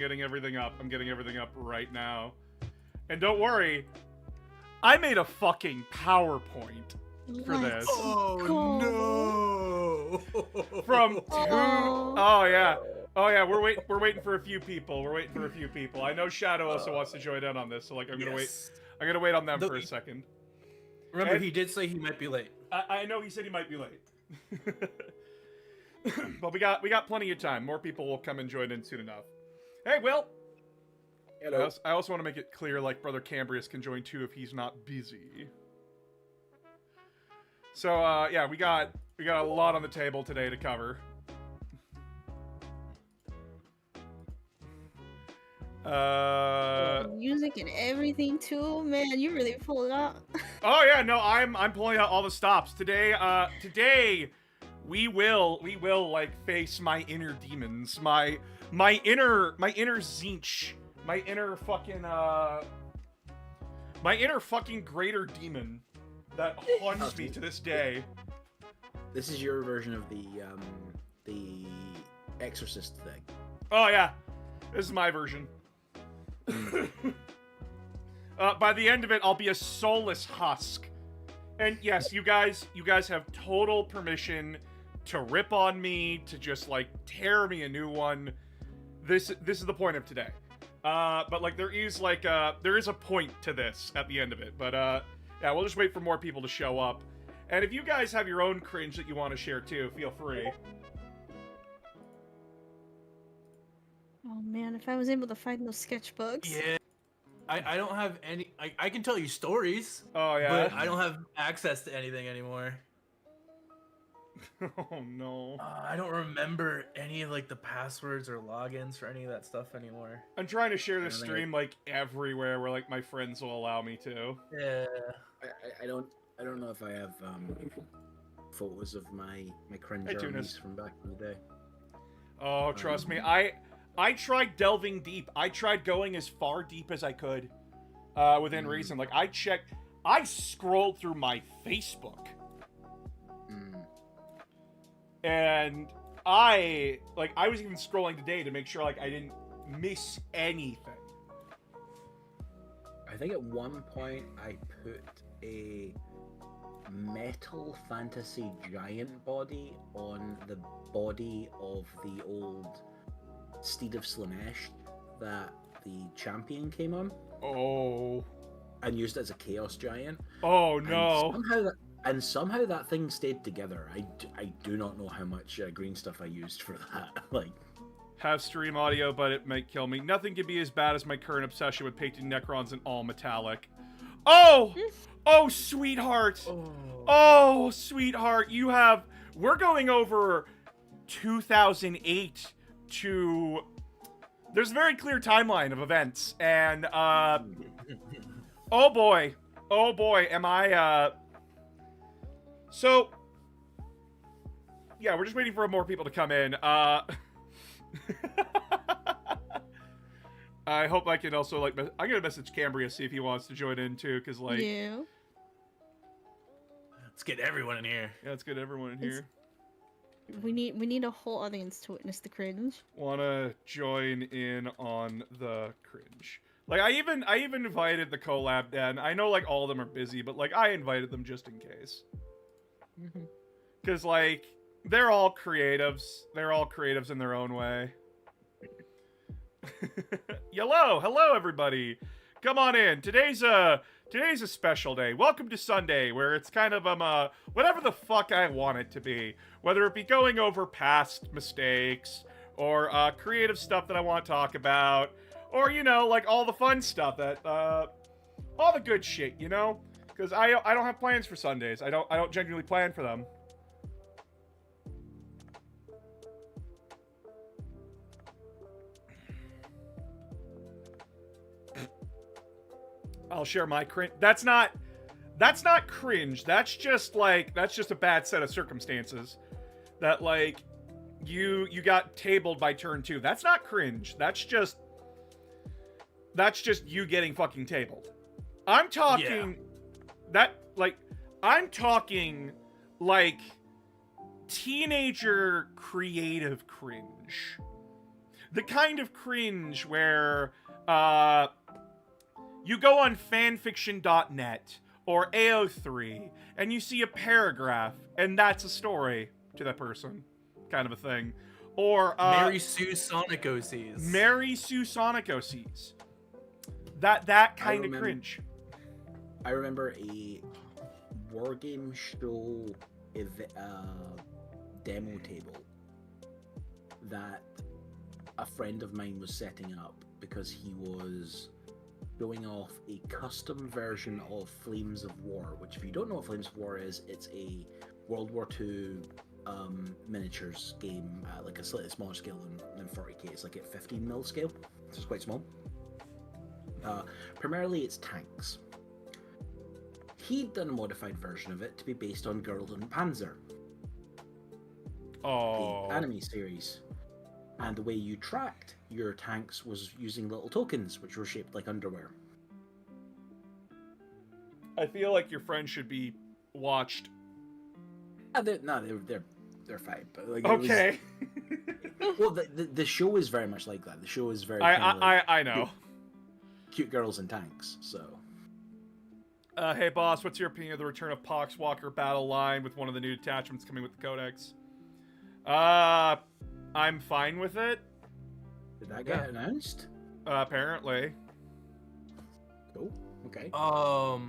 getting everything up. I'm getting everything up right now. And don't worry, I made a fucking PowerPoint for this. Oh no! From two. Oh yeah. Oh yeah. We're waiting for a few people. I know Shadow also wants to join in on this, so like I'm gonna wait. I'm gonna wait on them for a second. Remember, he did say he might be late. I know he said he might be late. But we got plenty of time. More people will come and join in soon enough. Hey, Will. Hello. I also want to make it clear, like, Brother Cambrius can join too if he's not busy. So, yeah, we got a lot on the table today to cover. Music and everything too, man. You really pulled it out. Oh yeah, no, I'm pulling out all the stops today. Today we will like face my inner demons, my inner Zinch, my inner fucking greater demon that haunts me to this day. This is your version of the Exorcist thing. Oh yeah, this is my version. By the end of it, I'll be a soulless husk. And yes, you guys have total permission to rip on me, to just like tear me a new one. This is the point of today. But like there is a point to this at the end of it. But yeah, we'll just wait for more people to show up. And if you guys have your own cringe that you want to share too, feel free. Oh man, if I was able to find those sketchbooks. Yeah. I don't have any. I can tell you stories. Oh yeah. But I don't have access to anything anymore. Oh no. I don't remember any of like the passwords or logins for any of that stuff anymore. I'm trying to share this stream like everywhere where like my friends will allow me to. Yeah. I don't know if I have photos of my cringe armies from back in the day. Oh, trust me, I tried delving deep. I tried going as far deep as I could, within reason. Like I scrolled through my Facebook, and I was even scrolling today to make sure like I didn't miss anything. I think at one point I put a metal fantasy giant body on the body of the old Steed of Slanesh that the champion came on. Oh. And used it as a chaos giant. Oh no. And somehow that thing stayed together. I do not know how much green stuff I used for that. Like, have stream audio, but it might kill me. Nothing can be as bad as my current obsession with painting Necrons in all metallic. Oh! Oh, sweetheart! Oh, sweetheart, we're going over 2008 to... There's a very clear timeline of events, and, oh boy, am I, So, yeah, we're just waiting for more people to come in, I hope I can also, like, I'm gonna message Cambria, see if he wants to join in, too, because, like... Yeah. Let's get everyone in here. Yeah, let's get everyone in here. We need a whole audience to witness the cringe. Wanna join in on the cringe. Like, I even invited the collab den. I know, like, all of them are busy, but, like, I invited them just in case. Because, like, they're all creatives. They're all creatives in their own way. Hello, everybody. Come on in. Today's a special day. Welcome to Sunday, where it's kind of whatever the fuck I want it to be. Whether it be going over past mistakes, or creative stuff that I want to talk about, or, you know, like all the fun stuff that all the good shit, you know? Because I don't have plans for Sundays. I don't genuinely plan for them. I'll share my cringe. That's not cringe. That's just a bad set of circumstances. That, like, you got tabled by turn 2. That's not cringe. That's just you getting fucking tabled. I'm talking I'm talking like teenager creative cringe. the kind of cringe where you go on fanfiction.net or AO3 and you see a paragraph and that's a story to that person, kind of a thing. Or Mary Sue Sonic OCs. Mary Sue Sonic OCs. That kind of cringe. I remember a Wargame Show demo table that a friend of mine was setting up because he was showing off a custom version of Flames of War, which, if you don't know what Flames of War is, it's a World War II miniatures game at like a slightly smaller scale than 40k. It's like at 15mm scale, so it's quite small. Primarily it's tanks. He'd done a modified version of it to be based on Gurlden Panzer, Oh. the anime series. And the way you tracked your tanks was using little tokens, which were shaped like underwear. I feel like your friend should be watched. They're fine, but like Okay. Well, the show is very much like that. The show is very. I know. Cute girls and tanks. So. Hey boss, what's your opinion of the return of Poxwalker Battle Line with one of the new attachments coming with the Codex? I'm fine with it. Did that get announced? Apparently. Cool. Okay. Oh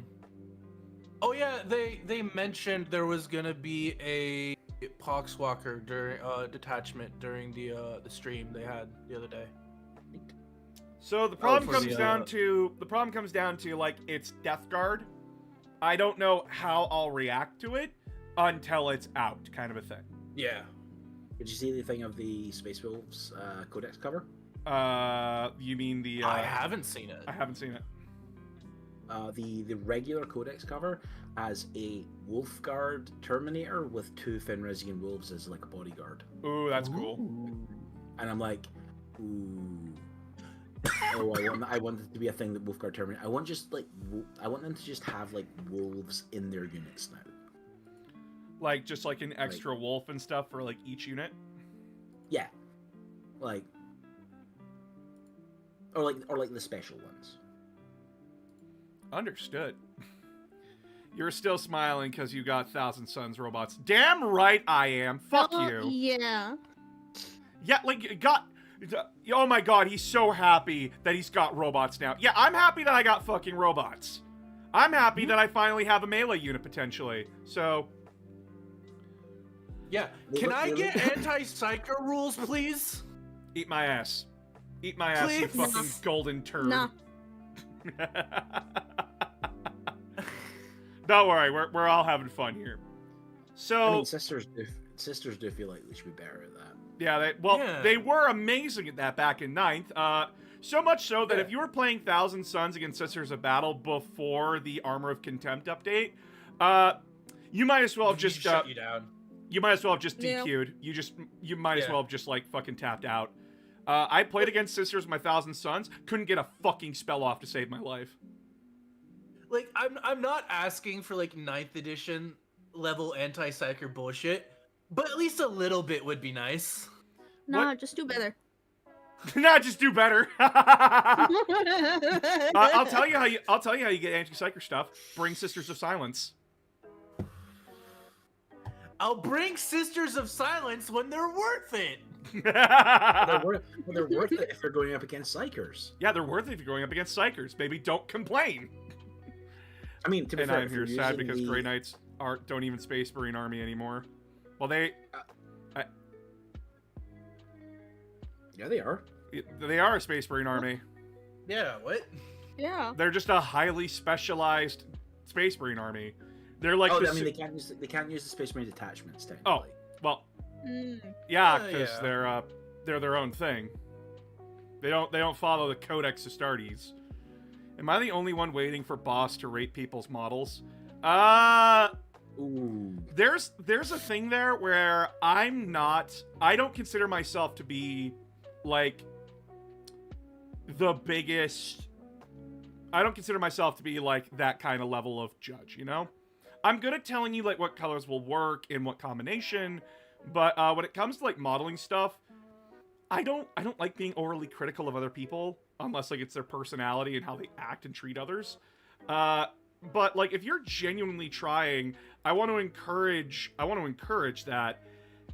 yeah, they mentioned there was gonna be a Poxwalker during detachment during the stream they had the other day. So the problem for comes the, down to like it's Death Guard. I don't know how I'll react to it until it's out, kind of a thing. Yeah. Did you see anything of the Space Wolves Codex cover? You mean the? I haven't seen it. I haven't seen it. The regular Codex cover has a Wolfguard Terminator with 2 Fenrisian wolves as like a bodyguard. Ooh, that's cool. And I'm like, ooh. Oh, I want it to be a thing that Wolfguard Terminator. I want them to just have like wolves in their units now. Like just like an extra wolf and stuff for like each unit. Yeah, like, or like the special ones. Understood. You're still smiling because you got Thousand Suns robots. Damn right I am. Fuck you. Yeah. Yeah, like oh my god, he's so happy that he's got robots now. Yeah, I'm happy that I got fucking robots. I'm happy that I finally have a melee unit potentially. So. Yeah. Can I get anti-psycho rules, please? Eat my ass. Eat my ass, you Please? fucking golden turd. No. Don't worry, we're all having fun here. So I mean, sisters do feel like they should be better at that. Yeah, they were amazing at that back in 9th. So much so that if you were playing Thousand Suns against Sisters of Battle before the Armor of Contempt update, you might as well have just shut you down. You might as well have just Yeah. DQ'd. You might as well have just like fucking tapped out. I played against Sisters of my Thousand Suns, couldn't get a fucking spell off to save my life. Like, I'm not asking for like 9th edition level anti-psyker bullshit, but at least a little bit would be nice. No, What? just do better. Nah, just do better. I'll tell you how you get anti-psyker stuff. Bring Sisters of Silence. I'll bring Sisters of Silence when they're worth it. They're worth it if they're going up against psychers. Yeah, they're worth it if you're going up against psychers. Baby, don't complain. I mean, to be And fair, I'm if here you're sad using because the- Grey Knights don't even Space Marine Army anymore. Well, they Yeah, they are. are a Space Marine Army. Yeah, what? Yeah. They're just a highly specialized Space Marine Army. They're like I mean, they can't use the Space Marine detachments technically. Oh, well, Mm. yeah, Yeah, because yeah. they're their own thing. They don't follow the Codex Astartes. Am I the only one waiting for boss to rate people's models? Ooh. There's a thing there where I don't consider myself to be like the biggest. I don't consider myself to be like that kind of level of judge, you know? I'm good at telling you like what colors will work in what combination, but when it comes to like modeling stuff, I don't like being overly critical of other people unless like it's their personality and how they act and treat others. But like if you're genuinely trying, I want to encourage that.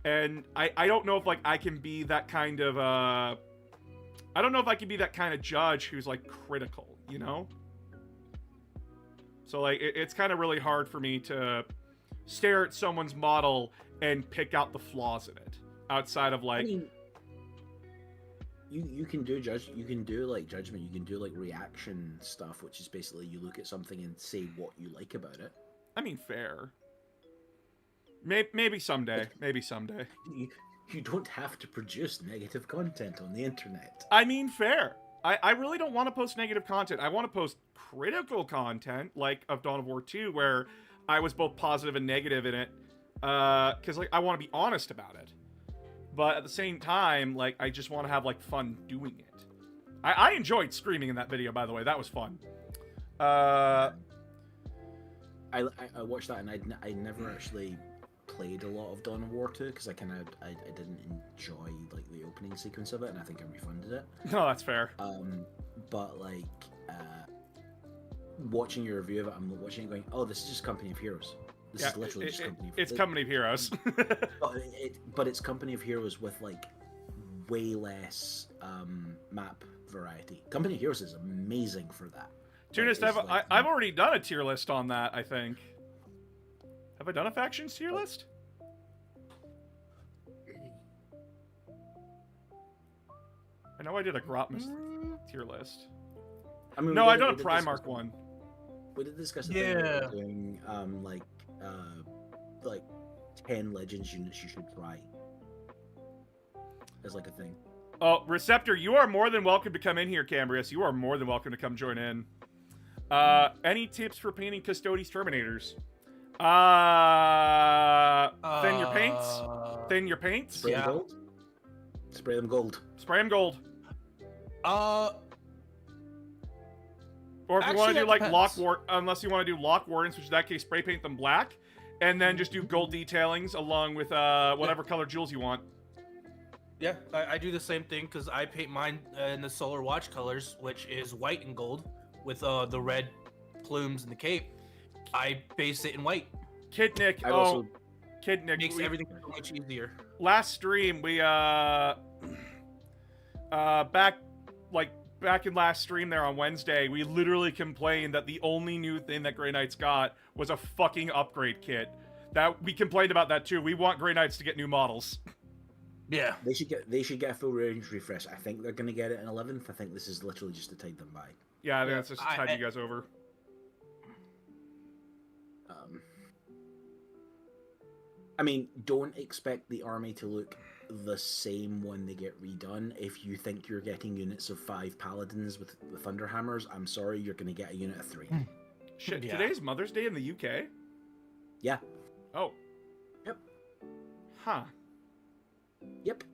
And I don't know if like I can be that kind of I don't know if I can be that kind of judge who's like critical, you know? So like it's kind of really hard for me to stare at someone's model and pick out the flaws in it outside of like I mean, you can do judgment, you can do like reaction stuff, which is basically you look at something and say what you like about it. I mean, fair. Maybe someday. Maybe someday. You don't have to produce negative content on the internet. I mean, fair. I really don't want to post negative content. I want to post critical content, like of Dawn of War 2, where I was both positive and negative in it. Because, like, I want to be honest about it. But at the same time, like, I just want to have, like, fun doing it. I enjoyed screaming in that video, by the way. That was fun. I watched that, and I never actually played a lot of Dawn of War 2 because I didn't enjoy like the opening sequence of it, and I think I refunded it. No, that's fair. But like watching your review of it, I'm watching it going, oh, this is just Company of Heroes. This is literally just Company of Heroes. It's Company of Heroes. but it's Company of Heroes with like way less map variety. Company of Heroes is amazing for that. Tunist, I've already done a tier list on that, I think. Have I done a factions tier list? I know I did a Grotmus tier list. I mean, no, I done a Primarch one. We did discuss the thing about doing like 10 Legends units you should try as like a thing. Oh, Receptor, you are more than welcome to come in here, Cambrius. You are more than welcome to come join in. Any tips for painting Custodes Terminators? Thin your paints. Thin your paints. Spray them gold. Spray them gold. Spray them gold. Or if you want to do like unless you want to do Lock Wardens, which in that case spray paint them black, and then just do gold detailings along with whatever color jewels you want. Yeah, I do the same thing because I paint mine in the Solar Watch colors, which is white and gold, with the red plumes and the cape. I base it in white. Kid Nick, Kid Nick makes everything so much easier. Last stream we back in last stream there on Wednesday, we literally complained that the only new thing that Grey Knights got was a fucking upgrade kit. That we complained about that too. We want Grey Knights to get new models. Yeah, they should get a full range refresh. I think they're gonna get it in 11th. I think this is literally just to tide them by. Yeah, I think that's just to tide you guys over. I mean, don't expect the army to look the same when they get redone. If you think you're getting units of 5 paladins with Thunderhammers, I'm sorry, you're going to get a unit of 3. Shit, yeah. Today's Mother's Day in the UK? Yeah. Oh. Yep. Huh. Yep.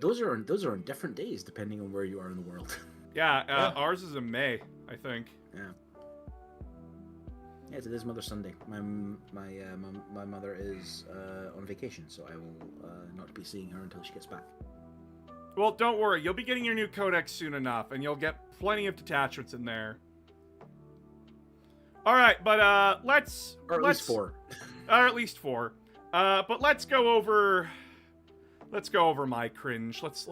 Those are on different days depending on where you are in the world. Yeah, ours is in May, I think. Yeah. Yeah, today's Mother's Sunday. My mother is on vacation, so I will not be seeing her until she gets back. Well, don't worry. You'll be getting your new codex soon enough, and you'll get plenty of detachments in there. All right, but let's least 4. Or at least 4. But let's go over my cringe. Let's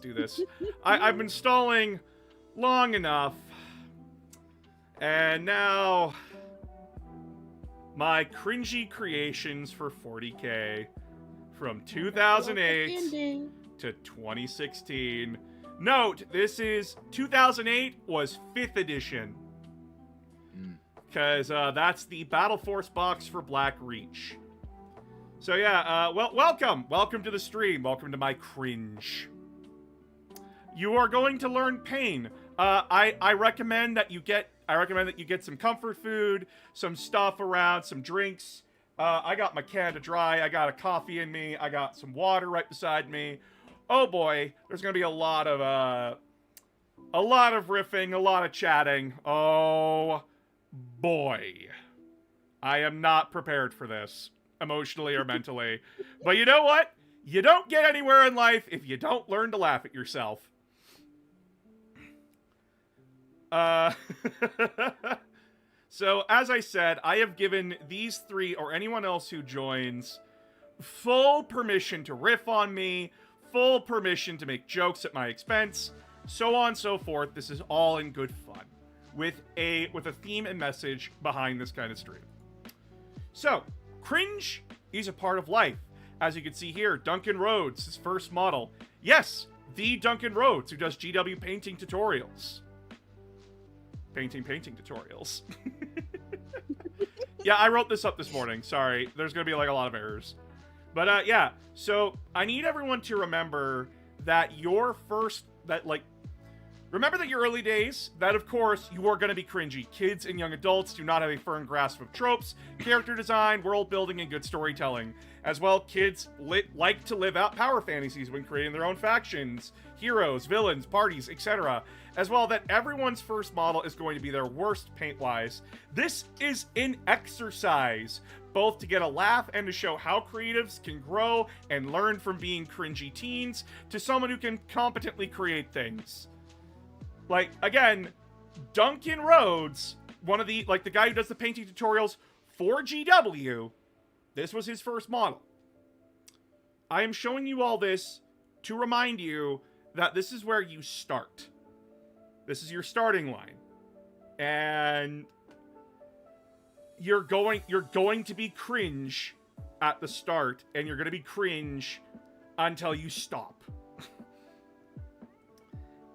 do this. I've been stalling long enough. And now, my cringy creations for 40k from 2008 to 2016. Note, this is 2008 was 5th edition. Because that's the Battle Force box for Black Reach. So yeah, well, welcome to the stream. Welcome to my cringe. You are going to learn pain. I recommend that you get some comfort food, some stuff around, some drinks. I got my Canada Dry. I got a coffee in me. I got some water right beside me. Oh boy, there's gonna be a lot of riffing, a lot of chatting. Oh boy, I am not prepared for this, emotionally or mentally. But you know what? You don't get anywhere in life if you don't learn to laugh at yourself. So, as I said, I have given these three, or anyone else who joins, full permission to riff on me, full permission to make jokes at my expense, so on and so forth. This is all in good fun, with a theme and message behind this kind of stream. So, cringe is a part of life. As you can see here, Duncan Rhodes, his first model. Yes, the Duncan Rhodes, who does GW painting tutorials. Painting tutorials. Yeah, I wrote this up this morning. Sorry, there's gonna be like a lot of errors. But yeah, so I need everyone to remember that remember that your early days, that of course you are going to be cringy. Kids and young adults do not have a firm grasp of tropes, character design, world building, and good storytelling. As well, kids like to live out power fantasies when creating their own factions, heroes, villains, parties, etc. As well, that everyone's first model is going to be their worst paint-wise. This is an exercise, both to get a laugh and to show how creatives can grow and learn from being cringy teens to someone who can competently create things. Like, again, Duncan Rhodes, one of the guy who does the painting tutorials for GW, this was his first model. I am showing you all this to remind you that this is where you start. This is your starting line. And you're going to be cringe at the start, and you're going to be cringe until you stop.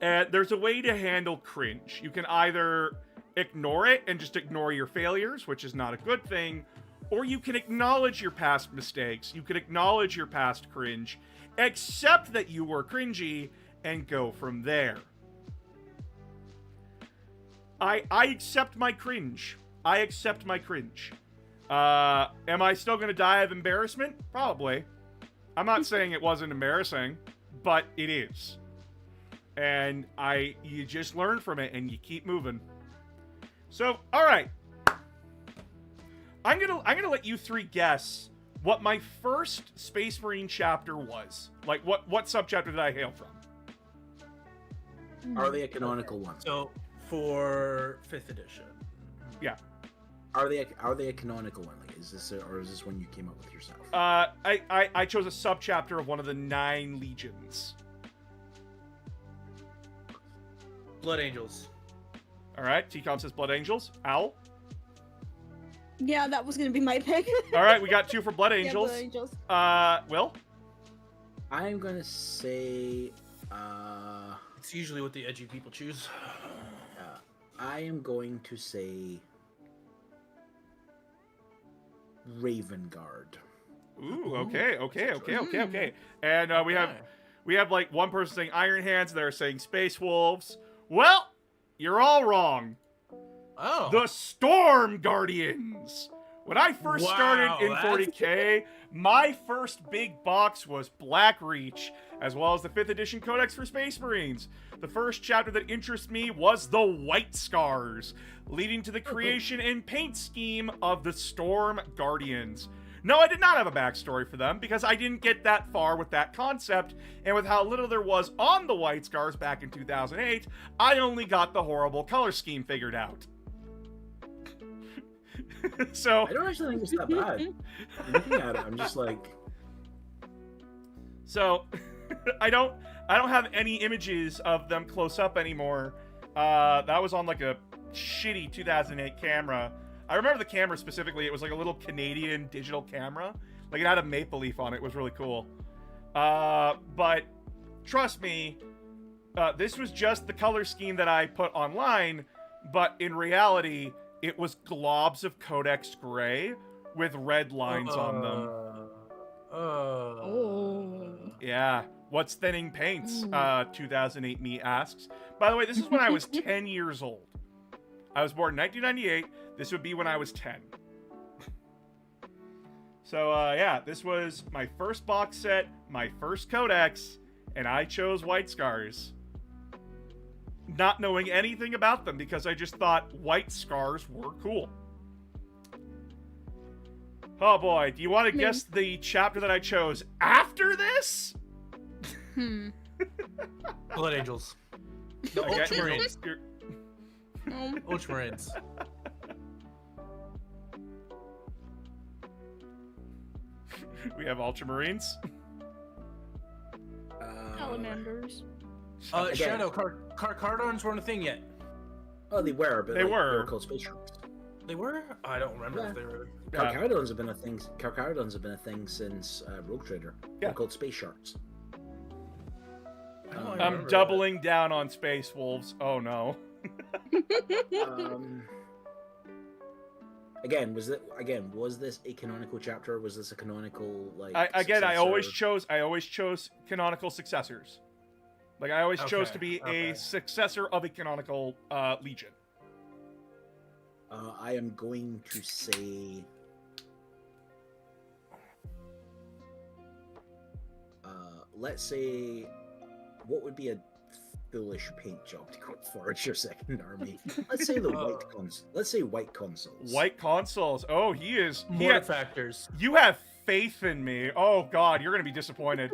And there's a way to handle cringe. You can either ignore it and just ignore your failures, which is not a good thing, or you can acknowledge your past mistakes. You can acknowledge your past cringe, accept that you were cringy, and go from there. I accept my cringe. I accept my cringe. Am I still going to die of embarrassment? Probably. I'm not saying it wasn't embarrassing, but it is. And you just learn from it and you keep moving. So, all right. I'm gonna let you three guess what my first Space Marine chapter was. Like, what subchapter did I hail from? Are they a canonical one? So, for 5th edition. Yeah. Are they a canonical one? Like, is this one you came up with yourself? I chose a subchapter of one of the 9 legions. Blood Angels. All right, T-Com says Blood Angels. Owl? Yeah, that was gonna be my pick. All right, we got 2 for Blood Angels. Yeah, Blood Angels. Will? I'm gonna say, It's usually what the edgy people choose. I am going to say Raven Guard. Ooh, okay. And we have like one person saying Iron Hands, they're saying Space Wolves. Well, you're all wrong. Oh. The Storm Guardians. When I first started in 40K, my first big box was Black Reach, as well as the 5th edition Codex for Space Marines. The first chapter that interests me was the White Scars, leading to the creation and paint scheme of the Storm Guardians. No, I did not have a backstory for them, because I didn't get that far with that concept, and with how little there was on the White Scars back in 2008, I only got the horrible color scheme figured out. So I don't actually think it's that bad. Looking at it, I'm just like. So, I don't have any images of them close up anymore. That was on like a shitty 2008 camera. I remember the camera specifically. It was like a little Canadian digital camera. Like it had a maple leaf on it. It was really cool. But trust me, this was just the color scheme that I put online. But in reality, it was globs of Codex Gray with red lines on them. Oh. Yeah. What's thinning paints? 2008 me asks. By the way, this is when I was 10 years old. I was born in 1998. This would be when I was 10. So, yeah, this was my first box set, my first Codex, and I chose White Scars. Not knowing anything about them, because I just thought White Scars were cool. Oh boy, do you want to mean- guess the chapter that I chose after this? Blood Angels. The Okay, Ultramarines. you're- Ultramarines. we have Ultramarines. Salamanders. Again. Shadow, Cardons weren't a thing yet. Oh, they were, but They like, they were. were called space sharks. They were? I don't remember Yeah. if they were. Yeah. Carcharodons have been a thing. Carcharodons have been a thing since Rogue Trader. Yeah. They're called space sharks. I don't Um, I'm remember doubling down on Space Wolves. Oh no. um, was this a canonical chapter? Was this a canonical like? I always successor? chose canonical successors. Like I always chose to be Okay. a successor of a canonical legion. I am going to say. Let's say, what would be a foolish paint job to go forge your second army? Let's say Let's say white consoles. White consoles. Oh, he is. Mortifactors. You have faith in me. Oh God, you're gonna be disappointed.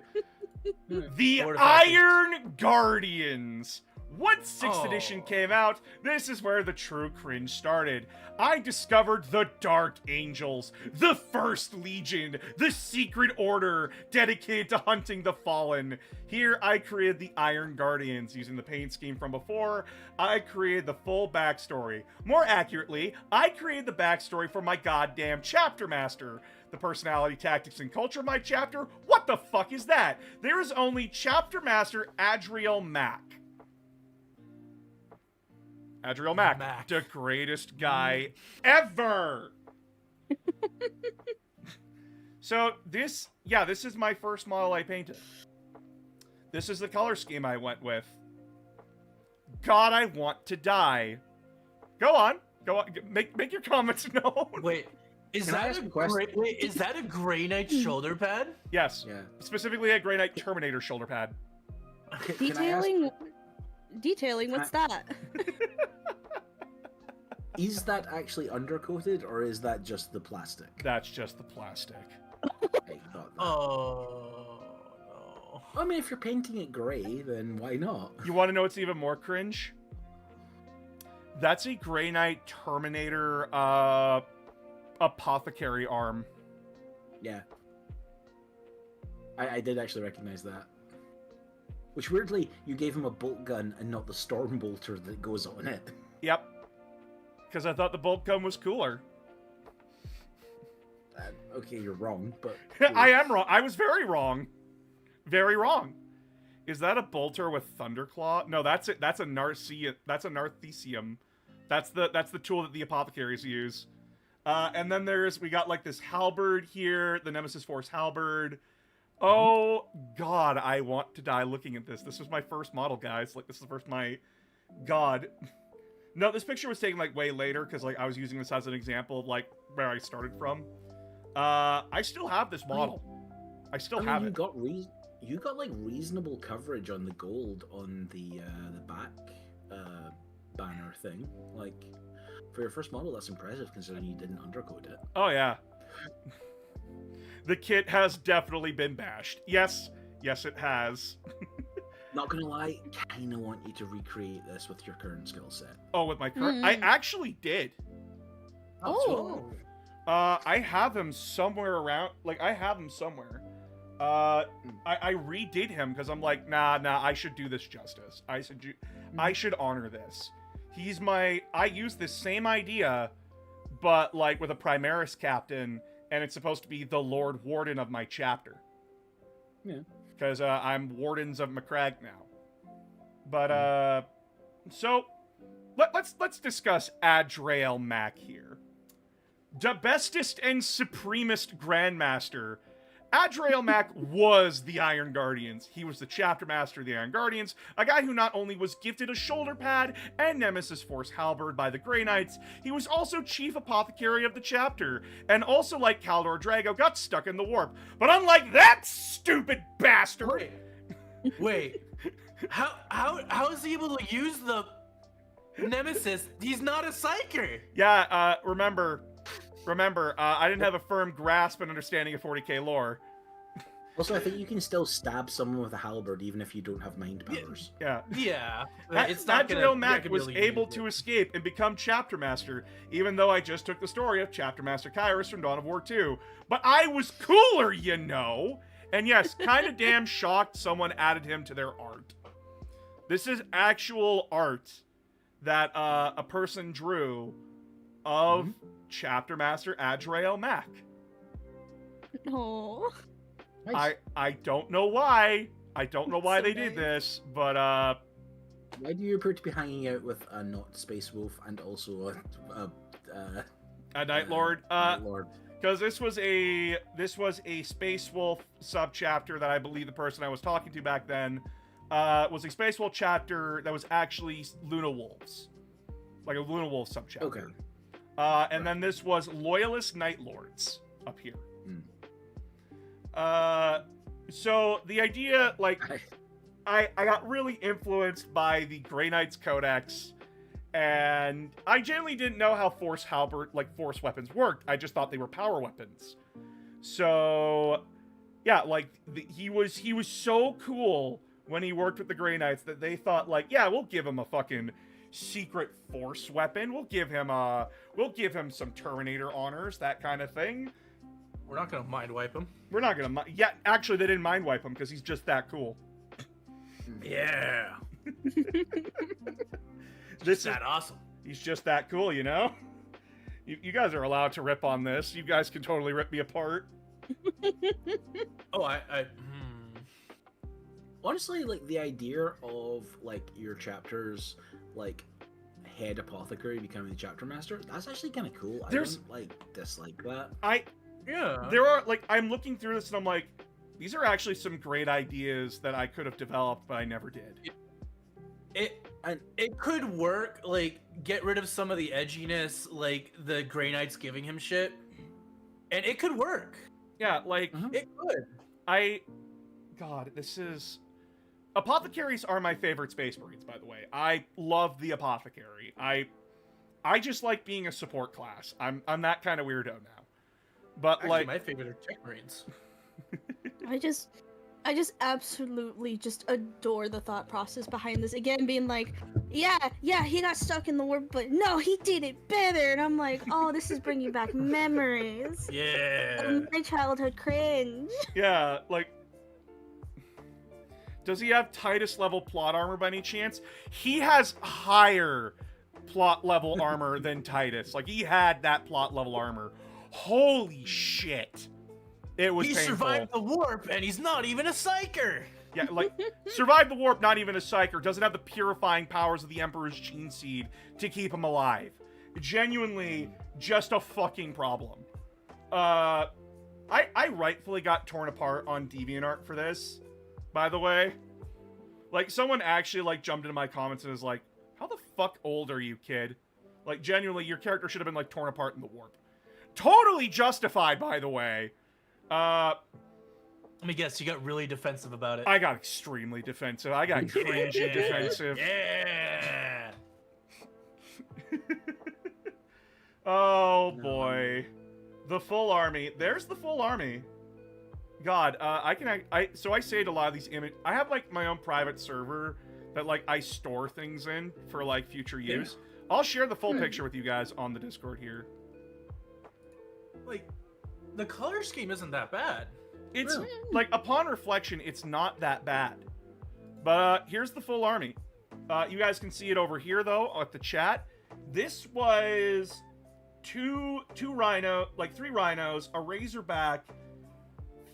The Mortifactors. Iron Guardians. Once 6th edition Oh. came out, this is where the true cringe started. I discovered the Dark Angels, the First Legion, the Secret Order dedicated to hunting the fallen. Here, I created the Iron Guardians using the paint scheme from before. I created the full backstory. More accurately, I created the backstory for my goddamn chapter master. The personality, tactics, and culture of my chapter? What the fuck is that? There is only chapter master Adriel Mack. Adriel Mack, the greatest guy ever. So this is my first model I painted. This is the color scheme I went with. God, I want to die. Go on, make your comments known. Wait, is Can I that ask a a question? is that a Grey Knight shoulder pad? Yes, Yeah. specifically a Grey Knight Terminator shoulder pad. Can I ask, Detailing. What's that? is that actually undercoated or is that just the plastic? That's just the plastic. I thought that. Oh no. I mean, if you're painting it grey, then why not? You want to know what's even more cringe? That's a Grey Knight Terminator apothecary arm. Yeah. I did actually recognize that. Which weirdly, you gave him a bolt gun and not the storm bolter that goes on it. Yep. Because I thought the bolt gun was cooler. Okay, you're wrong, but I am wrong. I was very wrong. Very wrong. Is that a bolter with Thunderclaw? No, that's it. That's a Narthecium. That's the tool that the apothecaries use. And then we got like this halberd here, the Nemesis Force halberd. Oh God, I want to die looking at this. This was my first model, guys. Like, this is the first God. No, this picture was taken like way later because like I was using this as an example of like where I started from. I still have this model. I still have it. You got like reasonable coverage on the gold on the back banner thing. Like, for your first model, that's impressive considering you didn't undercoat it. Oh yeah. The kit has definitely been bashed. Yes, it has. Not gonna lie, kinda want you to recreate this with your current skill set. Oh, with my current, I actually did. Oh. I have him somewhere around. Like, I have him somewhere. I redid him because I'm like, nah, I should do this justice. I should honor this. I use this same idea, but like with a Primaris captain, and it's supposed to be the Lord Warden of my chapter. Yeah. Because I'm Wardens of Macragge now. But so let's discuss Adriel Mack here. The bestest and supremest Grandmaster, Adriel Mack was the Iron Guardians. He was the chapter master of the Iron Guardians, a guy who not only was gifted a shoulder pad and Nemesis Force halberd by the Grey Knights, he was also chief apothecary of the chapter, and also like Kaldor Drago, got stuck in the warp. But unlike that stupid bastard... Wait. How is he able to use the Nemesis? He's not a psyker. Yeah, remember, Remember, I didn't have a firm grasp and understanding of 40k lore. Also, I think you can still stab someone with a halberd even if you don't have mind powers. Yeah. Yeah. Adriel Mack gonna was really able use to it. escape and become Chapter Master, even though I just took the story of Chapter Master Kyrus from Dawn of War 2. But I was cooler, you know! And yes, kind of damn shocked someone added him to their art. This is actual art that a person drew of Chapter Master Adriel Mack. Oh. Nice. I don't know why. I don't know why So they did nice. this, but Why do you appear to be hanging out with a not Space Wolf and also a Night Lord. Night Lord? Because this was a Space Wolf subchapter that I believe the person I was talking to back then was a Space Wolf chapter that was actually Luna Wolves, like a Luna Wolf subchapter. Okay. And then this was Loyalist Night Lords up here. So the idea, like, I got really influenced by the Grey Knights Codex, and I generally didn't know how force weapons worked. I just thought they were power weapons. So, yeah, like, he was so cool when he worked with the Grey Knights that they thought, like, yeah, we'll give him a fucking secret force weapon. We'll give him some Terminator honors, that kind of thing. We're not gonna mind wipe him. We're not gonna yeah, actually they didn't mind wipe him because he's just that cool. Yeah. This is That awesome. He's just that cool, you know? You guys are allowed to rip on this. You guys can totally rip me apart. Oh, Honestly, like, the idea of, like, your chapters, like, head apothecary becoming the chapter master, that's actually kind of cool. I don't, like, dislike that. yeah. There are, like, I'm looking through this and I'm like, these are actually some great ideas that I could have developed, but I never did. It could work, like, get rid of some of the edginess, like, the Grey Knights giving him shit. And it could work. Yeah, like, It could. God, this is... Apothecaries are my favorite Space Marines, by the way. I love the Apothecary. I just like being a support class. I'm that kind of weirdo now. But, Actually, like... my favorite are Tech Marines. I just absolutely just adore the thought process behind this. Again, being like, yeah, he got stuck in the warp, but no, he did it better. And I'm like, oh, this is bringing back memories Yeah. of my childhood cringe. Yeah, like... Does he have Titus level plot armor by any chance? He has higher plot level armor than Titus. Like, he had that plot level armor. Holy shit. It was painful. Survived the warp, and he's not even a psyker. Yeah, like, survived the warp, not even a psyker. Doesn't have the purifying powers of the Emperor's Gene Seed to keep him alive. Genuinely, just a fucking problem. I rightfully got torn apart on DeviantArt for this, by the way. Like, someone actually, like, jumped into my comments and was like, how the fuck old are you, kid? Like, genuinely, your character should have been, like, torn apart in the warp. Totally justified, by the way. Let me guess, you got really defensive about it. I got extremely defensive. I got cringy defensive. Yeah. Oh, boy. The full army. There's the full army. God, so I saved a lot of these images. I have, like, my own private server that, like, I store things in for, like, future use. I'll share the full picture with you guys on the Discord here. Like, the color scheme isn't that bad. It's, like, upon reflection, it's not that bad. But, here's the full army. You guys can see it over here, though, at the chat. This was three rhinos, a razorback,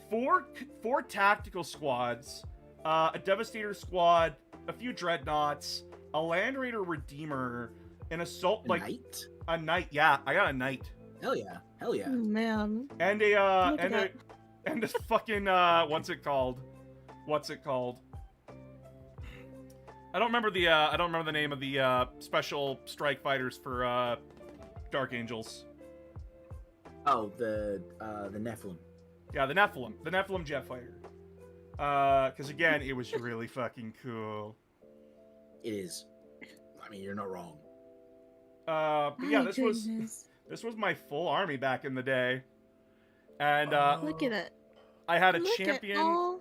four tactical squads, a devastator squad, a few dreadnoughts, a land raider redeemer, an assault, Knight? a knight. Yeah, I got a knight. Hell yeah. Hell yeah. Oh, man. And a fucking what's it called? I don't remember the name of the special strike fighters for Dark Angels. Oh, the Nephilim. Yeah, the Nephilim jet fighter. Because again, it was really fucking cool. It is. I mean, you're not wrong. But yeah, My goodness. This was my full army back in the day. And Look at it. I had a Look champion. At all...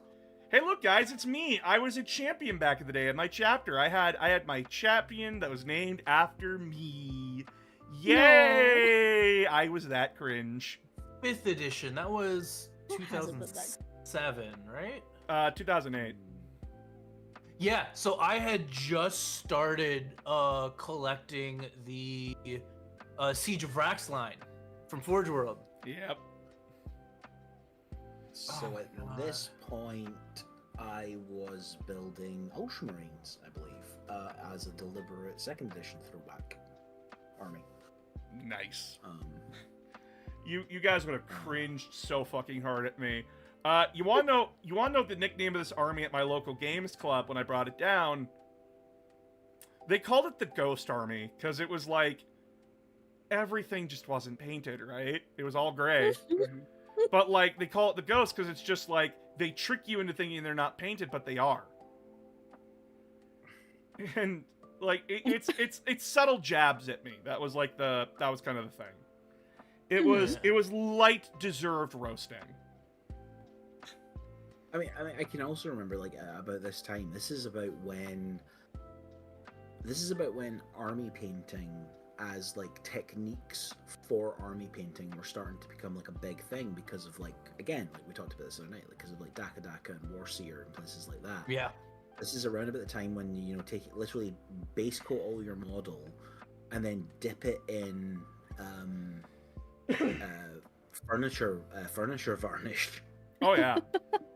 Hey, look, guys, it's me. I was a champion back in the day in my chapter. I had my champion that was named after me. Yay! I was that cringe. 5th edition. That was Who hasn't been 2007, right? 2008. Yeah. So I had just started collecting the Siege of Vrax line from Forge World. Yep. So Oh my at God. this point, I was building Ultramarines, I believe, as a deliberate 2nd edition throwback army. Nice. Um, You guys would have cringed so fucking hard at me. You wanna know the nickname of this army at my local games club when I brought it down? They called it the Ghost Army, because it was like everything just wasn't painted, right? It was all gray. But like they call it the Ghost because it's just like they trick you into thinking they're not painted, but they are. And like it's subtle jabs at me. That was kind of the thing. It was light deserved roasting. I mean, I can also remember like about this time. This is about when army painting as like techniques for army painting were starting to become like a big thing because of like, again, like we talked about this the other night, because of like Daka Daka and Warseer and places like that. Yeah. This is around about the time when you take literally base coat all your model and then dip it in furniture varnish. Oh yeah.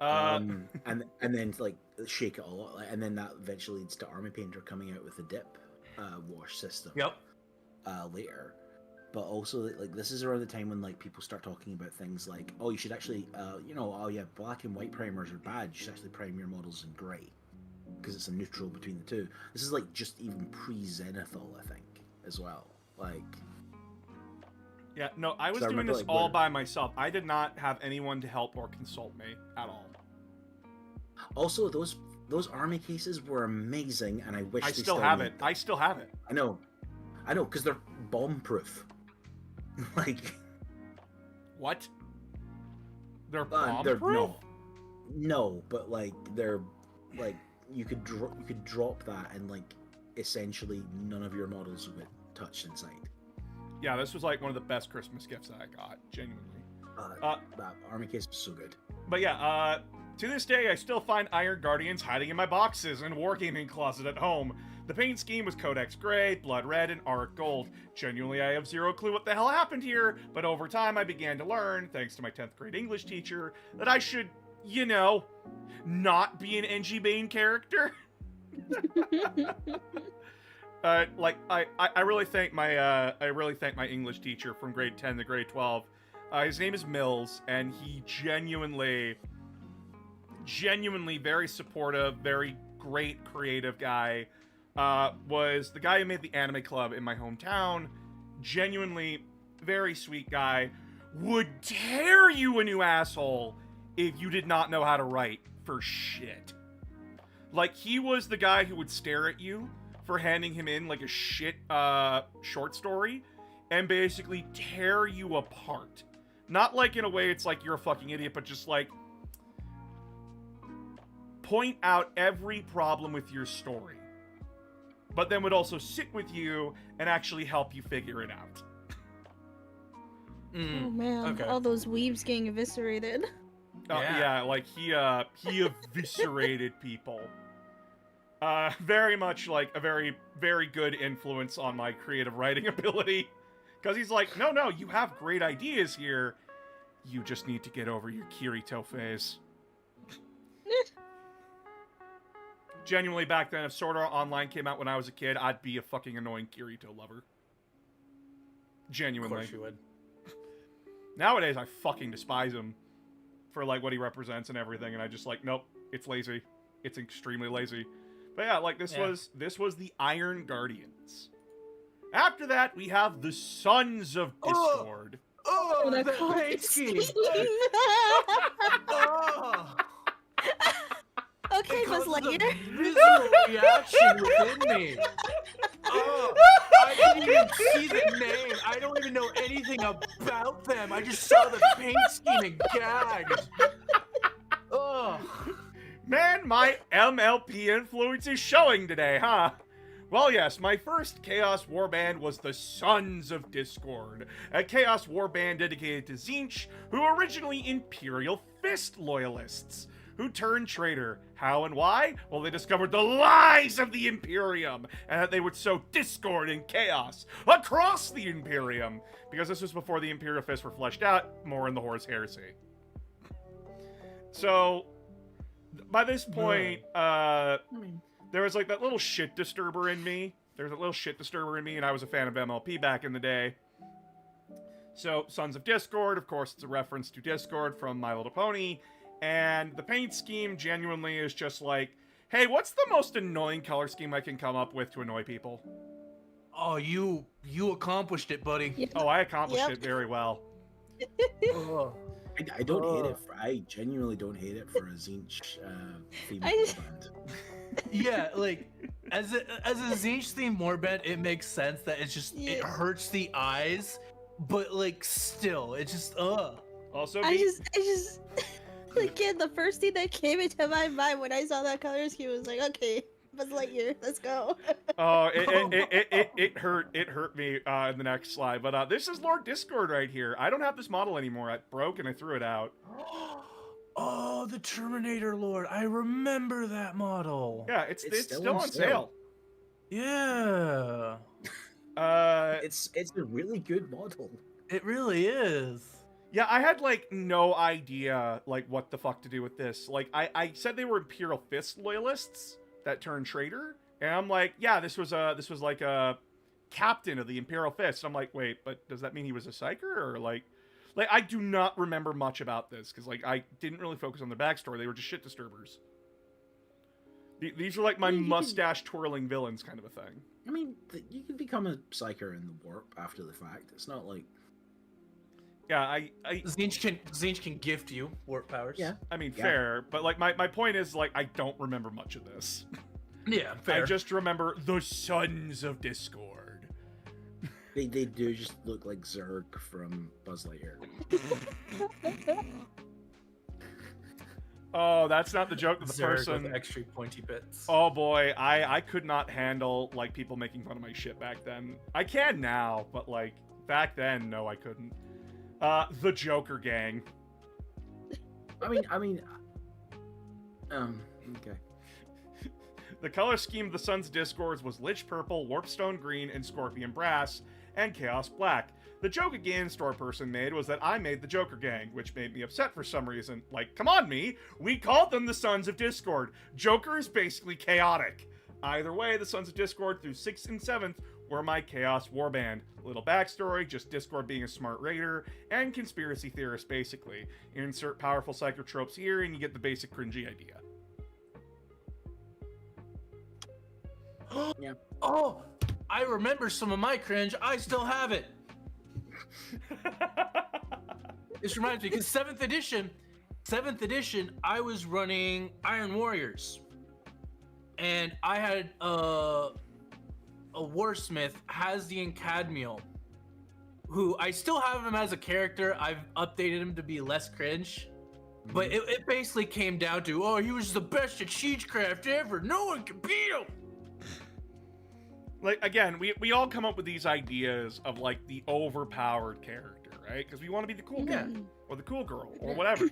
And then like shake it all, and then that eventually leads to Army Painter coming out with the dip wash system. Yep. Later, but also like this is around the time when like people start talking about things like, oh, you should actually, oh yeah, black and white primers are bad. You should actually prime your models in grey because it's a neutral between the two. This is like just even pre-Zenithal, I think, as well. Like, Yeah, no, I was So I doing remember, this like, all where- by myself. I did not have anyone to help or consult me at all. also those army cases were amazing, and I wish I they still have made it. them. I still have it. I know, because they're bomb-proof. Like, What? They're they're bomb-proof? no, but like they're like you could drop that, and like essentially none of your models would get touched inside. Yeah, this was like one of the best Christmas gifts that I got, genuinely. That army case was so good. But yeah, to this day, I still find Iron Guardians hiding in my boxes and wargaming closet at home. The paint scheme was Codex Gray, Blood Red, and Arc Gold. Genuinely, I have zero clue what the hell happened here, but over time I began to learn, thanks to my 10th grade English teacher, that I should, not be an NG Bane character. I really thank my English teacher from grade 10 to grade 12. His name is Mills, and he genuinely very supportive, very great creative guy. Was the guy who made the anime club in my hometown. Genuinely very sweet guy. Would tear you a new asshole if you did not know how to write for shit. Like, he was the guy who would stare at you for handing him in like a shit short story and basically tear you apart. Not like in a way it's like you're a fucking idiot, but just like point out every problem with your story. But then would also sit with you and actually help you figure it out. Oh man, Okay. all those weebs getting eviscerated. Yeah, like he eviscerated people. Very much like a very, very good influence on my creative writing ability. Because he's like, no, you have great ideas here. You just need to get over your Kirito phase. Genuinely, back then, if Sword Art Online came out when I was a kid, I'd be a fucking annoying Kirito lover. Of Genuinely. course you would. Nowadays, I fucking despise him for like what he represents and everything, and I just like, nope, it's lazy. It's extremely lazy. But yeah, like this was the Iron Guardians. After that, we have the Sons of Discord. Oh, that the called paint scheme. Oh, Okay, it Buzz causes a Lightyear. visceral reaction within me. Oh, I can didn't even see the name. I don't even know anything about them. I just saw the paint scheme and gagged. Ugh. Man, my MLP influence is showing today, huh? Well, yes, my first Chaos Warband was the Sons of Discord, a Chaos Warband dedicated to Tzeentch, who were originally Imperial Fist loyalists, who turned traitor. How and why? Well, they discovered the lies of the Imperium, and that they would sow discord and chaos across the Imperium, because this was before the Imperial Fists were fleshed out, more in the Horus Heresy. So, by this point, there was like that little shit disturber in me. There's a little shit disturber in me, and I was a fan of MLP back in the day. So, Sons of Discord, of course, it's a reference to Discord from My Little Pony, and the paint scheme genuinely is just like, hey, what's the most annoying color scheme I can come up with to annoy people? Oh, you accomplished it, buddy. Yep. Oh, I accomplished it very well. Ugh. I don't hate it. I genuinely don't hate it for a Tzeentch theme I just- band. Yeah, like as a Tzeentch themed warband, it makes sense that it's just it Yeah. hurts the eyes, but like still, it's just Also, I just again, the first thing that came into my mind when I saw that color scheme was like, okay, Buzz Lightyear, let's go. oh, it hurt me in the next slide. But this is Lord Discord right here. I don't have this model anymore. It broke and I threw it out. Oh, the Terminator Lord. I remember that model. Yeah, it's It's still still on on sale. Yeah. It's a really good model. It really is. Yeah, I had like no idea like what the fuck to do with this. Like I said they were Imperial Fist loyalists that turned traitor, and I'm like, yeah, this was like a captain of the Imperial Fist. I'm like, wait, but does that mean he was a psyker or like I do not remember much about this because like I didn't really focus on the backstory. They were just shit disturbers. These are like my mustache twirling villains kind of a thing. I mean, you can become a psyker in the warp after the fact. It's not like Yeah, I Tzeentch can gift you warp powers. yeah. I mean, Yeah. fair, but like my point is like I don't remember much of this. Yeah, fair. I just remember the Sons of Discord. They do just look like Zurg from Buzz Lightyear. Oh, that's not the joke. The Zerg with person. extra pointy bits. Oh boy, I could not handle like people making fun of my shit back then. I can now, but like back then, no, I couldn't. The Joker gang. I mean, okay. The color scheme of the Sun's Discords was Lich Purple, Warpstone Green, and Scorpion Brass, and Chaos Black. The joke a game store person made was that I made the Joker gang, which made me upset for some reason. Like, come on, me! We called them the Sons of Discord. Joker is basically chaotic. Either way, the Sons of Discord through 6th and 7th were my Chaos Warband. Little backstory, just Discord being a smart raider, and conspiracy theorist basically. Insert powerful psychotropes here, and you get the basic cringy idea. Yeah. Oh, I remember some of my cringe. I still have it. This reminds me, because 7th edition, I was running Iron Warriors. And I had a Warsmith, Hasdian Cadmiel, who I still have him as a character. I've updated him to be less cringe. But it basically came down to, oh, he was the best at Siegecraft ever. No one can beat him. Like, again, we all come up with these ideas of, like, the overpowered character, right? Because we want to be the cool guy, or the cool girl, or whatever.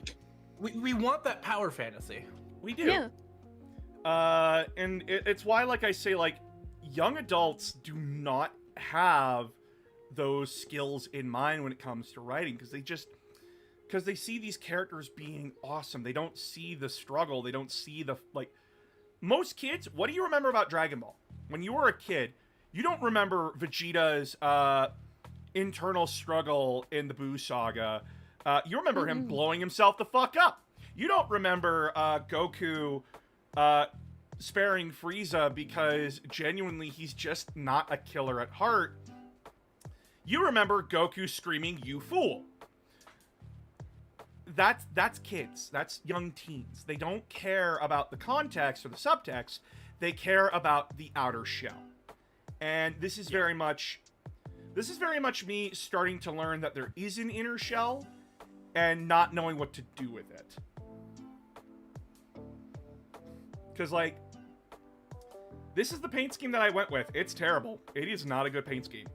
We want that power fantasy. We do. Yeah. And it's why, like I say, like, young adults do not have those skills in mind when it comes to writing, because they see these characters being awesome. They don't see the struggle. They don't see the, like, most kids, what do you remember about Dragon Ball? When you were a kid, you don't remember Vegeta's internal struggle in the Buu saga. You remember him blowing himself the fuck up. You don't remember Goku sparing Frieza because genuinely he's just not a killer at heart. You remember Goku screaming, "You fool!" That's kids. That's young teens. They don't care about the context or the subtext. They care about the outer shell. And this is very much This is very much me starting to learn that there is an inner shell and not knowing what to do with it. Because, like, this is the paint scheme that I went with. It's terrible. It is not a good paint scheme.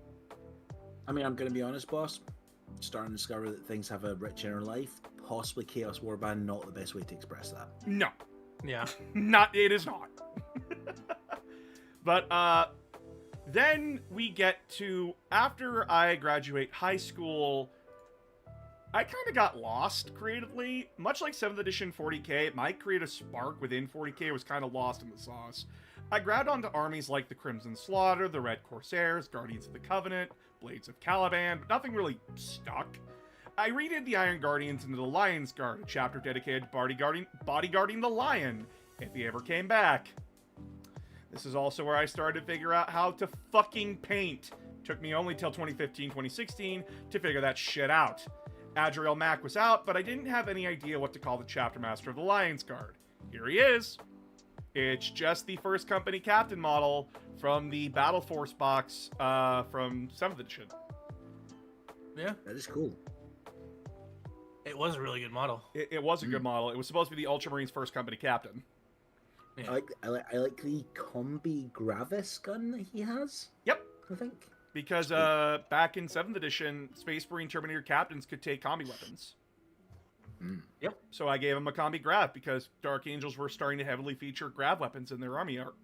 I mean, I'm going to be honest, boss. Starting to discover that things have a rich inner life. Possibly Chaos Warband, not the best way to express that. No. Yeah. It is not. But, then we get to, after I graduate high school, I kind of got lost creatively. Much like 7th edition 40k, my creative spark within 40k was kind of lost in the sauce. I grabbed onto armies like the Crimson Slaughter, the Red Corsairs, Guardians of the Covenant, Blades of Caliban, but nothing really stuck. I redid the Iron Guardians into the Lion's Guard, a chapter dedicated to bodyguarding the Lion, if he ever came back. This is also where I started to figure out how to fucking paint. Took me only till 2015, 2016 to figure that shit out. Adriel Mack was out, but I didn't have any idea what to call the chapter master of the Lion's Guard. Here he is. It's just the first company captain model from the Battle Force box from 7th edition. Yeah. That is cool. It was a really good model. It was a good model. It was supposed to be the Ultramarines' first company captain. Yeah. I like the Combi Gravis gun that he has. Yep. I think. Because back in 7th edition, Space Marine Terminator captains could take combi weapons. Yep. So I gave him a combi grav because Dark Angels were starting to heavily feature grav weapons in their army art.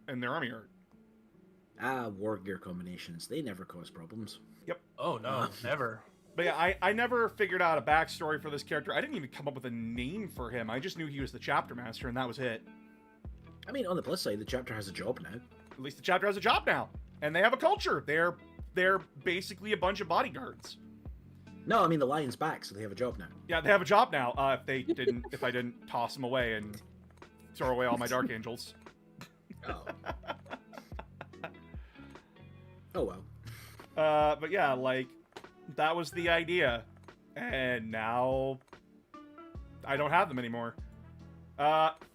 War gear combinations. They never cause problems. Yep. Oh no, never. But yeah, I never figured out a backstory for this character. I didn't even come up with a name for him. I just knew he was the chapter master, and that was it. I mean, on the plus side, the chapter has a job now. At least the chapter has a job now, and they have a culture. They're basically a bunch of bodyguards. No, I mean the Lion's back, so they have a job now. Yeah, they have a job now. If I didn't toss them away and throw away all my Dark Angels. Oh. Oh well. But yeah, like, that was the idea. And now I don't have them anymore.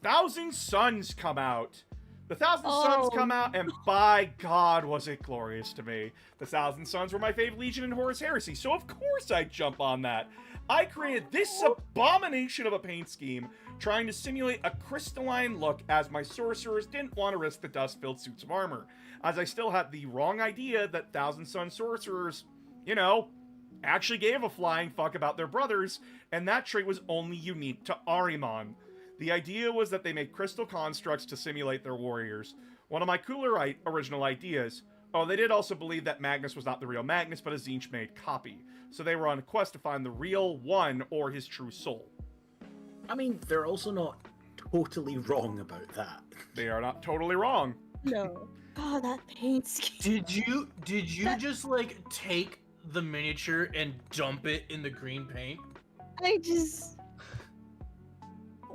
Thousand Suns come out. The Thousand Suns come out, and by God, was it glorious to me. The Thousand Suns were my favorite legion in Horus Heresy, so of course I'd jump on that. I created this abomination of a paint scheme, trying to simulate a crystalline look as my sorcerers didn't want to risk the dust-filled suits of armor, as I still had the wrong idea that Thousand Sun sorcerers, you know, actually gave a flying fuck about their brothers, and that trait was only unique to Ahriman. The idea was that they made crystal constructs to simulate their warriors. One of my cooler original ideas. Oh, they did also believe that Magnus was not the real Magnus, but a Tzeentch-made copy. So they were on a quest to find the real one or his true soul. I mean, they're also not totally wrong about that. They are not totally wrong. No. God, that paint scheme. Did you just like take the miniature and dump it in the green paint?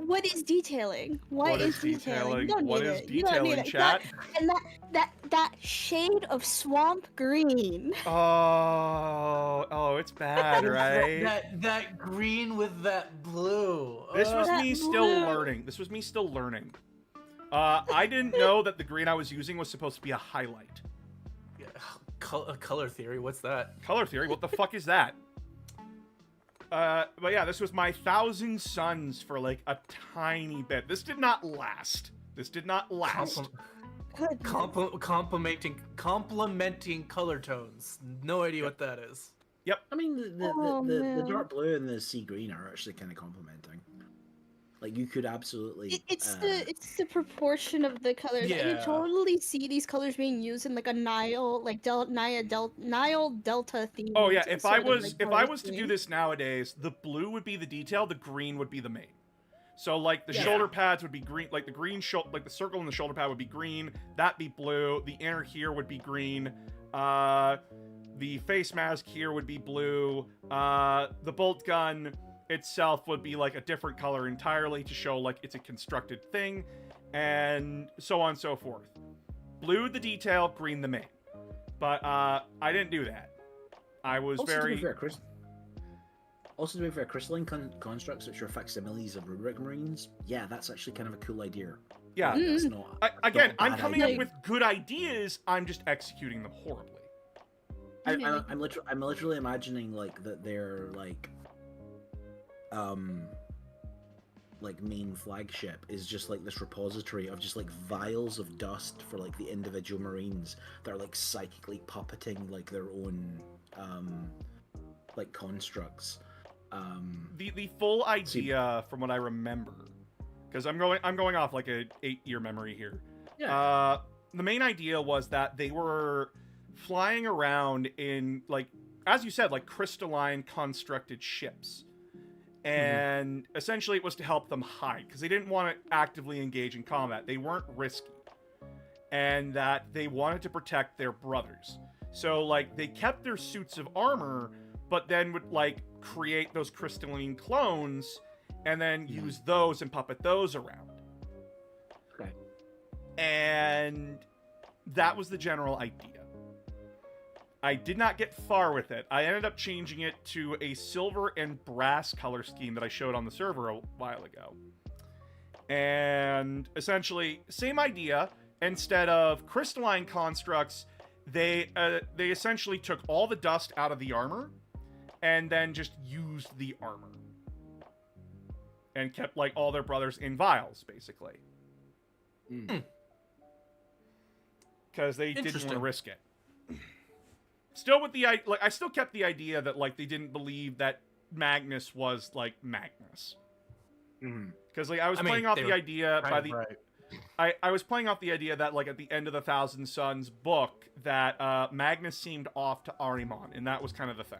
What is detailing? What is detailing? You don't What need is it. You don't need detailing, it. chat? And that shade of swamp green. Oh, it's bad, right? That green with that blue. This was That me blue. still learning. I didn't know that the green I was using was supposed to be a highlight. Color theory, what's that? Color theory? What the fuck is that? But yeah, this was my Thousand Suns for like a tiny bit. This did not last. Complementing color tones. No idea what that is. Yep. I mean, the dark blue and the sea green are actually kind of complementing. Like, you could absolutely... It's the proportion of the colors. I Yeah. can totally see these colors being used in like a Nile, like Nile Delta theme. Oh yeah, if I was to do this nowadays, the blue would be the detail, the green would be the main. So like the shoulder pads would be green, like the green like the circle in the shoulder pad would be green, that'd be blue. The inner here would be green. The face mask here would be blue. The bolt gun itself would be like a different color entirely to show like it's a constructed thing, and so on and so forth. Blue the detail, green the main. But I didn't do that. I was also, very... to be fair, crystalline constructs which are facsimiles of rubric marines, yeah, that's actually kind of a cool idea. Yeah. That's not, Again, not a I'm bad coming idea. up with good ideas, I'm just executing them horribly. I'm literally imagining like that their main flagship is just like this repository of just like vials of dust for like the individual marines that are like psychically puppeting like their own like constructs. The full idea from what I remember, because I'm going off like a 8-year memory here. Yeah. The main idea was that they were flying around in, like, as you said, like crystalline constructed ships. And essentially it was to help them hide, because they didn't want to actively engage in combat. They weren't risky. And that they wanted to protect their brothers. So, like, they kept their suits of armor, but then would, like, create those crystalline clones and then use those and puppet those around. Okay. And that was the general idea. I did not get far with it. I ended up changing it to a silver and brass color scheme that I showed on the server a while ago. And essentially, same idea. Instead of crystalline constructs, they essentially took all the dust out of the armor and then just used the armor. And kept, like, all their brothers in vials, basically. Because they didn't want to risk it. Still with the, like, I still kept the idea that, like, they didn't believe that Magnus was, like, Magnus. Because, like, I was playing off the idea by the... Right. I was playing off the idea that, like, at the end of the Thousand Suns book, that Magnus seemed off to Ahriman, and that was kind of the thing.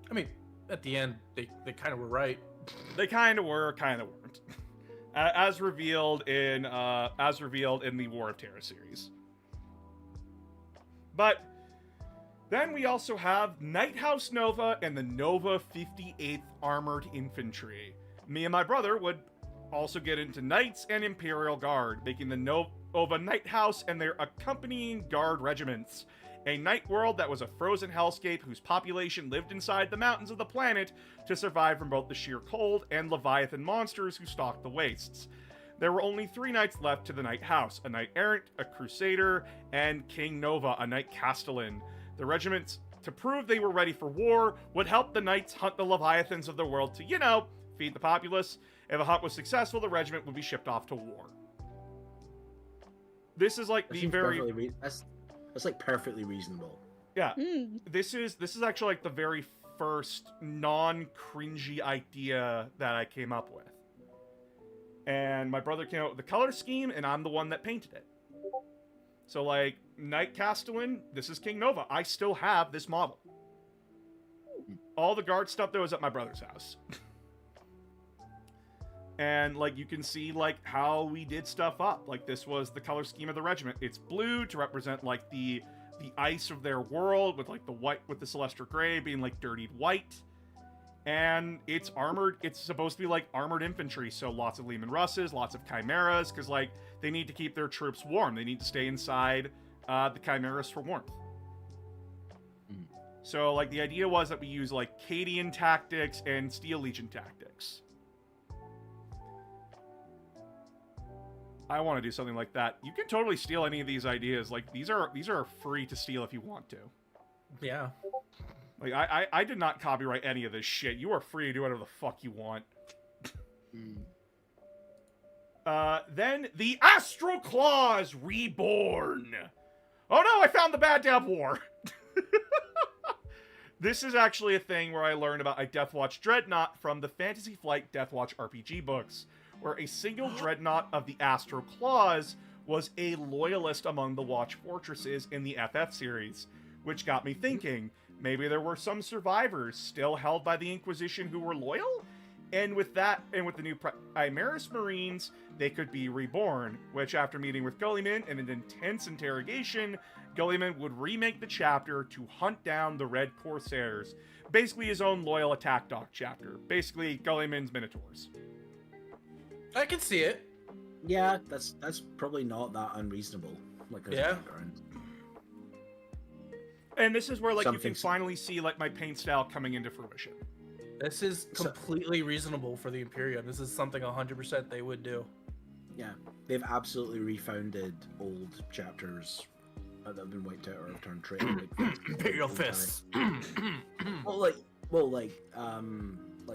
I mean, at the end, they kind of were right. They kind of were, kind of weren't. As revealed in the War of Terra series. But then we also have Night House Nova and the Nova 58th Armored Infantry. Me and my brother would also get into Knights and Imperial Guard, making the Nova Night House and their accompanying Guard regiments. A night world that was a frozen hellscape whose population lived inside the mountains of the planet to survive from both the sheer cold and Leviathan monsters who stalked the wastes. There were only 3 knights left to the Night House, a Knight Errant, a Crusader, and King Nova, a Knight Castellan. The regiments, to prove they were ready for war, would help the knights hunt the Leviathans of the world to, you know, feed the populace. If a hunt was successful, the regiment would be shipped off to war. This is like the very... That's like perfectly reasonable. Yeah. This is actually like the very first non-cringy idea that I came up with. And my brother came up with the color scheme, and I'm the one that painted it. So, like, Knight Castellan, this is King Nova. I still have this model. All the guard stuff, though, is at my brother's house. And, like, you can see, like, how we did stuff up. Like, this was the color scheme of the regiment. It's blue to represent, like, the ice of their world, with, like, the white, with the Celestial Gray being, like, dirtied white. And it's armored, it's supposed to be, like, armored infantry, so lots of Leman Russes, lots of Chimeras, because, like, they need to keep their troops warm. They need to stay inside the Chimeras for warmth. So, like, the idea was that we use, like, Cadian tactics and Steel Legion tactics. I want to do something like that. You can totally steal any of these ideas. Like, these are free to steal if you want to. Yeah. Like, I did not copyright any of this shit. You are free to do whatever the fuck you want. Then the Astral Claws Reborn. Oh no, I found the Bad Dab War. This is actually a thing where I learned about a Deathwatch Dreadnought from the Fantasy Flight Deathwatch RPG books, where a single dreadnought of the Astral Claws was a loyalist among the Watch Fortresses in the FF series, which got me thinking, maybe there were some survivors still held by the Inquisition who were loyal? And with that, and with the new Primaris Marines, they could be reborn, which after meeting with Gulliman in an intense interrogation, Gulliman would remake the chapter to hunt down the Red Corsairs. Basically his own loyal attack dog chapter. Basically Gulliman's Minotaurs. I can see it. Yeah, that's probably not that unreasonable. Like, yeah. And this is where, like, you can finally see, like, my paint style coming into fruition. This is completely reasonable for the Imperium. This is something 100% they would do. Yeah, they've absolutely refounded old chapters that have been wiped out or have turned traitor. Like, Imperial fists. well, like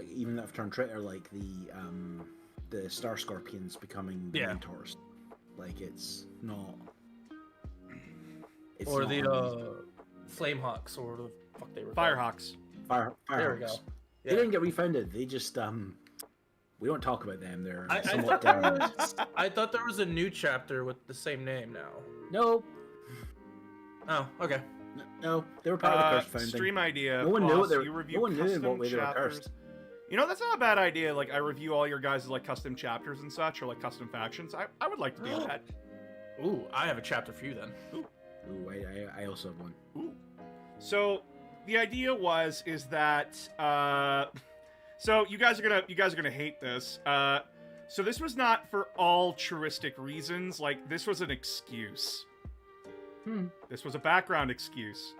even that have turned traitor, like the Star Scorpions becoming the mentors. Like it's not. It's or not the Flamehawks, or the fuck they were. Firehawks. Firehawks. There we go. They didn't get refounded. They just we don't talk about them. They're I somewhat thought there was a new chapter with the same name now. No, Oh, okay. no, they were part of the cursed founding. Stream idea. No one knew boss, they were- you review no one knew in custom what way they were chapters. cursed. You know, that's not a bad idea. Like, I review all your guys' like custom chapters and such, or like custom factions. I would like to do that. Ooh, I have a chapter for you then. Ooh, I also have one. Ooh. So the idea is that so you guys are gonna hate this. So this was not for altruistic reasons. Like, this was an excuse. This was a background excuse.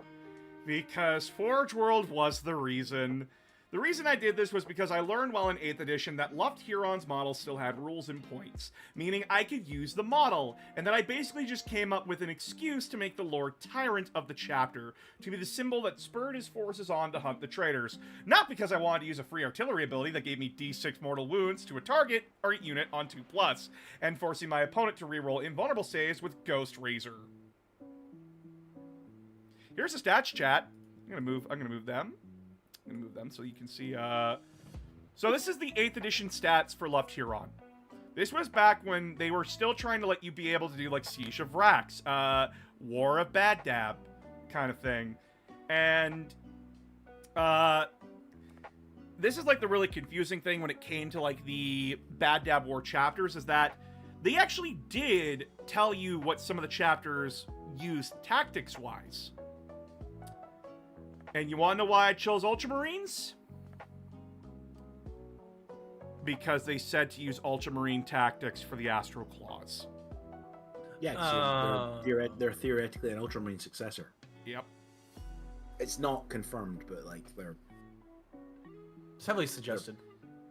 Because Forge World was the reason. The reason I did this was because I learned while in 8th edition that Luft Huron's model still had rules and points, meaning I could use the model, and that I basically just came up with an excuse to make the Lord Tyrant of the chapter, to be the symbol that spurred his forces on to hunt the traitors. Not because I wanted to use a free artillery ability that gave me d6 mortal wounds to a target or unit on 2+, and forcing my opponent to reroll invulnerable saves with Ghost Razor. Here's the stats, chat. I'm gonna move them. I'm gonna move them so you can see. So this is the 8th edition stats for Luft Huron. This was back when they were still trying to let you be able to do like Siege of Rax, War of Bad Dab, kind of thing, and this is like the really confusing thing when it came to like the Bad Dab War chapters, is that they actually did tell you what some of the chapters used tactics-wise. And you want to know why I chose Ultramarines? Because they said to use Ultramarine tactics for the Astral Claws. Yeah, they're theoretically an Ultramarine successor. Yep. It's not confirmed, but like they're. It's heavily suggested.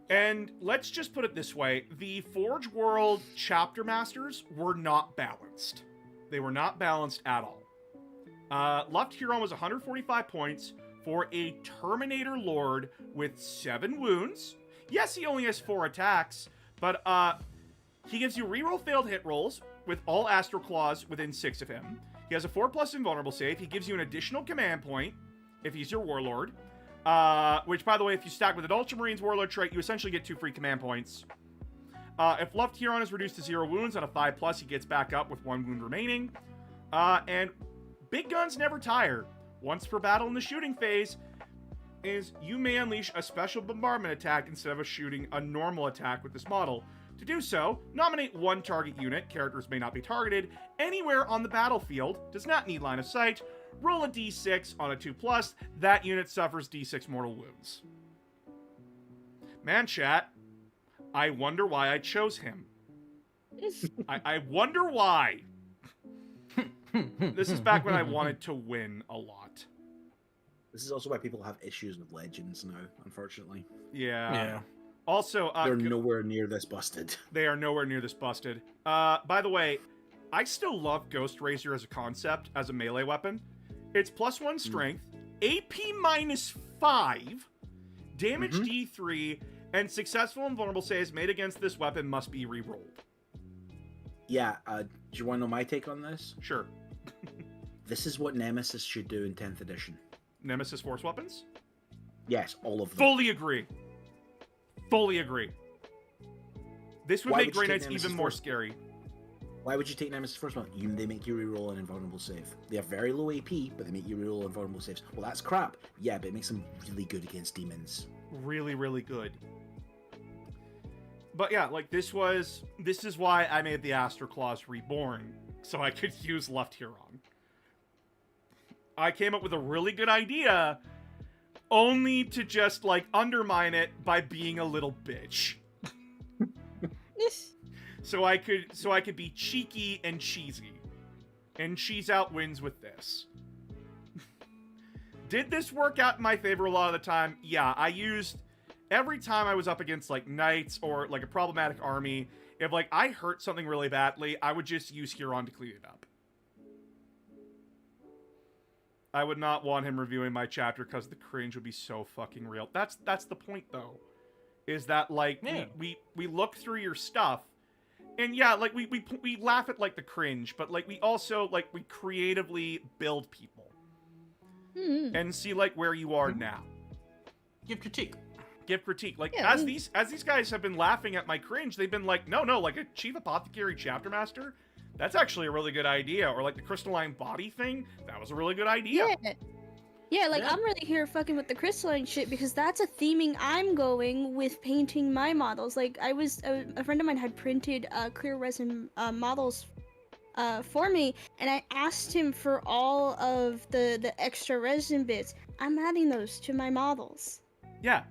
And let's just put it this way. The Forge World chapter masters were not balanced. They were not balanced at all. Luft Huron was 145 points for a Terminator Lord with 7 wounds. Yes, he only has 4 attacks, but he gives you reroll failed hit rolls with all Astral Claws within 6 of him. He has a 4+ invulnerable save. He gives you an additional command point if he's your Warlord. Which, by the way, if you stack with an Ultramarines Warlord trait, you essentially get 2 free command points. If Luft Huron is reduced to 0 wounds on a 5+, he gets back up with 1 wound remaining. And big guns never tire. Once per battle in the shooting phase, you may unleash a special bombardment attack instead of shooting a normal attack with this model. To do so, nominate 1 target unit, characters may not be targeted, anywhere on the battlefield, does not need line of sight, roll a d6 on a 2+, that unit suffers d6 mortal wounds. Man, chat, I wonder why I chose him. I wonder why. This is back when I wanted to win a lot. This is also why people have issues with legends now, unfortunately. Yeah. Also, they're nowhere near this busted. They are nowhere near this busted. By the way, I still love Ghost Razor as a concept, as a melee weapon. It's +1 strength, AP -5, damage D3, and successful and vulnerable saves made against this weapon must be rerolled. Yeah, do you want to know my take on this? Sure. This is what Nemesis should do in 10th edition. Nemesis Force Weapons? Yes, all of them. Fully agree. Fully agree. This would make Grey Knights even more scary. Why would you take Nemesis Force Weapons? They make you reroll an invulnerable save. They have very low AP, but they make you reroll invulnerable saves. Well, that's crap. Yeah, but it makes them really good against demons. Really, really good. But yeah, like this is why I made the Astral Claws Reborn, so I could use Luft Huron. I came up with a really good idea, only to just like undermine it by being a little bitch. So I could be cheeky and cheesy, and cheese out wins with this. Did this work out in my favor a lot of the time? Yeah, I used every time I was up against like knights or like a problematic army. If like I hurt something really badly, I would just use Huron to clean it up. I would not want him reviewing my chapter because the cringe would be so fucking real. That's the point, though. Is that, like, Yeah. we look through your stuff, and yeah, like, we laugh at, like, the cringe, but, like, we also, like, we creatively build people. Mhm. And see, like, where you are now. Give critique. Give critique. Like, Yeah, as these guys have been laughing at my cringe, they've been like, no, like, a Chief Apothecary Chapter Master? That's actually a really good idea. Or, like, the crystalline body thing? That was a really good idea. Yeah, like, Yeah. I'm really here fucking with the crystalline shit because that's a theming I'm going with painting my models. Like, a friend of mine had printed clear resin models for me, and I asked him for all of the extra resin bits. I'm adding those to my models. Yeah.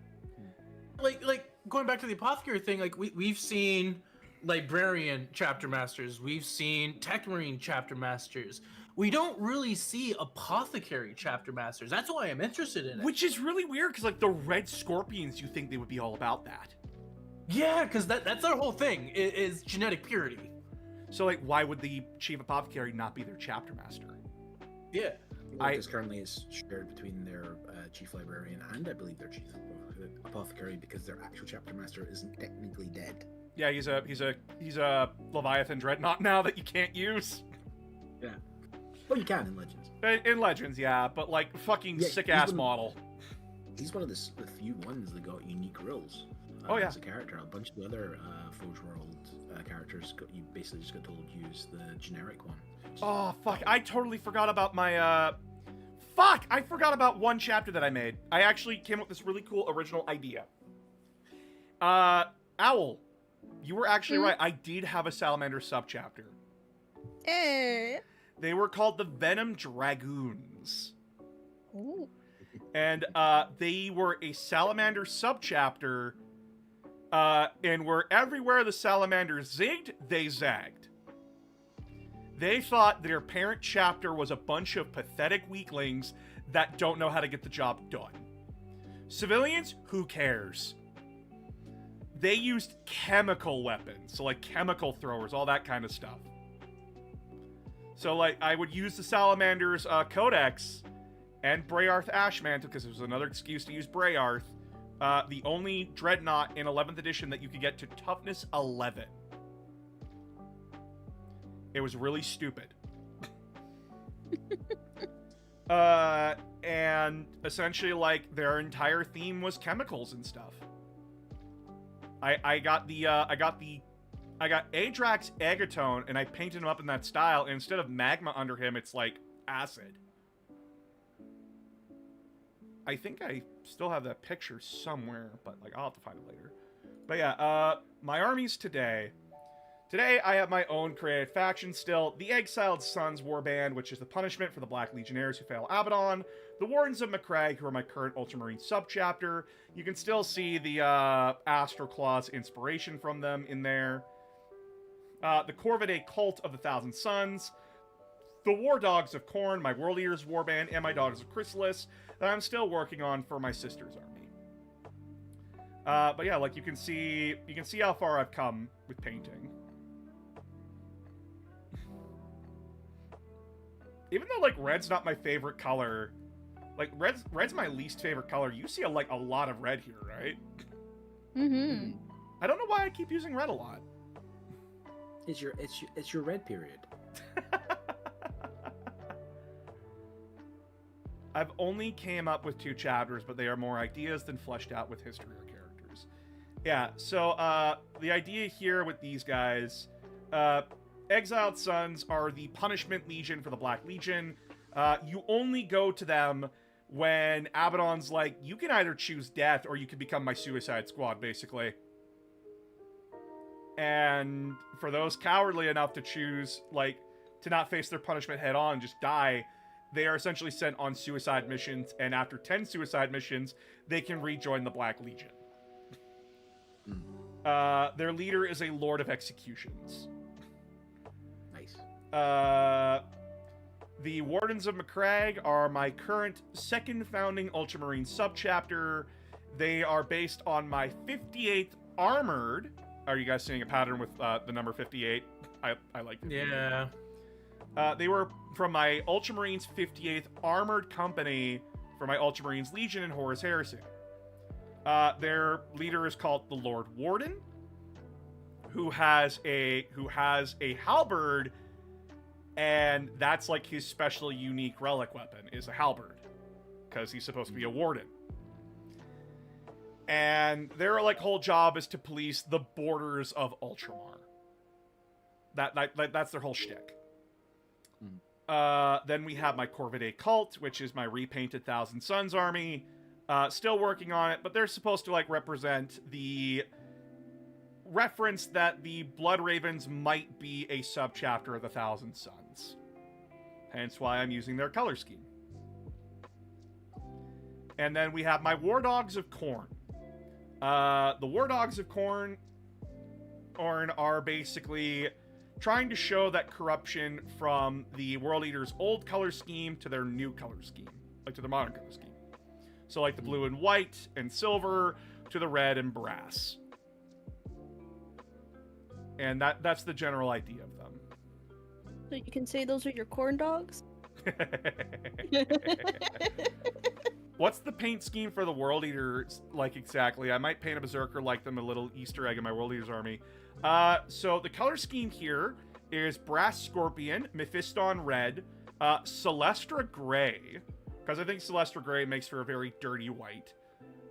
Like going back to the apothecary thing, like we've seen librarian chapter masters, we've seen tech marine chapter masters. We don't really see apothecary chapter masters. That's why I'm interested in it. Which is really weird, because, like, the red scorpions, you think they would be all about that. Yeah, because that's their whole thing is genetic purity. So, like, why would the Chief Apothecary not be their chapter master? Yeah. Because currently it's shared between their chief librarian and I believe their chief apothecary, because their actual chapter master isn't technically dead. Yeah, he's a Leviathan Dreadnought now that you can't use. Yeah. Well, you can in Legends. In Legends, yeah, but, like, fucking Yeah, sick-ass even- model. He's one of the few ones that got unique rules. Oh, yeah. As a character, a bunch of the other Forge World characters you basically just got told to use the generic one. Oh, fuck. I totally forgot about my, Fuck! I forgot about one chapter that I made. I actually came up with this really cool original idea. Owl, you were actually right. I did have a Salamander subchapter. Eh. They were called the Venom Dragoons. Ooh. And, they were a Salamander subchapter, and where everywhere the Salamanders zigged, they zagged. They thought their parent chapter was a bunch of pathetic weaklings that don't know how to get the job done. Civilians, who cares? They used chemical weapons, so like chemical throwers, all that kind of stuff. So like I would use the Salamander's Codex and Brayarth Ashmantle because it was another excuse to use Brayarth. The only Dreadnought in 11th edition that you could get to toughness 11. It was really stupid. And essentially, like, their entire theme was chemicals and stuff. I got Adrax Agatone, and I painted him up in that style, and instead of magma under him, it's like acid. I think I still have that picture somewhere, but like I'll have to find it later. But yeah, my armies today. Today, I have my own created faction still, the Exiled Sons Warband, which is the punishment for the Black Legionnaires who fail Abaddon, the Wardens of Macragge, who are my current Ultramarine subchapter. You can still see the Astral Claws inspiration from them in there. The Corvidae Cult of the Thousand Suns, the War Dogs of Khorne, my World Eaters Warband, and my Daughters of Chrysalis, that I'm still working on for my sister's army. But yeah, like you can see how far I've come with painting. Even though, like, red's not my favorite color, like, red's my least favorite color, you see, a lot of red here, right? Mm-hmm. I don't know why I keep using red a lot. It's your red period. I've only came up with 2 chapters, but they are more ideas than fleshed out with history or characters. Yeah, so, the idea here with these guys, Exiled Sons are the punishment legion for the Black Legion. You only go to them when Abaddon's like, you can either choose death or you can become my Suicide Squad, basically. And for those cowardly enough to choose, like, to not face their punishment head on and just die, they are essentially sent on suicide missions, and after 10 suicide missions, they can rejoin the Black Legion. Their leader is a Lord of Executions. Nice. The Wardens of Macragge are my current second founding Ultramarine subchapter. They are based on my 58th Armored. Are you guys seeing a pattern with the number 58? I like it. Yeah. They were from my Ultramarines 58th Armored Company for my Ultramarines Legion and Horus Heresy. Their leader is called the Lord Warden, who has a halberd, and that's like his special unique relic weapon is a halberd, because he's supposed to be a warden. And their like whole job is to police the borders of Ultramar. That's their whole shtick. Then we have my Corvidae Cult, which is my repainted Thousand Suns army. Still working on it, but they're supposed to like represent the reference that the Blood Ravens might be a subchapter of the Thousand Suns. Hence why I'm using their color scheme. And then we have my War Dogs of Khorne. The War Dogs of Khorne are basically trying to show that corruption from the World Eater's old color scheme to their new color scheme, like to their modern color scheme. So like the blue and white and silver to the red and brass. And that's the general idea of them. So you can say those are your corn dogs? What's the paint scheme for the World Eaters like exactly? I might paint a Berserker like them, a little Easter egg in my World Eaters army. So the color scheme here is Brass Scorpion, Mephiston Red, Celestra Gray, because I think Celestra Gray makes for a very dirty white.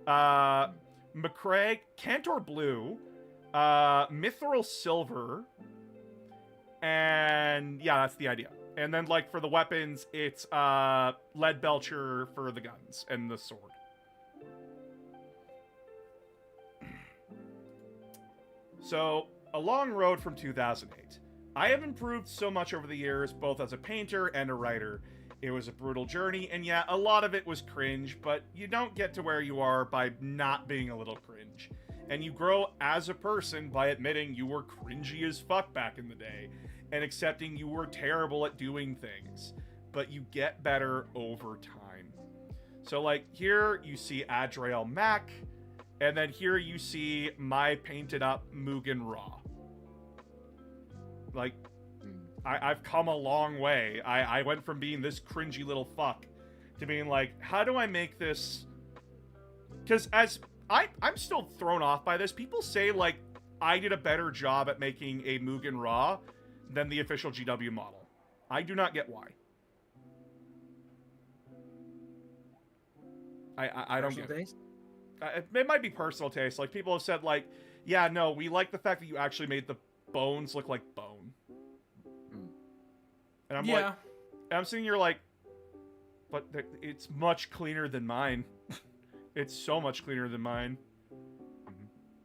McCraig, Cantor Blue, Mithril Silver, and yeah, that's the idea. And then, like, for the weapons, it's Lead Belcher for the guns and the sword. So, a long road from 2008. I have improved so much over the years, both as a painter and a writer. It was a brutal journey, and yeah, a lot of it was cringe, but you don't get to where you are by not being a little cringe. And you grow as a person by admitting you were cringy as fuck back in the day, and accepting you were terrible at doing things. But you get better over time. So, like, here you see Adriel Mack, and then here you see my painted up Mugen Ra. Like, I've come a long way. I went from being this cringy little fuck to being like, how do I make this? Because I'm still thrown off by this. People say, like, I did a better job at making a Mugen Ra than the official GW model. I do not get why. I don't get it. It might be personal taste. Like, people have said, like, yeah, no, we like the fact that you actually made the bones look like bone. And I'm like, and I'm sitting here like, but it's much cleaner than mine. It's so much cleaner than mine.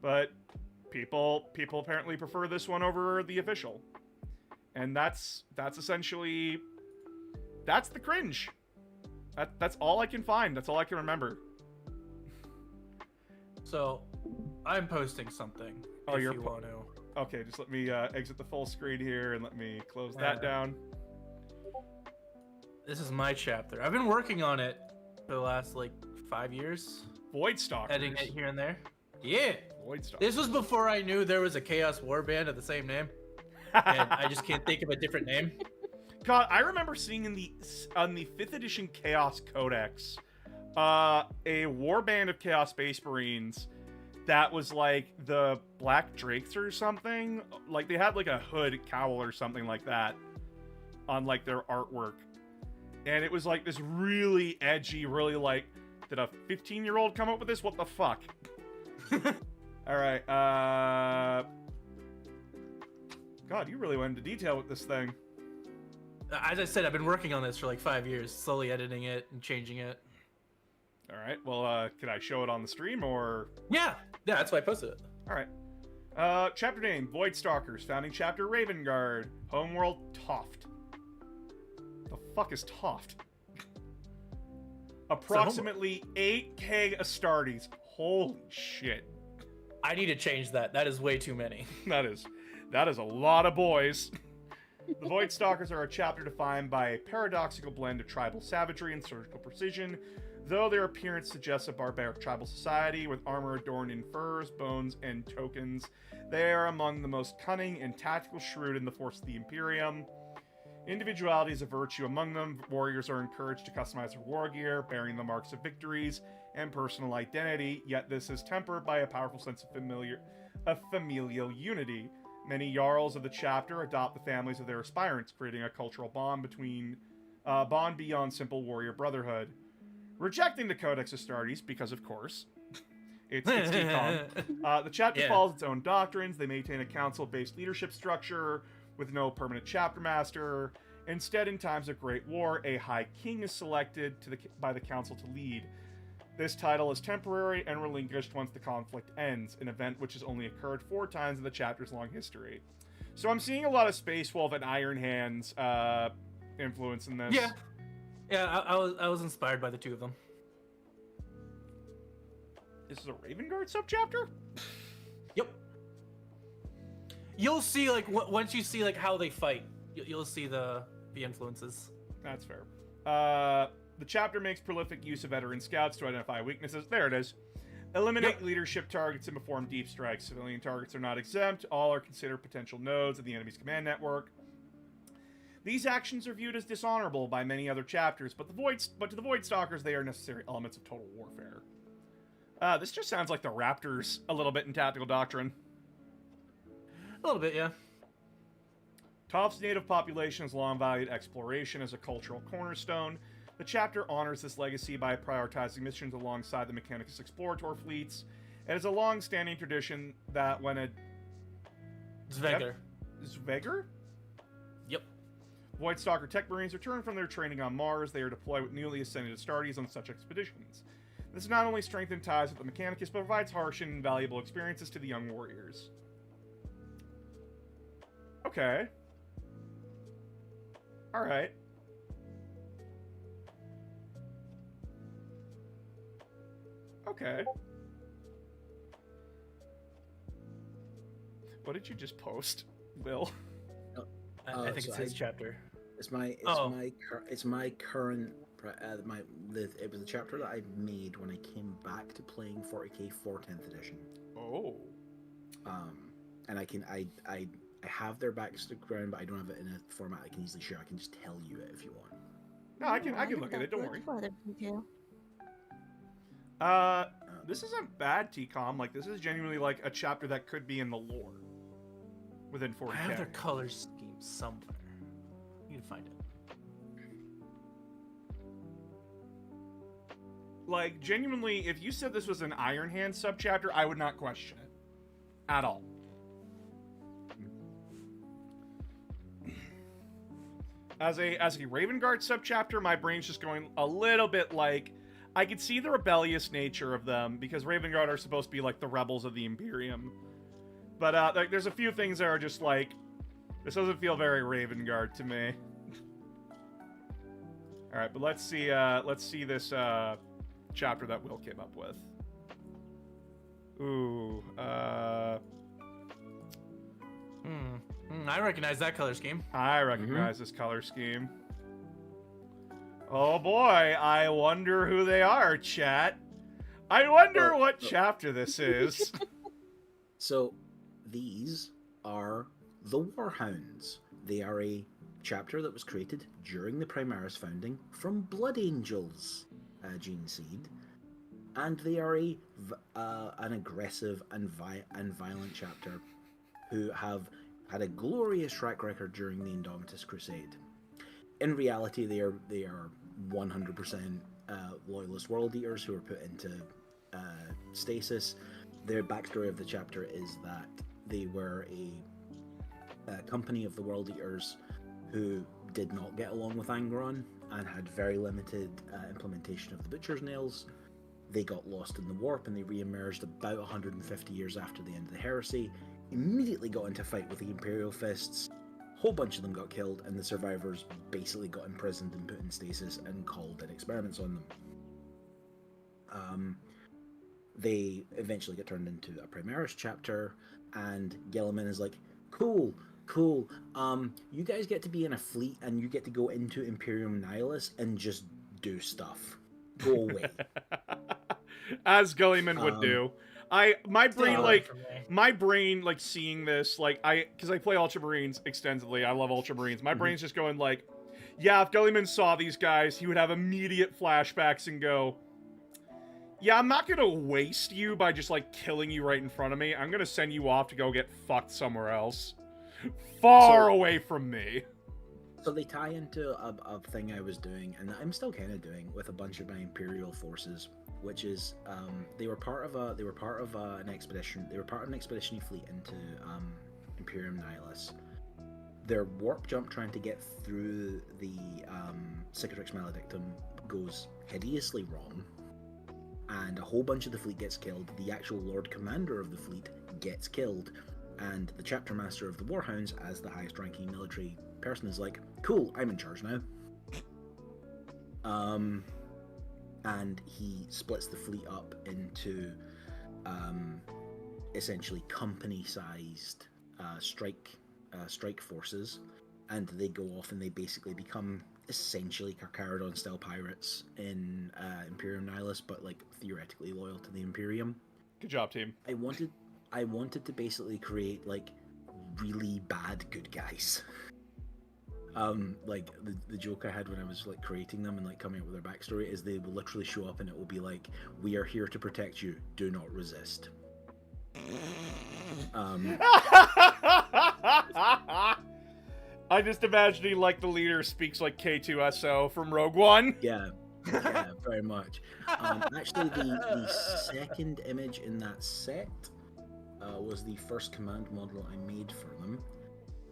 But people apparently prefer this one over the official. And that's essentially, that's the cringe. That's all I can find. That's all I can remember. So, I'm posting something. Oh, if you're you want to. Okay, just let me exit the full screen here and let me close that down. This is my chapter. I've been working on it for the last, like, 5 years. Voidstalkers. Editing it here and there. Yeah. Voidstalkers. This was before I knew there was a Chaos Warband of the same name. And I just can't think of a different name. God, I remember seeing on the 5th edition Chaos Codex, a warband of Chaos Space Marines that was like the Black Drakes or something. Like, they had like a hood cowl or something like that on like their artwork. And it was like this really edgy, really like, did a 15-year-old come up with this? What the fuck? Alright, God, you really went into detail with this thing. As I said, I've been working on this for like 5 years, slowly editing it and changing it. Alright, well, can I show it on the stream, or...? Yeah, that's why I posted it. Alright. Chapter name, Voidstalkers. Founding chapter, Raven Guard. Homeworld, Toft. The fuck is Toft? Approximately 8k Astartes. Holy shit. I need to change that. That is way too many. That is a lot of boys. The Voidstalkers are a chapter defined by a paradoxical blend of tribal savagery and surgical precision, though their appearance suggests a barbaric tribal society with armor adorned in furs, bones, and tokens. They are among the most cunning and tactical shrewd in the force of the Imperium. Individuality is a virtue among them. Warriors are encouraged to customize their war gear, bearing the marks of victories and personal identity, yet this is tempered by a powerful sense of familial unity. Many Jarls of the chapter adopt the families of their aspirants, creating a cultural bond beyond simple warrior brotherhood. Rejecting the Codex Astartes, because of course, it's TCOM. The chapter follows its own doctrines. They maintain a council-based leadership structure with no permanent chapter master. Instead, in times of great war, a high king is selected by the council to lead. This title is temporary and relinquished once the conflict ends, an event which has only occurred 4 times in the chapter's long history. So I'm seeing a lot of Space Wolf and Iron Hands influence in this. Yeah, I was inspired by the 2 of them. This is a Raven Guard subchapter? Yep. You'll see, like, once you see, like, how they fight, you'll see the influences. That's fair. The chapter makes prolific use of veteran scouts to identify weaknesses. There it is. Eliminate leadership targets and perform deep strikes. Civilian targets are not exempt. All are considered potential nodes of the enemy's command network. These actions are viewed as dishonorable by many other chapters, but to the Void Stalkers, they are necessary elements of total warfare. This just sounds like the Raptors a little bit in Tactical Doctrine. A little bit, yeah. Toph's native population has long valued exploration as a cultural cornerstone. The chapter honors this legacy by prioritizing missions alongside the Mechanicus exploratory fleets. It is a long-standing tradition that when a... Zveger. Zveger? Yep. Void Stalker Tech Marines return from their training on Mars. They are deployed with newly ascended Astartes on such expeditions. This not only strengthens ties with the Mechanicus, but provides harsh and invaluable experiences to the young warriors. Okay. Alright. Okay. What did you just post, Will? I think it's his chapter. It's my current it was the chapter that I made when I came back to playing 40k 10th edition. Oh. And I have their background, but I don't have it in a format I can easily share. I can just tell you it if you want. No, I can look at it. Don't worry. This isn't bad, TCOM. Like, this is genuinely like a chapter that could be in the lore within 40k. I have their color scheme somewhere. You can find it. Like, genuinely, if you said this was an Iron Hand subchapter, I would not question it at all. As a Raven Guard subchapter, my brain's just going a little bit like, I could see the rebellious nature of them, because Raven Guard are supposed to be like the rebels of the Imperium. But like, there's a few things that are just like, this doesn't feel very Raven Guard to me. All right, but let's see this chapter that Will came up with. Ooh, I recognize that color scheme. I recognize this color scheme. Oh boy, I wonder who they are, chat. I wonder what chapter this is. So, these are the Warhounds. They are a chapter that was created during the Primaris founding from Blood Angels gene seed, and they are an aggressive and violent chapter who have had a glorious track record during the Indomitus Crusade. In reality, they are 100% loyalist world eaters who are put into stasis. The backstory of the chapter is that they were a company of the world eaters who did not get along with Angron and had very limited implementation of the Butcher's Nails. They got lost in the warp and they re-emerged about 150 years after the end of the heresy, immediately got into a fight with the Imperial Fists. A whole bunch of them got killed, and the survivors basically got imprisoned and put in stasis and called in experiments on them. They eventually get turned into a Primaris chapter, and Gilliman is like, cool, you guys get to be in a fleet and you get to go into Imperium Nihilus and just do stuff. Go away. As Gulliman would do. My brain Stay away like from me. my brain like seeing this like because I play Ultramarines extensively. I love Ultramarines. My brain's just going like, yeah, if Gullyman saw these guys, he would have immediate flashbacks and go, yeah, I'm not gonna waste you by just like killing you right in front of me. I'm gonna send you off to go get fucked somewhere else, far away from me. So they tie into a thing I was doing, and I'm still kind of doing with a bunch of my Imperial forces, which is they were part of an expedition. They were part of an expeditionary fleet into Imperium Nihilus. Their warp jump trying to get through the Cicatrix Maledictum goes hideously wrong, and a whole bunch of the fleet gets killed. The actual Lord Commander of the fleet gets killed, and the Chapter Master of the Warhounds, as the highest ranking military person, is like, cool, I'm in charge now. And he splits the fleet up into essentially company-sized strike forces, and they go off and they basically become essentially Carcharodon-style pirates in Imperium Nihilus, but like theoretically loyal to the Imperium. Good job, team. I wanted to basically create like really bad good guys. Like the joke I had when I was like creating them and like coming up with their backstory is they will literally show up and it will be like, we are here to protect you, do not resist. I just imagining like the leader speaks like K2SO from Rogue One. Yeah, very much. Actually, the second image in that set was the first command model I made for them.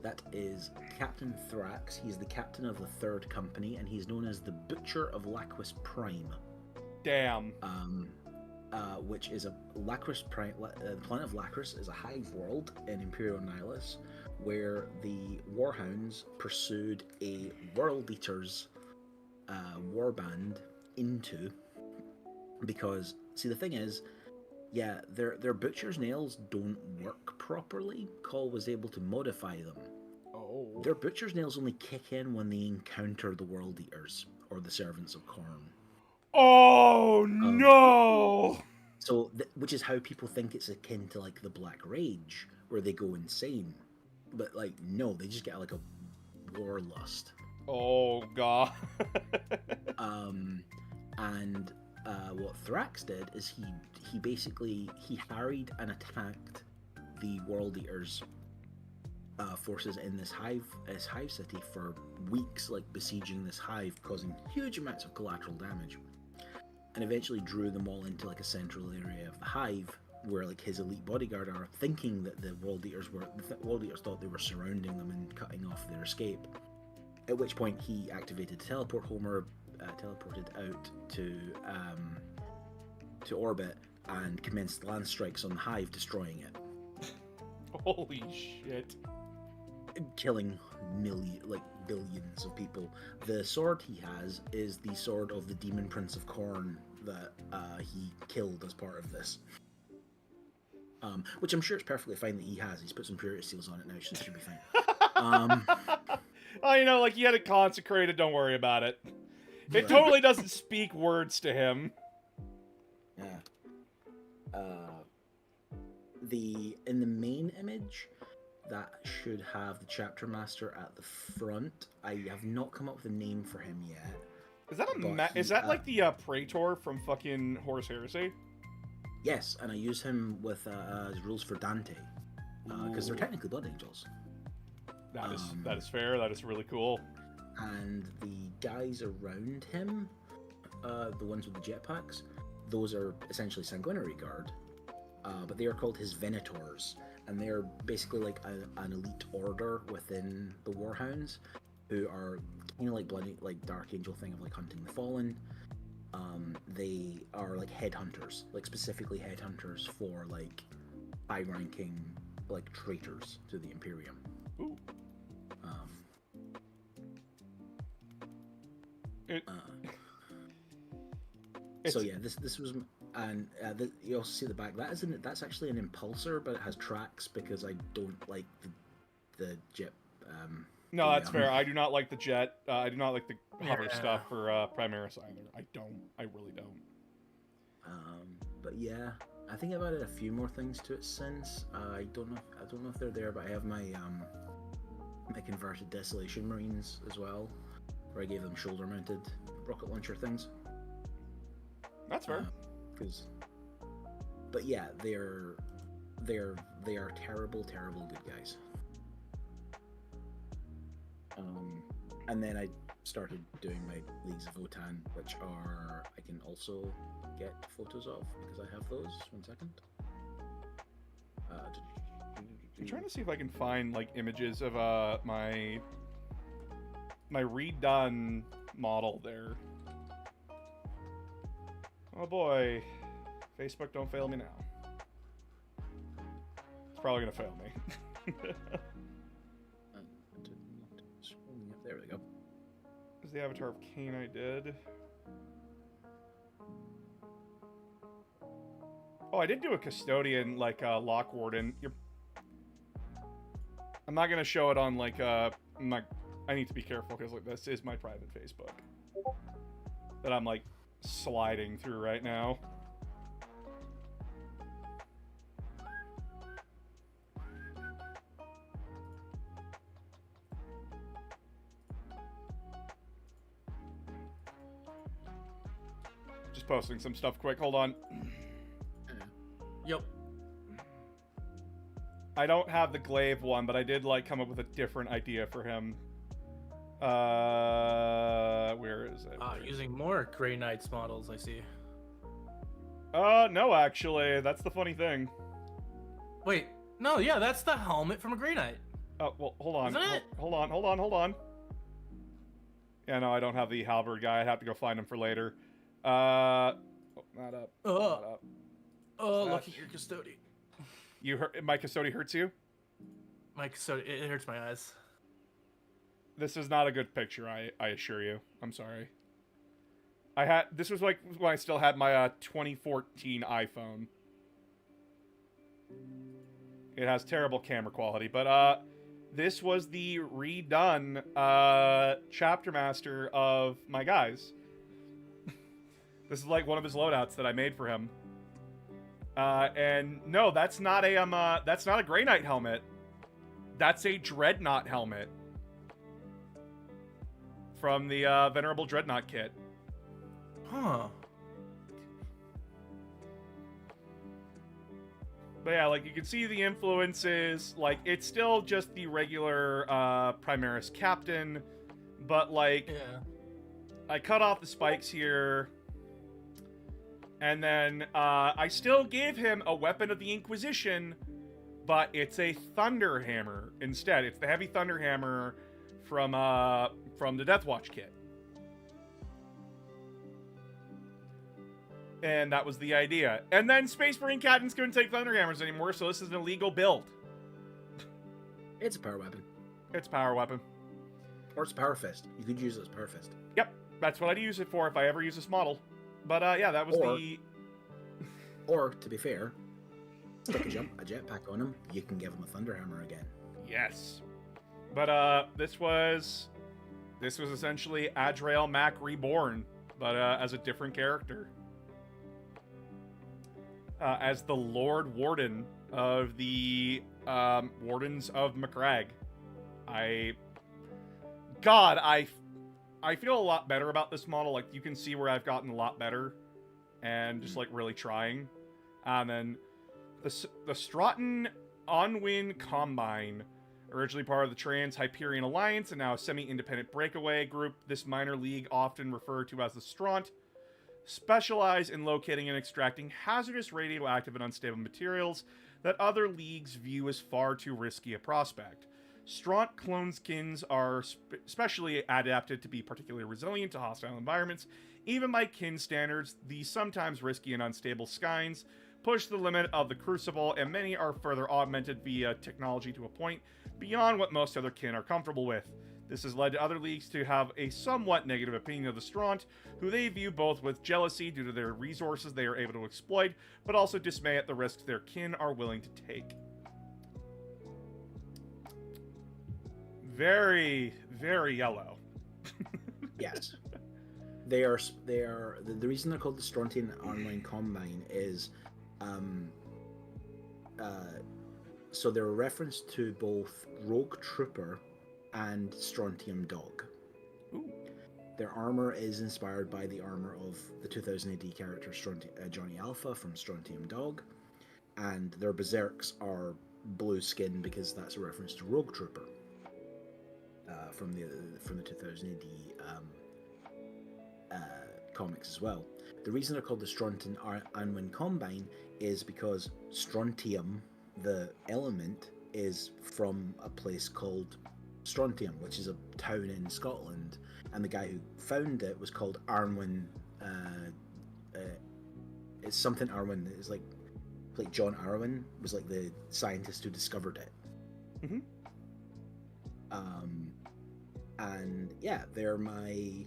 That is Captain Thrax. He's the captain of the 3rd Company, and he's known as the Butcher of Lacquis Prime. Damn. Which is a Lacquis Prime. The planet of Lacquis is a hive world in Imperial Nihilus, where the Warhounds pursued a World Eaters warband into, because see the thing is, yeah, their butcher's nails don't work properly. Call was able to modify them. Oh. Their butcher's nails only kick in when they encounter the World Eaters or the Servants of Khorne. Oh no! So, which is how people think it's akin to like the Black Rage, where they go insane. But like, no, they just get like a war lust. Oh god. And what Thrax did is he basically harried and attacked the World Eaters forces in this hive city for weeks, like besieging this hive, causing huge amounts of collateral damage, and eventually drew them all into like a central area of the hive where like his elite bodyguard are, thinking that the World Eaters thought they were surrounding them and cutting off their escape. At which point he activated Teleport Homer, teleported out to orbit and commenced land strikes on the hive, destroying it. Holy shit. Killing billions of people. The sword he has is the sword of the Demon Prince of Khorne that he killed as part of this. Which I'm sure it's perfectly fine that he has. He's put some purity seals on it now, so it should be fine. Oh, you know, like he had it consecrated, don't worry about it. It totally doesn't speak words to him. Yeah. In the main image, that should have the Chapter Master at the front. I have not come up with a name for him yet. Is that is that like the Praetor from fucking Horus Heresy? Yes, and I use him with as rules for Dante, because they're technically blood angels. That is fair. That is really cool. And the guys around him, the ones with the jetpacks, those are essentially Sanguinary Guard, but they are called his Venators, and they're basically like an elite order within the Warhounds, who are kind of like Dark Angel thing of like hunting the fallen. They are like headhunters, like specifically headhunters for like high-ranking like traitors to the Imperium. Ooh. So yeah, this was, and you also see the back. That's actually an impulsor, but it has tracks because I don't like the jet. No, that's fair. I do not like the jet. I do not like the hover stuff for Primaris either. I really don't. But yeah, I think I've added a few more things to it since. I don't know if they're there, but I have my my converted Desolation Marines as well, where I gave them shoulder-mounted rocket launcher things. That's fair. But yeah, they are terrible good guys. And then I started doing my Leagues of Votan, which I can also get photos of because I have those. 1 second. I'm trying to see if I can find like images of my redone model there. Oh boy, Facebook, don't fail me now. It's probably gonna fail me. There we go. Is the avatar of Kane I did? Oh, I did do a custodian like Lock Warden. I'm not gonna show it on like I need to be careful because like this is my private Facebook that I'm like sliding through right now. Just posting some stuff quick. Hold on. Yep. I don't have the glaive one, but I did like come up with a different idea for him. Where is it? Using more Grey Knights models, I see. No, actually, that's the funny thing. Wait, no, yeah, that's the helmet from a Grey Knight. Oh, well, hold on. Isn't it? Hold on. Yeah, no, I don't have the halberd guy. I'd have to go find him for later. Oh, not up. Not up. Oh, look at your custody. You hurt? My custody hurts you? My custody, it hurts my eyes. This is not a good picture, I assure you. I'm sorry. This was like when I still had my 2014 iPhone. It has terrible camera quality, but this was the redone chapter master of my guys. This is like one of his loadouts that I made for him. And no, that's not a Grey Knight helmet. That's a Dreadnought helmet from the Venerable Dreadnought kit. Huh. But yeah, like you can see the influences. Like it's still just the regular Primaris Captain, but like Yeah. I cut off the spikes here. And then I still gave him a Weapon of the Inquisition, but it's a Thunder Hammer instead. It's the Heavy Thunder Hammer from the Deathwatch kit. And that was the idea. And then Space Marine Captains couldn't take Thunder Hammers anymore, so this is an illegal build. It's a power weapon. It's a power weapon. Or it's a power fist. You could use it as power fist. Yep, that's what I'd use it for if I ever use this model. But yeah, that was Or, to be fair, stick a jetpack on him, you can give him a Thunderhammer again. Yes. But this was essentially Adriel Mac reborn, but as a different character. As the Lord Warden of the Wardens of Macragge. I feel a lot better about this model. Like, you can see where I've gotten a lot better and just, like, really trying. And then the Stratton Onwin Combine, originally part of the Trans-Hyperion Alliance and now a semi-independent breakaway group, this minor league, often referred to as the Straunt, specialize in locating and extracting hazardous radioactive and unstable materials that other leagues view as far too risky a prospect. Straunt cloneskins are specially adapted to be particularly resilient to hostile environments. Even by kin standards, these sometimes risky and unstable skins push the limit of the crucible, and many are further augmented via technology to a point beyond what most other kin are comfortable with. This has led to other leagues to have a somewhat negative opinion of the Straunt, who they view both with jealousy due to their resources they are able to exploit, but also dismay at the risks their kin are willing to take. Very, very yellow. Yes. They are the reason they're called the Strontian Online Combine is Um, so they're a reference to both Rogue Trooper and Strontium Dog. Ooh. Their armor is inspired by the armor of the 2000 AD character Johnny Alpha from Strontium Dog, and their berserks are blue skin because that's a reference to Rogue Trooper from the 2000 AD comics as well. The reason they're called the Strontium Anwin Combine is because strontium, the element, is from a place called Strontium, which is a town in Scotland, and the guy who found it was called Arwen. It's something Arwen. It's like John Arwen was like the scientist who discovered it. Mm-hmm. And yeah, they're my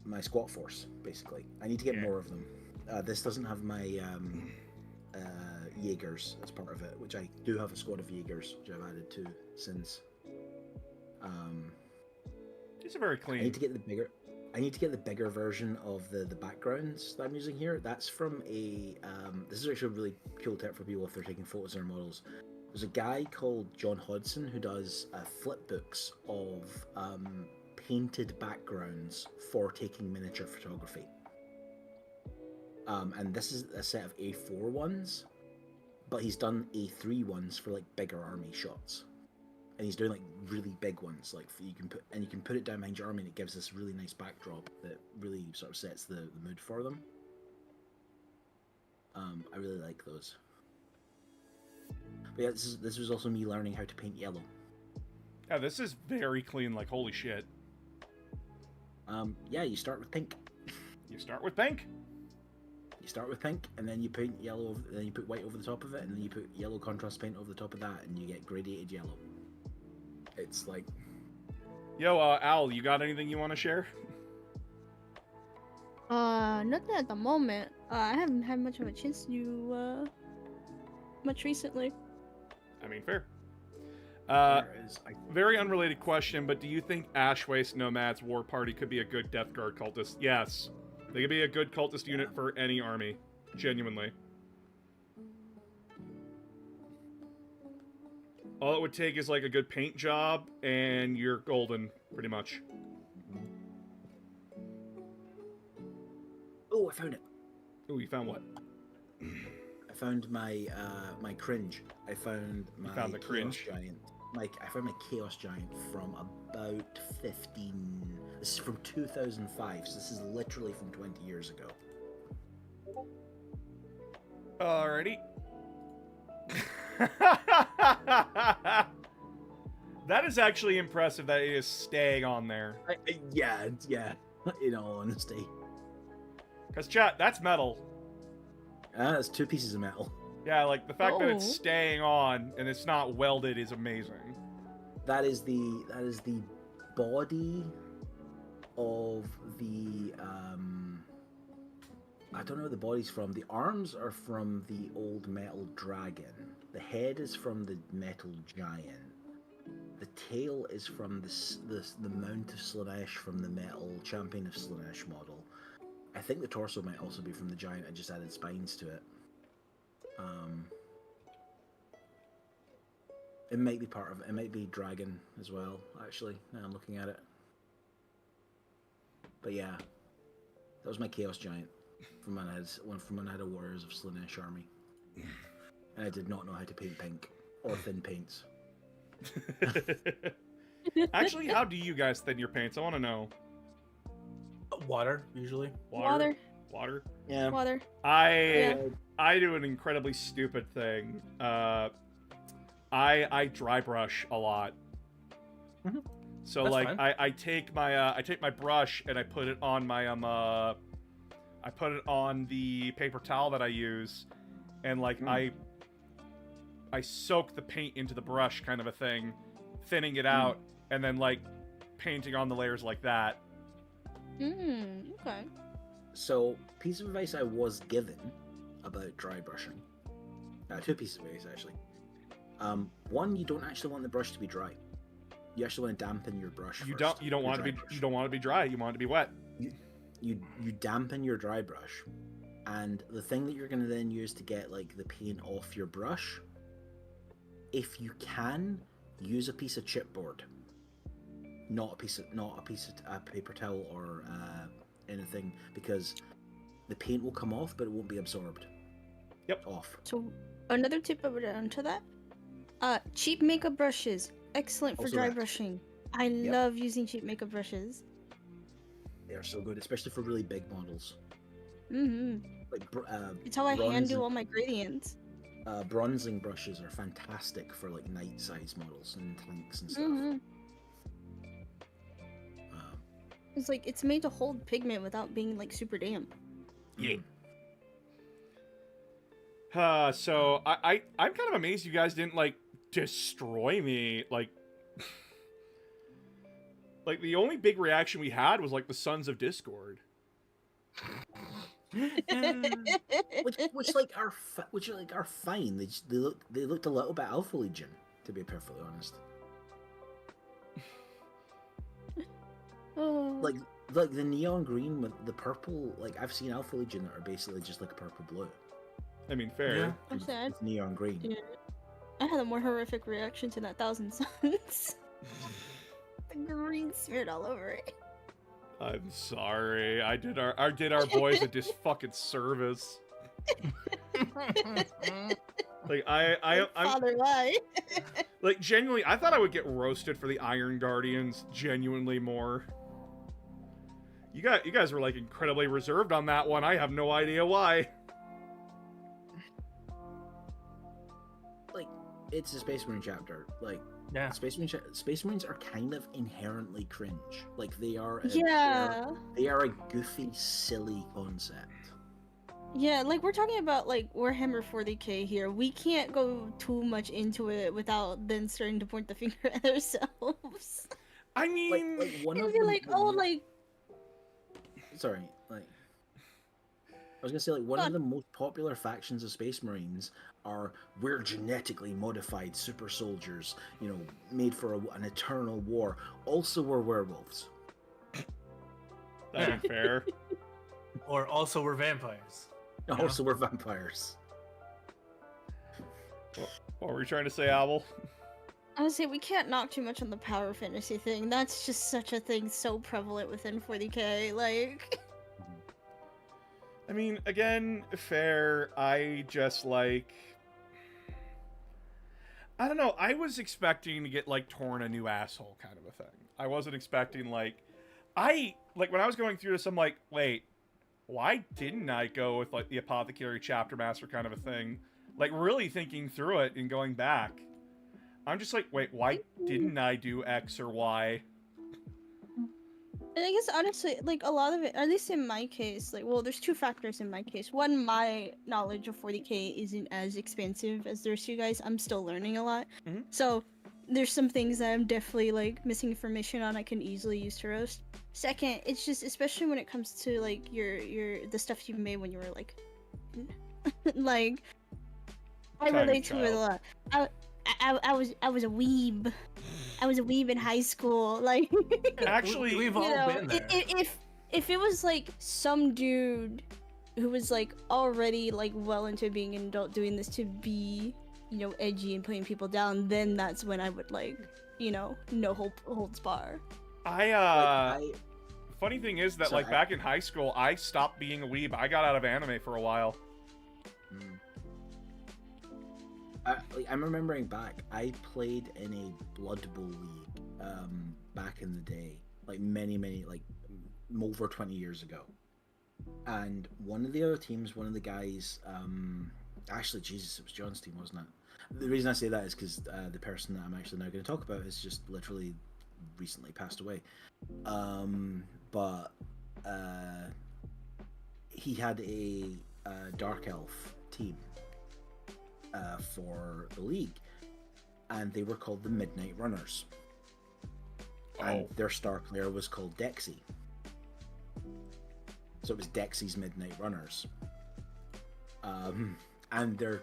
my squat force basically. I need to get more of them. This doesn't have my Jaegers as part of it, which I do have a squad of Jaegers, which I've added to since. These are very clean. I need to get the bigger version of the backgrounds that I'm using here. That's from a this is actually a really cool tip for people if they're taking photos of their models. There's a guy called John Hodson who does flip books of painted backgrounds for taking miniature photography. And this is a set of A4 ones, but he's done A3 ones for like bigger army shots. And he's doing like really big ones, like you can put it down behind your army, and it gives this really nice backdrop that really sort of sets the mood for them. I really like those. But yeah, this was also me learning how to paint yellow. Yeah, this is very clean. Like holy shit. Yeah, you start with pink. You start with pink. You start with pink, and then you paint yellow, then you put white over the top of it, and then you put yellow contrast paint over the top of that, and you get gradiated yellow. It's like... Yo, Al, you got anything you want to share? Nothing at the moment. I haven't had much of a chance to, much recently. I mean, fair. whereas Very unrelated question, but do you think Ash Waste Nomads War Party could be a good Death Guard cultist? Yes. They could be a good cultist unit for any army. Genuinely. All it would take is like a good paint job, and you're golden, pretty much. Oh, I found it. Ooh, you found what? I found my my cringe. I found my found the Chaos cringe? Giant. I found my Chaos Giant from about 15. This is from 2005, so this is literally from 20 years ago. Alrighty. That is actually impressive that it is staying on there. Yeah. In all honesty, Because, chat, that's metal. that's 2 pieces of metal. Yeah, like, the fact that it's Oh. staying on and it's not welded is amazing. That is the body of the I don't know where the body's from. The arms are from the old metal dragon. The head is from the metal giant. The tail is from the Mount of Slaanesh from the metal Champion of Slaanesh model. I think the torso might also be from the giant. I just added spines to it. It might be part of it. It might be dragon as well, actually, now I'm looking at it. But yeah, that was my Chaos Giant from when I had a Warriors of Slaanesh army. And I did not know how to paint pink or thin paints. Actually, how do you guys thin your paints? I want to know. Water, usually. Water? Yeah. Water. I do an incredibly stupid thing. I dry brush a lot. Mhm. So That's like fine. I take my brush and I put it on my I put it on the paper towel that I use, and like I soak the paint into the brush, kind of a thing, thinning it out, and then like painting on the layers like that. Okay. So, piece of advice I was given about dry brushing. 2 pieces of advice, actually. One, you don't actually want the brush to be dry. You actually want to dampen your brush. You first don't want to with be dry brush. you don't want to be dry. You want it to be wet. you dampen your dry brush, and the thing that you're going to then use to get like the paint off your brush, if you can, use a piece of chipboard, not a piece of paper towel or anything, because the paint will come off, but it won't be absorbed. Yep. Off. So another tip I would add onto that, cheap makeup brushes, excellent for Also dry that. brushing. I love using cheap makeup brushes. They are so good, especially for really big models. Mm-hmm. Like It's how I hand do all my gradients. bronzing brushes are fantastic for like night-size models and tanks and stuff. Mm-hmm. It's like it's made to hold pigment without being like super damp. Yeah. So I'm kind of amazed you guys didn't like destroy me. Like the only big reaction we had was like the Sons of Discord. which are fine. They looked a little bit Alpha Legion, to be perfectly honest. Oh. Like the neon green with the purple. Like I've seen Alpha Legion that are basically just like a purple blue. I mean, fair. Yeah. I'm sad. With neon green. Yeah. I had a more horrific reaction to that Thousand Suns. The green smeared all over it. I'm sorry. I did our boys a fucking service. Like I'm Father lie. like genuinely, I thought I would get roasted for the Iron Guardians genuinely more. You guys were like incredibly reserved on that one. I have no idea why. Like it's a Space Marine chapter. Like Yeah. Space Marines are kind of inherently cringe. Like they are. They are a goofy, silly concept. Yeah, like we're talking about like Warhammer 40k here. We can't go too much into it without then starting to point the finger at ourselves. I mean, Like one And of be them. like, oh, like Sorry, like I was gonna say, like one of the most popular factions of Space Marines are we're genetically modified super soldiers, you know, made for an eternal war. Also, we're werewolves. that'd be fair. Or also we're vampires. Yeah. Also, we're vampires. What were you trying to say, Owl? I would say we can't knock too much on the power fantasy thing. That's just such a thing so prevalent within 40k. Like, I mean, again, fair. I just like. I don't know. I was expecting to get like torn a new asshole kind of a thing. I wasn't expecting like. When I was going through this, I'm like, wait, why didn't I go with like the Apothecary Chapter Master kind of a thing? Like really thinking through it and going back. I'm just like, wait, why didn't I do X or Y? and I guess honestly, like a lot of it, at least in my case, like, well, there's two factors in my case. One, my knowledge of 40k isn't as expansive as the rest of you guys. I'm still learning a lot. Mhm. So there's some things that I'm definitely like missing information on. I can easily use to roast. Second, it's just especially when it comes to like the stuff you made when you were like, like, I Tiny relate to it a child. lot. I was a weeb. I was a weeb in high school. Like, Actually, we've all you know, been there. if it was like some dude who was like already like well into being an adult doing this to be, you know, edgy and putting people down, then that's when I would like, you know, no holds bar. Funny thing is that So like I- back in high school, I stopped being a weeb. I got out of anime for a while. I'm remembering back. I played in a Blood Bowl league back in the day, like many, like over 20 years ago. And one of the other teams, one of the guys, actually, Jesus, it was John's team, wasn't it? The reason I say that is because the person that I'm actually now going to talk about is just literally recently passed away. But he had a Dark Elf team for the league, and they were called the Midnight Runners. And their star player was called Dexy. So it was Dexy's Midnight Runners. And their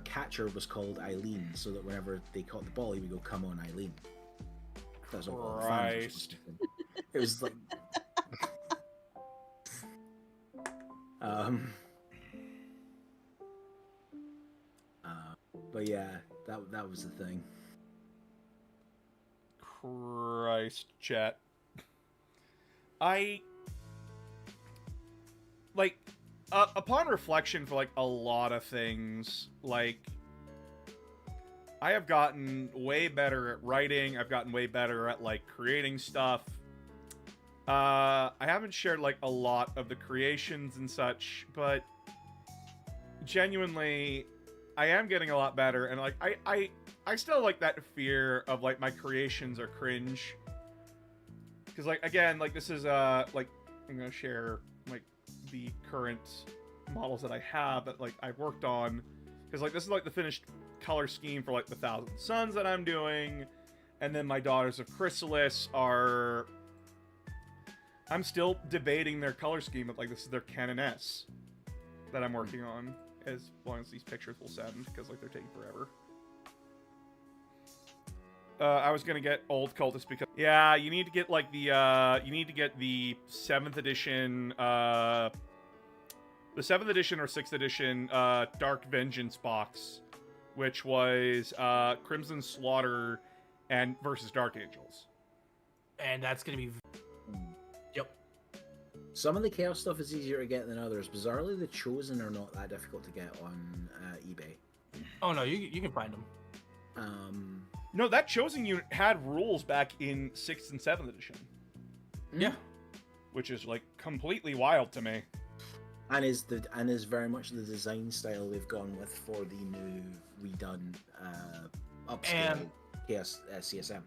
catcher was called Eileen, so that whenever they caught the ball, he would go, "Come on, Eileen." That's all the fans were supposed to do. It was like Um, but yeah, that was the thing. Christ, chat. I like upon reflection for like a lot of things, like I have gotten way better at writing. I've gotten way better at like creating stuff. I haven't shared like a lot of the creations and such, but genuinely I am getting a lot better, and like I still like that fear of like my creations are cringe. Because like again, like this is like I'm gonna share like the current models that I have that like I've worked on. Because like this is like the finished color scheme for like the Thousand Suns that I'm doing, and then my Daughters of Chrysalis are. I'm still debating their color scheme, but like this is their Canoness that I'm working on, as long as these pictures will send, because like they're taking forever. I was gonna get Old Cultist because yeah, you need to get like the you need to get the 7th edition the 7th edition or 6th edition Dark Vengeance box, which was Crimson Slaughter and versus Dark Angels. And that's gonna be. Yep. Some of the Chaos stuff is easier to get than others. Bizarrely, the Chosen are not that difficult to get on eBay. Oh no, you can find them. No, that Chosen unit had rules back in 6th and 7th edition. Yeah. Which is like completely wild to me. And is very much the design style they've gone with for the new redone upscale Chaos CSM.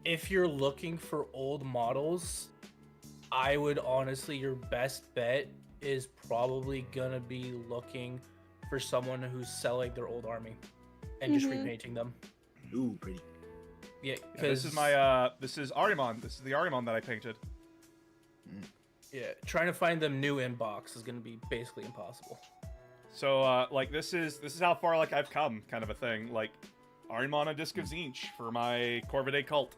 If you're looking for old models, I would honestly, your best bet is probably gonna be looking for someone who's selling their old army and just repainting them. Ooh, pretty. Yeah, Yeah, because this is my this is Ahriman. This is the Ahriman that I painted. yeah, trying to find them new in box is gonna be basically impossible. So like this is how far like I've come, kind of a thing. Like Ahriman a Disc of Zinch for my Corvidae cult.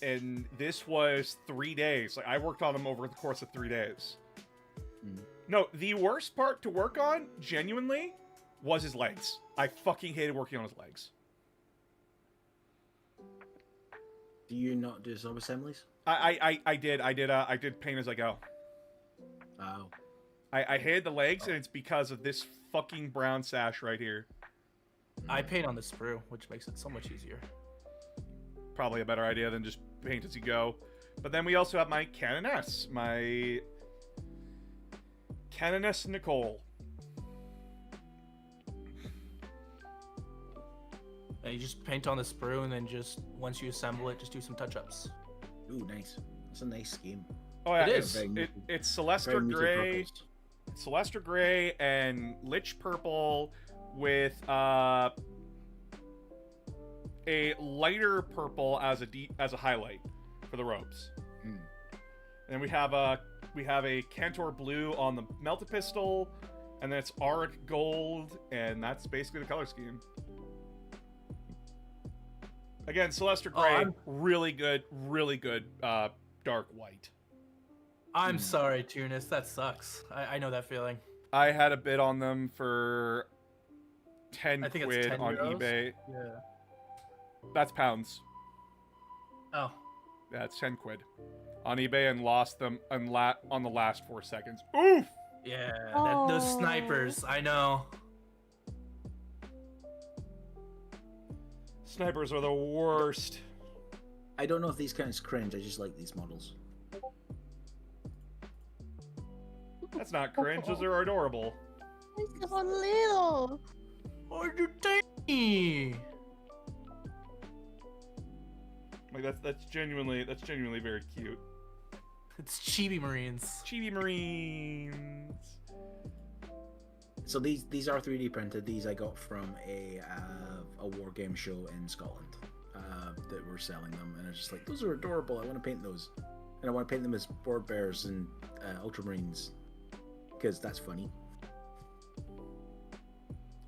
And this was 3 days. Like I worked on him over the course of 3 days. No, the worst part to work on, genuinely, was his legs. I fucking hated working on his legs. Do you not do sub assemblies? I did paint as I go. Oh. I hated the legs, and it's because of this fucking brown sash right here. I paint on the sprue, which makes it so much easier. Probably a better idea than just paint as you go. But then we also have my Canoness. My Canoness Nicole. You just paint on the sprue, and then just once you assemble it, just do some touch-ups. Ooh, nice. It's a nice scheme. Oh yeah, It it's Celestra Gray, Celestra Gray and Lich Purple with a lighter purple as a highlight for the robes. And we have a Cantor Blue on the Melta Pistol, and then it's Auric Gold, and that's basically the color scheme. Again, Celestra Gray, really good dark white. I'm sorry, Tunis. That sucks. I know that feeling. I had a bid on them for 10 I think it's quid 10 on euros. eBay. Yeah. That's pounds. Oh. Yeah, it's 10 quid. On eBay and lost them on the last 4 seconds. Oof! Yeah, Oh. those snipers. I know. Snipers are the worst. I don't know if these count as cringe, I just like these models. That's not cringe, those are adorable. It's so little. Oh, you're tiny. Like that's genuinely very cute. It's Chibi Marines. Chibi Marines. So these are 3D printed. These I got from a war game show in Scotland that were selling them, and I was just like, those are adorable. I want to paint those, and I want to paint them as board bears and ultramarines because that's funny.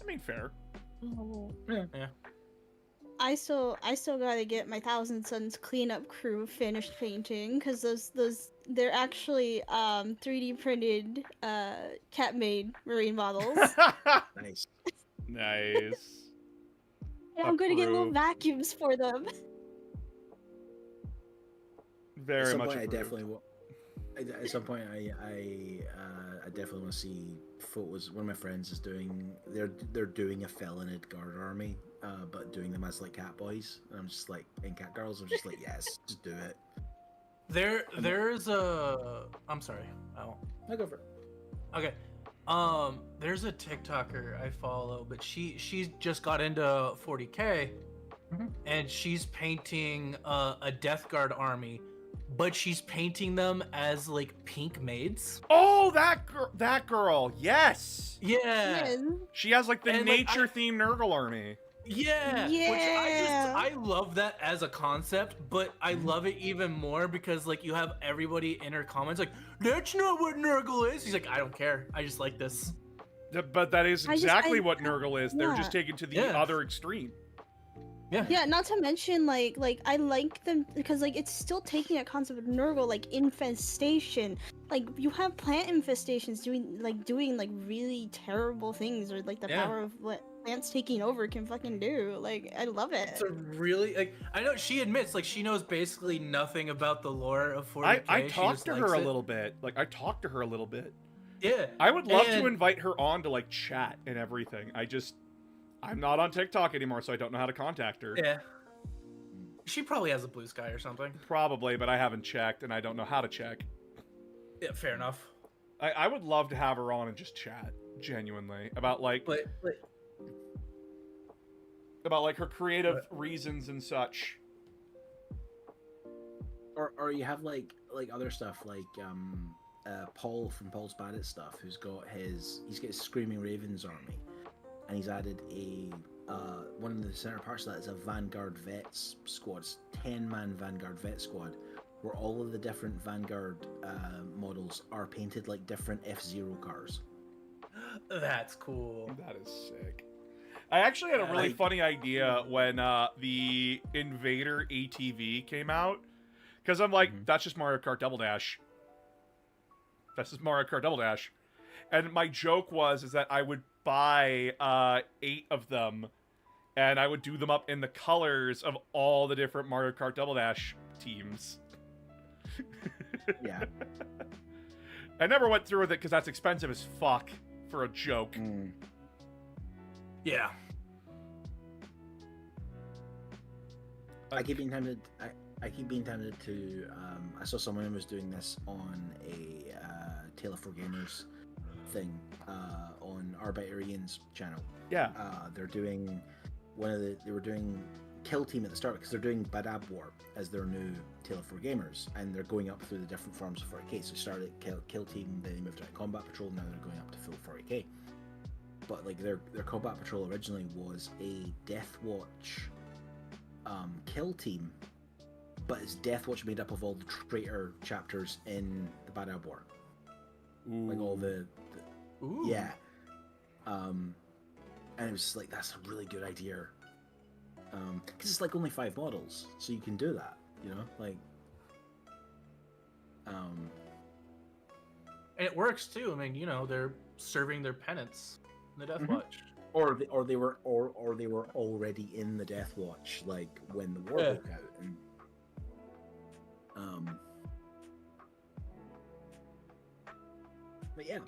I mean, fair. Oh. Yeah. Yeah. I still gotta get my Thousand Suns cleanup crew finished painting because those they're actually 3D printed cat made marine models. Nice. Nice. And I'm gonna get little Approve. vacuums for them. At Very some much point, I approved. definitely will. At some point, I definitely want to see photos. One of my friends is doing. They're doing a Felonid guard army, but doing them as like cat boys. And I'm just like, and cat girls. I'm just like, yes, just do it. There's a. I'm sorry. Oh. I go for it. Okay. There's a TikToker I follow, but she just got into 40K, and she's painting a Death Guard army, but she's painting them as like pink maids. Oh, that girl. Yes. Yeah. She has like the And, like, nature themed Nurgle army. Yeah, which Yeah. I love that as a concept, but I love it even more because like you have everybody in her comments like, that's not what Nurgle is. He's like, I don't care. I just like this. But that is I just- exactly I- what Nurgle is. They're just yeah. taken to the Yeah. other extreme. Yeah, not to mention like I like them because like it's still taking that concept of Nurgle like infestation. Like you have plant infestations doing really terrible things, or like the Yeah. power of what plants taking over can fucking do. Like I love it. It's a really like I know she admits like she knows basically nothing about the lore of 40K. I She talked just to likes her a it. little bit. Like I talked to her a little bit. Yeah. I would love to And- invite her on to like chat and everything. I'm not on TikTok anymore, so I don't know how to contact her. Yeah. She probably has a blue sky or something. Probably, but I haven't checked and I don't know how to check. Yeah, fair enough. I would love to have her on and just chat genuinely about like But her creative reasons and such. Or you have like other stuff like Paul from Paul's Bad at Stuff, he's got his Screaming Ravens army, and he's added a one of the center parts of that is a Vanguard Vets squad, 10-man Vanguard Vet squad, where all of the different Vanguard models are painted like different F-Zero cars. that's cool. That is sick. I actually had a really Like- funny idea when the Invader ATV came out, because I'm like, that's just Mario Kart Double Dash. That's just Mario Kart Double Dash. And my joke is that I would buy 8 of them, and I would do them up in the colors of all the different Mario Kart Double Dash teams. Yeah. I never went through with it because that's expensive as fuck for a joke. Yeah. I keep being tempted. I keep being tempted to. I saw someone who was doing this on a Tale of 4 Gamers thing on Arbitarian's channel. Yeah. They're doing they were doing Kill Team at the start because they're doing Badab War as their new Tale of 4 Gamers, and they're going up through the different forms of 40k. So they started at Kill Team, then they moved to Combat Patrol, now they're going up to full 40k. But like their Combat Patrol originally was a Death Watch Kill Team, but it's Death Watch made up of all the traitor chapters in the Badab War. Like all the Ooh. yeah. And it was just like, that's a really good idea. Because it's like only 5 models, so you can do that, you know? Like, And it works too. I mean, you know, they're serving their penance in the Death Mhm. Watch. or they were already in the Death Watch, like when the war Yeah. broke out, and but yeah.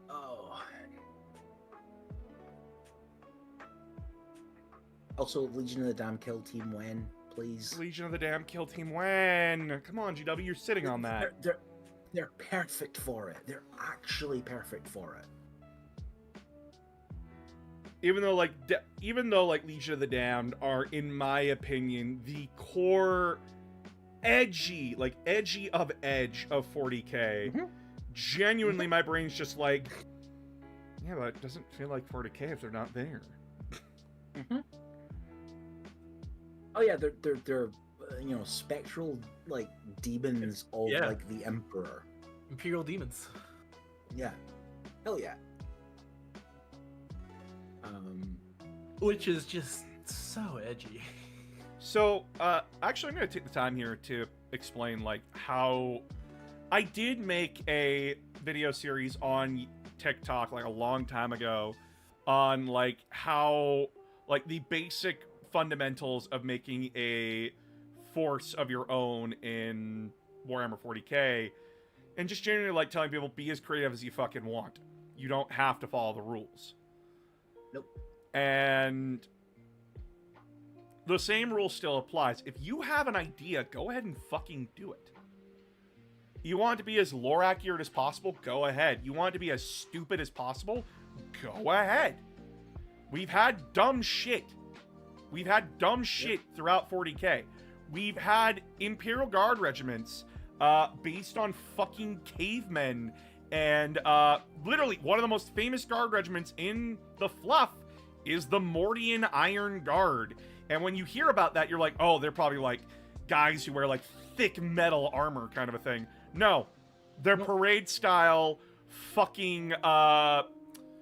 Oh. Also, Legion of the Damn Kill Team when, please. Legion of the Damn Kill Team when? Come on, GW, you're sitting on that. They're perfect for it. They're actually perfect for it. Even though like Legion of the Damned are, in my opinion, the core edgy of edge of 40k. Mhm. Genuinely, my brain's just like, yeah, but it doesn't feel like 40k if they're not there. Oh yeah, they're you know, spectral like demons of Yeah. like the Emperor. Imperial Demons. Yeah, hell yeah. Which is just So edgy. So, actually, I'm going to take the time here to explain, like, how I did make a video series on TikTok, like, a long time ago on, like, how, like, the basic fundamentals of making a force of your own in Warhammer 40k, and just generally, like, telling people, be as creative as you fucking want. You don't have to follow the rules. Nope. And the same rule still applies. If you have an idea, go ahead and fucking do it. You want it to be as lore accurate as possible? Go ahead. You want it to be as stupid as possible? Go ahead. We've had dumb shit. We've had dumb shit throughout 40k. We've had Imperial Guard regiments based on fucking cavemen. And literally, one of the most famous guard regiments in the fluff is the Mordian Iron Guard. And when you hear about that, you're like, oh, they're probably like guys who wear like thick metal armor kind of a thing. No, they're parade style fucking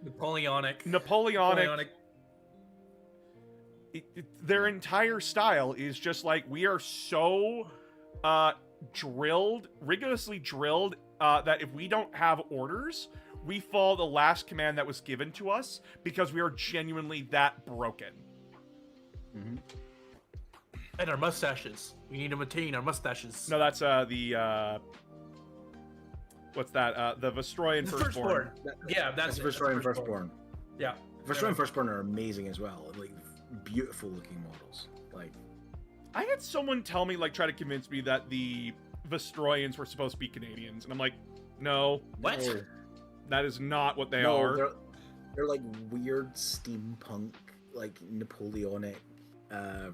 Napoleonic. Their entire style is just like, we are so rigorously drilled that if we don't have orders, we follow the last command that was given to us because we are genuinely that broken. Mm-hmm. And our mustaches. We need to maintain our mustaches. No, that's the what's that? The Vestroyan Firstborn. Yeah, that's the Vestroyan Firstborn. Yeah. Vestroyan Firstborn are amazing as well. Like, beautiful looking models. Like, I had someone tell me, like, try to convince me that the Vestroyans were supposed to be Canadians, and I'm like, no. What? No. That is not what they No, are. they're like weird steampunk, like Napoleonic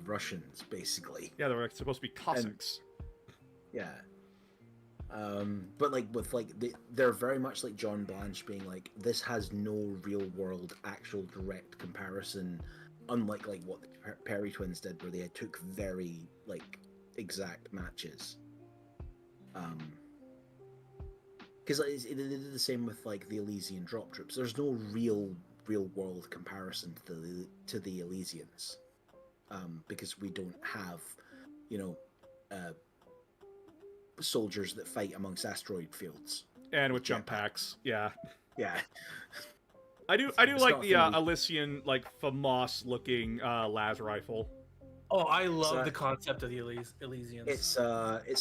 Russians, basically. Yeah, they're like supposed to be Cossacks. Yeah. But like with like they're very much like John Blanche being like, this has no real world actual direct comparison, unlike like what the Perry twins did, where they took very like exact matches. Because like, they did the same with like the Elysian drop troops. There's no real world comparison to the Elysians, because we don't have, you know, soldiers that fight amongst asteroid fields. And with jump packs, yeah. Yeah. I do It's like not the really- Elysian, like, FAMOS looking las rifle. Oh, I love So- the concept of the Elysians. It's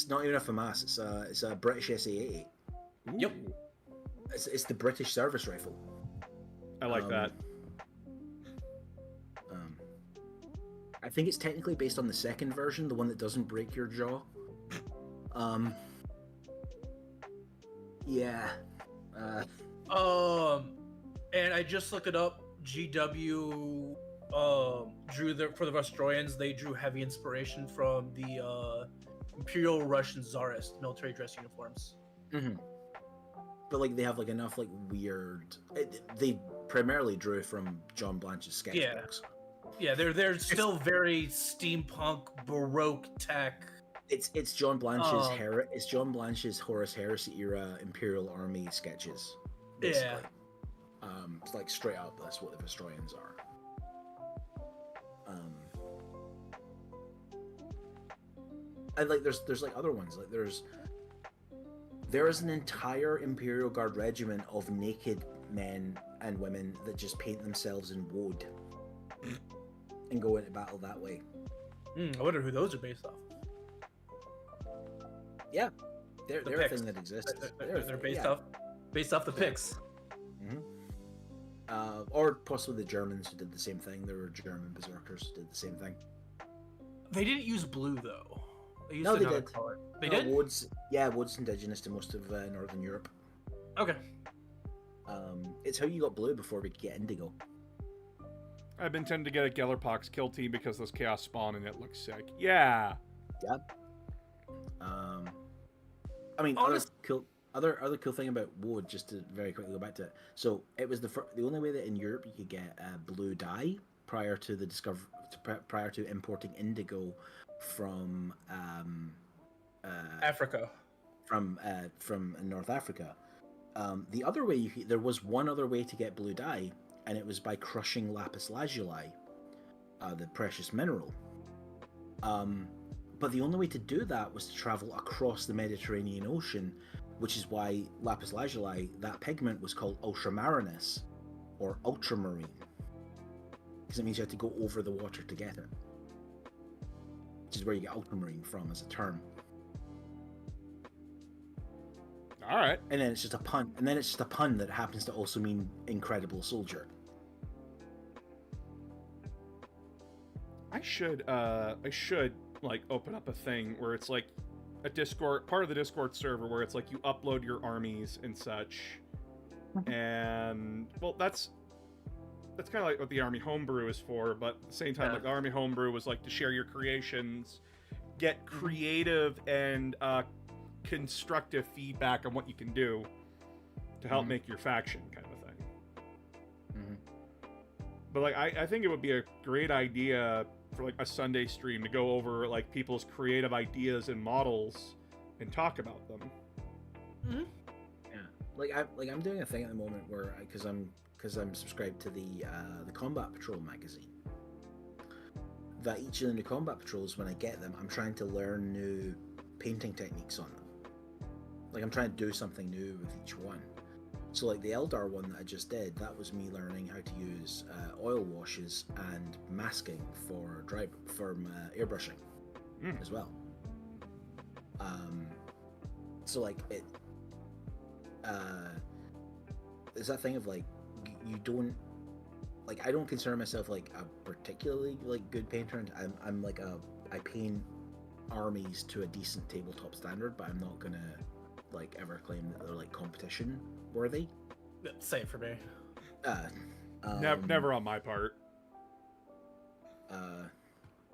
not even a FAMAS. It's a British SA-8. Yep. It's the British service rifle. I like that. I think it's technically based on the second version, the one that doesn't break your jaw. Yeah. And I just looked it up. GW drew for the Vestroyans. They drew heavy inspiration from the Imperial Russian Tsarist military dress uniforms. Mm-hmm. But like they have like enough like weird. They primarily drew from John Blanche's sketchbooks. Yeah, they're still very steampunk Baroque tech. It's John Blanche's it's John Blanche's Horus Heresy era Imperial Army sketches. Basically. Yeah. It's like straight up that's what the Vestroyans are. And like there's like other ones, like there is an entire Imperial Guard regiment of naked men and women that just paint themselves in woad and go into battle that way. I wonder who those are based off. Yeah, they're a Picts. thing that exists. They're based off the Picts. Mm-hmm. Or possibly the Germans who did the same thing. There were German berserkers who did the same thing. They didn't use blue though. They used No, they another did. color. They did? Wood's indigenous to most of Northern Europe. Okay. It's how you got blue before we could get indigo. I've been tending to get a Gellerpox kill team because those chaos spawn and it looks sick. Yeah. Yep. I mean, other cool thing about wood, just to very quickly go back to it. So it was the only way that in Europe you could get blue dye prior to the prior to importing indigo from Africa. From North Africa. The other way there was one other way to get blue dye, and it was by crushing lapis lazuli. the precious mineral. But the only way to do that was to travel across the Mediterranean Ocean, which is why lapis lazuli, that pigment, was called ultramarinus, or ultramarine, because it means you have to go over the water to get it, which is where you get ultramarine from as a term. All right. And then it's just a pun. That happens to also mean incredible soldier. I should like open up a thing where it's like a Discord, part of the Discord server, where it's like you upload your armies and such. And well, that's kind of like what the Army Homebrew is for, but at the same time, like the Army Homebrew was like to share your creations, get creative and constructive feedback on what you can do to help make your faction, kind of a thing. But like I think it would be a great idea for like a Sunday stream to go over like people's creative ideas and models and talk about them. Yeah, I'm doing a thing at the moment where because I'm subscribed to the Combat Patrol magazine. That each of the new Combat Patrols, when I get them, I'm trying to learn new painting techniques on them. Like I'm trying to do something new with each one. So like the Eldar one that I just did, that was me learning how to use oil washes and masking for airbrushing as well. So like it, there's that thing of like you don't like I don't consider myself like a particularly like good painter. And I'm like I paint armies to a decent tabletop standard, but I'm not gonna like ever claim that they're like competition worthy. Same for me. Never on my part.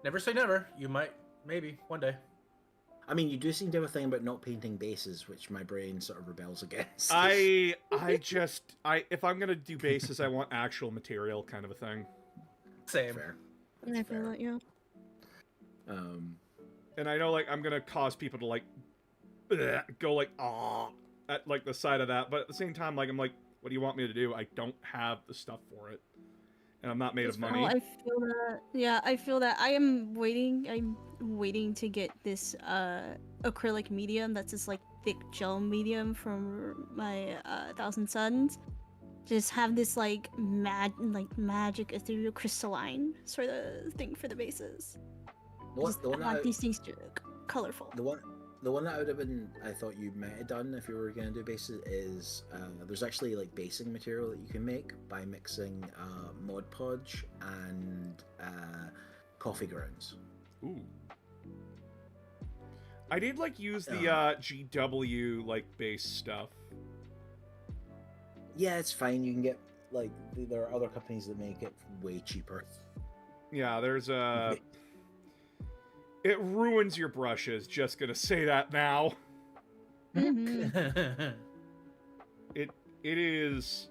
Never say never. You might, maybe one day. I mean, you do seem to have a thing about not painting bases, which my brain sort of rebels against. If I'm gonna do bases, I want actual material, kind of a thing. Same. Fair. I feel that, yeah. And I know like I'm gonna cause people to like go like at like the side of that, but at the same time, like I'm like, what do you want me to do? I don't have the stuff for it, and I'm not made of money. Oh, I feel that. Yeah, I feel that. I'm waiting to get this acrylic medium that's this like thick gel medium from my Thousand Suns. Just have this like magic ethereal crystalline sort of thing for the bases. I want these things to look colorful. The one that would have been, I thought you might have done if you were going to do bases is, there's actually like basing material that you can make by mixing Mod Podge and coffee grounds. Ooh. I did like use the GW like base stuff. Yeah, it's fine. You can get like there are other companies that make it way cheaper. Yeah, there's a. It ruins your brushes. Just gonna say that now. Mm-hmm. It is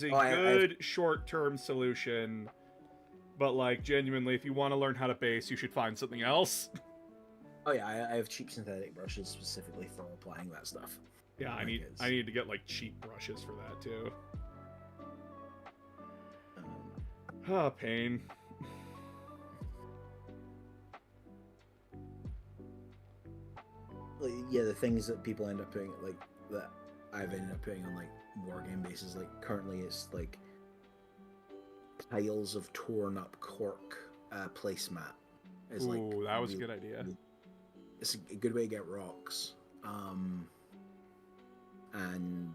a good short-term solution, but like genuinely, if you want to learn how to base, you should find something else. Oh yeah, I have cheap synthetic brushes specifically for applying that stuff. Yeah, I need to get like cheap brushes for that too. Pain. Like, yeah, the things that people end up putting, like that I've ended up putting on like wargame bases. Like currently, it's like piles of torn up cork placemat. Ooh, that was a good idea. It's a good way to get rocks. And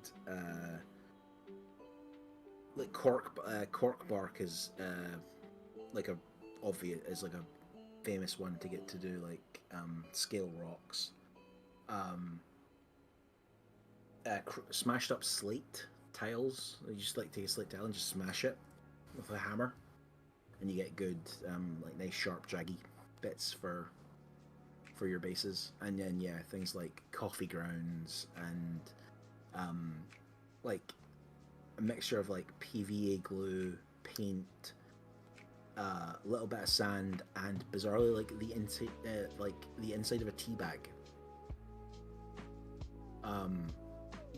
like cork bark is like a famous one to get to do like scale rocks. Smashed up slate tiles. You just like take a slate tile and just smash it with a hammer, and you get good like nice sharp jaggy bits for your bases. And then yeah, things like coffee grounds and like a mixture of like PVA glue, paint, a little bit of sand, and bizarrely like the inside of a tea bag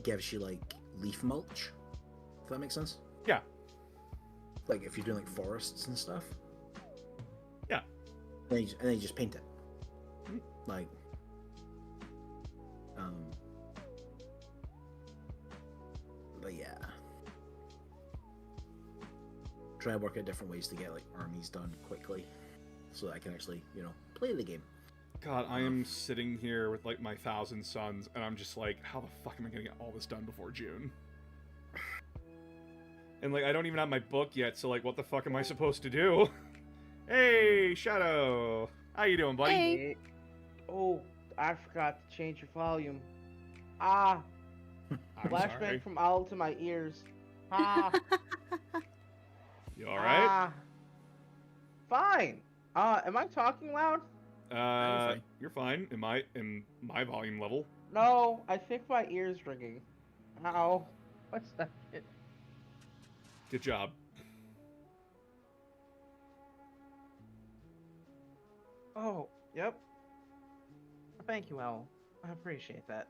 gives you like leaf mulch, if that makes sense. Yeah. Like if you're doing like forests and stuff. And then you just paint it. Like, but yeah. Try to work out different ways to get like armies done quickly, so that I can actually, play the game. God, I am sitting here with like my 1,000 suns, and I'm just like, how the fuck am I gonna get all this done before June? And like, I don't even have my book yet, so like, what the fuck am I supposed to do? Hey, Shadow, how you doing, buddy? Hey. Oh, I forgot to change your volume. Ah, I'm sorry. flashbang from owl to my ears. Ah, You all right? ah. Fine. Am I talking loud? You're fine. In my volume level. No, I think my ear's ringing. Ow. What's that? Good job. Oh, yep. Thank you, Owl. I appreciate that.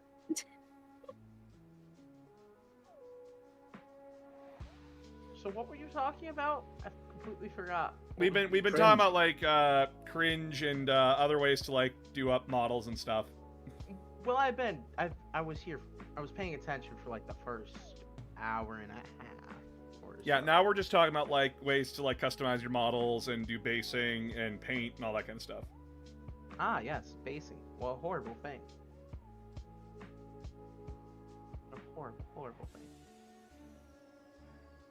So what were you talking about? I completely forgot. We've been Cringe. talking about like cringe and other ways to like do up models and stuff. Well, I was here. I was paying attention for like the first hour and a half. Or Yeah, so. now we're just talking about like ways to like customize your models and do basing and paint and all that kind of stuff. Ah, yes, basing. Well, a horrible thing. A horrible, horrible thing.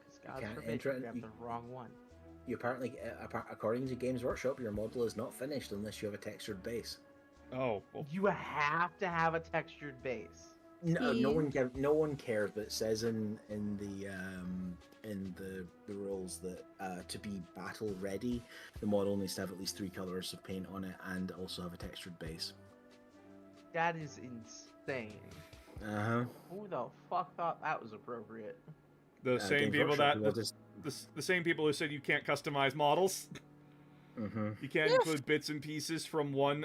Because God can't forbid enter you it- grab you- the wrong one. You apparently, according to Games Workshop, your model is not finished unless you have a textured base. Oh, well, You have to have a textured base. No, Yeah. no one cares, but it says in the rules that to be battle ready, the model needs to have at least 3 colors of paint on it and also have a textured base. That is insane. Who Who the fuck thought that was appropriate? the same Games people Workshop, that just. the same people who said you can't customize models. Mm-hmm. You can't include bits and pieces from one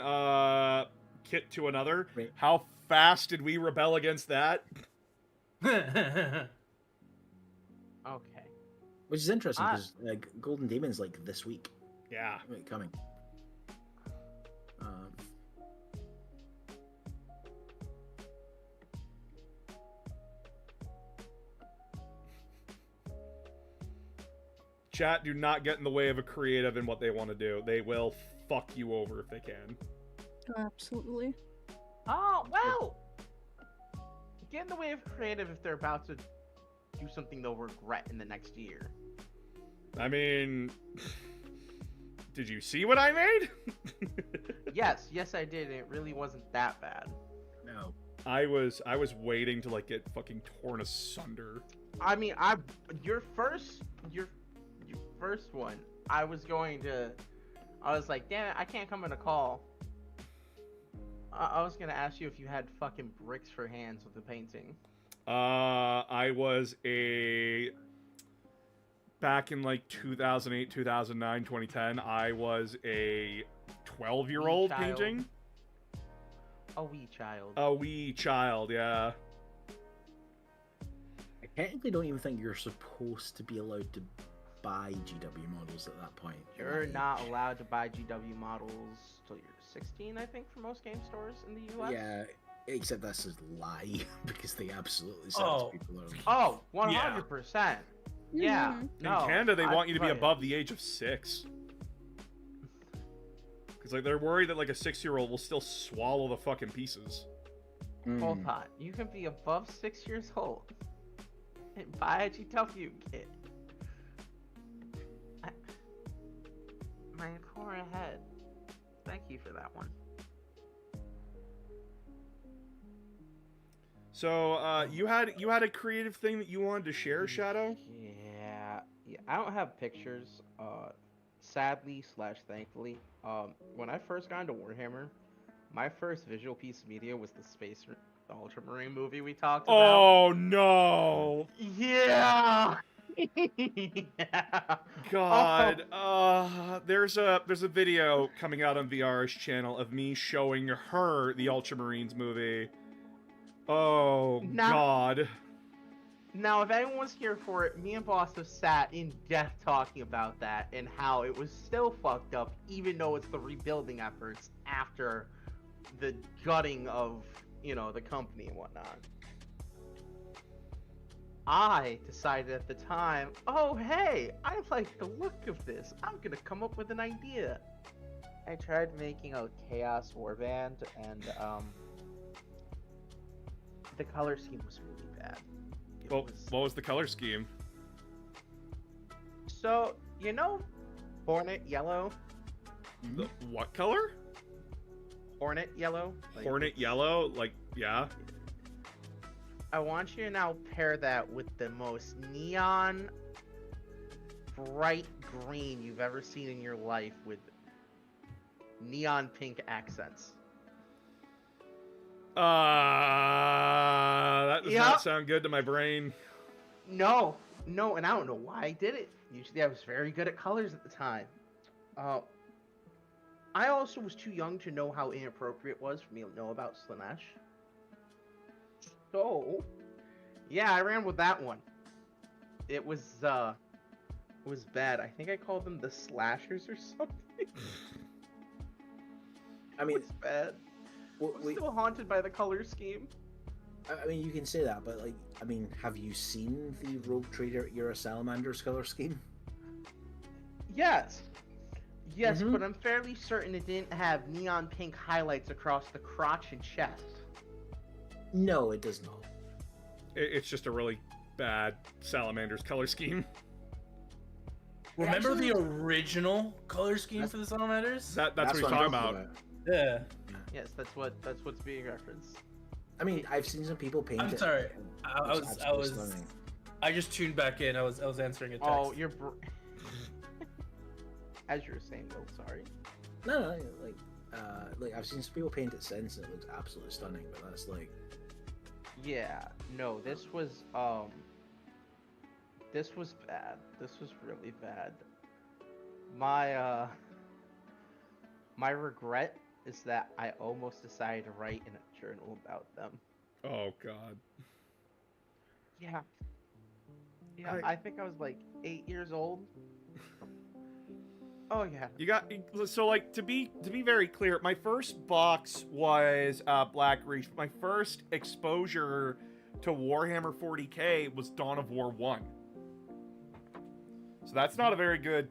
kit to another. Right. How fast did we rebel against that? Okay. Which is interesting Ah. because Golden Demon's like this week. Yeah. Wait, coming. Chat, do not get in the way of a creative in what they want to do. They will fuck you over if they can. Absolutely. Oh, well! Get in the way of creative if they're about to do something they'll regret in the next year. I mean, did you see what I made? Yes, I did. And it really wasn't that bad. No. I was waiting to like get fucking torn asunder. I mean, your first one, I was like, damn it, I can't come in a call. I was gonna ask you if you had fucking bricks for hands with the painting. I was back in like 2008, 2009, 2010, I was a 12-year-old Child. painting. A wee child. A wee child, yeah. I technically don't even think you're supposed to be allowed to buy GW models at that point. You're Like, not allowed to buy GW models till you're 16, I think, for most game stores in the US. Yeah, except that's a lie because they absolutely said Oh. people are. Oh, 100%. Yeah. Mhm. In No, Canada, they I- want you to be right. above the age of 6. Because like they're worried that like a 6-year-old will still swallow the fucking pieces. Hold on. You can be above 6 years old and buy a GW kit. My poor head. Thank you for that one. So you had a creative thing that you wanted to share, Shadow? Yeah. I don't have pictures. Sadly / thankfully, when I first got into Warhammer, my first visual piece of media was the Ultramarine movie we talked about. Oh no! Yeah. Yeah. God, there's a video coming out on VR's channel of me showing her the Ultramarines movie. Oh Nah. God. Now, if anyone's here for it, me and Boss have sat in depth talking about that and how it was still fucked up, even though it's the rebuilding efforts after the gutting of, the company and whatnot. I decided at the time, oh hey, I like the look of this. I'm gonna come up with an idea. I tried making a Chaos Warband, and The color scheme was really bad. Well, what was the color scheme? So, Hornet Yellow? The what color? Hornet Yellow? Hornet yellow? Like, yeah. I want you to now pair that with the most neon, bright green you've ever seen in your life with neon pink accents. That does not sound good to my brain. No, and I don't know why I did it. Usually I was very good at colors at the time. I also was too young to know how inappropriate it was for me to know about Slanesh. So, yeah, I ran with that one. It was bad. I think I called them the Slashers or something. I mean, it's bad. I'm still haunted by the color scheme. I mean, you can say that, but have you seen the Rogue Trader era Salamander's color scheme? Yes, but I'm fairly certain it didn't have neon pink highlights across the crotch and chest. No, it does not. It's just a really bad Salamander's color scheme. Remember the original color scheme for the Salamanders? That's what he's talking about. Yeah. Yes, that's what's being referenced. I mean, I've seen some people paint it. I'm sorry. It's absolutely stunning. I just tuned back in. I was answering a text. Oh, as you were saying, Will, sorry. No, I've seen some people paint it since, and it looks absolutely stunning. But that's Yeah, no, this was bad. This was really bad. My regret is that I almost decided to write in a journal about them. Oh God. Yeah, I think I was like 8 years old. Oh yeah. You got to be very clear. My first box was Black Reach. My first exposure to Warhammer 40K was Dawn of War 1. So that's not a very good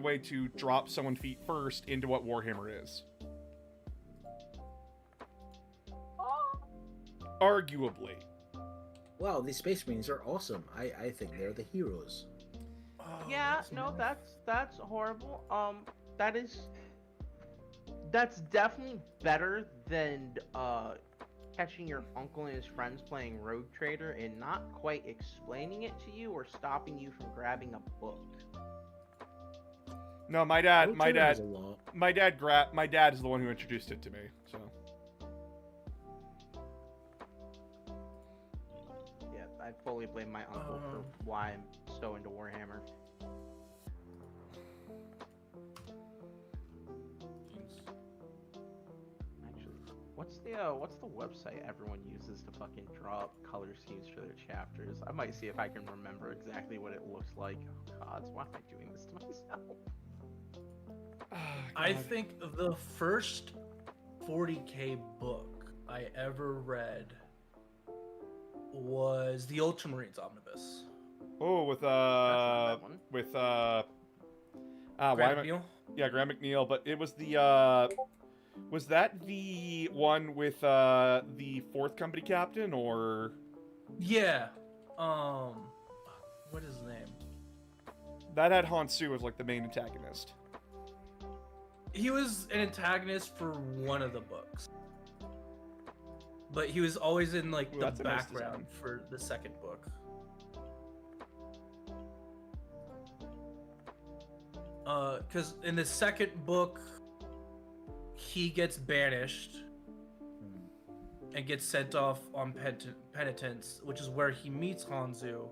way to drop someone feet first into what Warhammer is. Arguably. Well, the Space Marines are awesome. I think they're the heroes. Yeah, no, that's horrible. That's definitely better than catching your uncle and his friends playing Rogue Trader and not quite explaining it to you or stopping you from grabbing a book. No, my dad is the one who introduced it to me. So. Yeah, I fully blame my uncle for why I'm so into Warhammer. What's the website everyone uses to fucking draw up color schemes for their chapters? I might see if I can remember exactly what it looks like. Oh God, why am I doing this to myself? I think the first 40K book I ever read was the Ultramarines Omnibus. Oh, with Graham McNeil? Yeah, Graham McNeil, but it was the was that the one with the 4th company captain, or? Yeah. What is his name? That had Hansu as like the main antagonist. He was an antagonist for one of the books, but he was always in like the background for the second book. Because in the second book, he gets banished and gets sent off on penitence, which is where he meets Hanzu.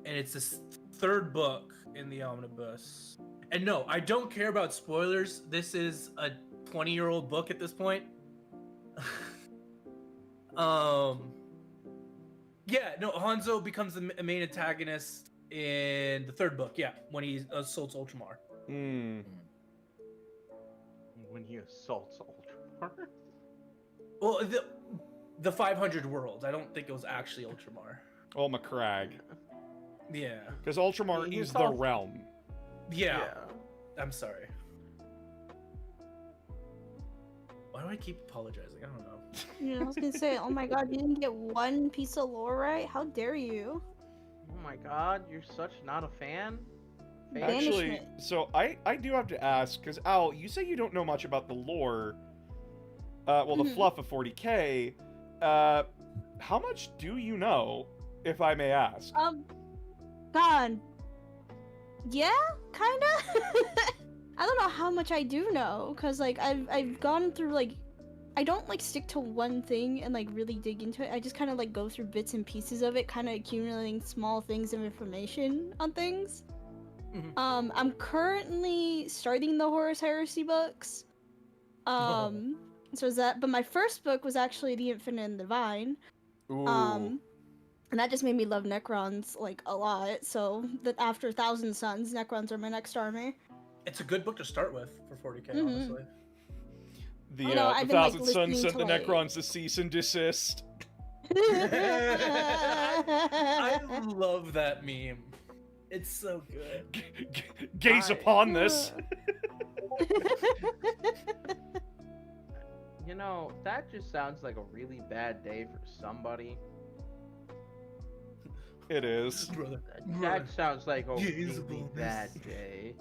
And it's this third book in the omnibus. And no, I don't care about spoilers. This is a 20-year-old book at this point. Yeah, no, Hanzo becomes the main antagonist in the third book. Yeah, when he assaults Ultramar. Hmm. When he assaults Ultramar. Well, the 500 world. I don't think it was actually Ultramar. Oh, McCrag. Yeah. Because Ultramar He is the assaults- realm. Yeah. I'm sorry. Why do I keep apologizing? I don't know. Yeah, I was gonna say, oh my god, you didn't get one piece of lore right? How dare you? Oh my god, you're such not a fan? Fan? Actually, Banishment. so I do have to ask, because Al, you say you don't know much about the lore, well, the Mhm. fluff of 40K. How much do you know, if I may ask? God. Yeah, kinda. I don't know how much I do know, cause like I've gone through like, I don't like stick to one thing and like really dig into it. I just kind of like go through bits and pieces of it, kind of accumulating small things of information on things. Mhm. I'm currently starting the Horus Heresy books. So is that? But my first book was actually The Infinite and Divine. Ooh. And that just made me love Necrons like a lot. So that after Thousand Suns, Necrons are my next army. It's a good book to start with for 40K, Mhm. honestly. The, I know, I've the been, like, Thousand Suns listening sent to, the like- Necrons to cease and desist. I love that meme. It's so good. Gaze I- upon this. You know, that just sounds like a really bad day for somebody. It is. Brother. That sounds like a Gaze really upon bad this. day.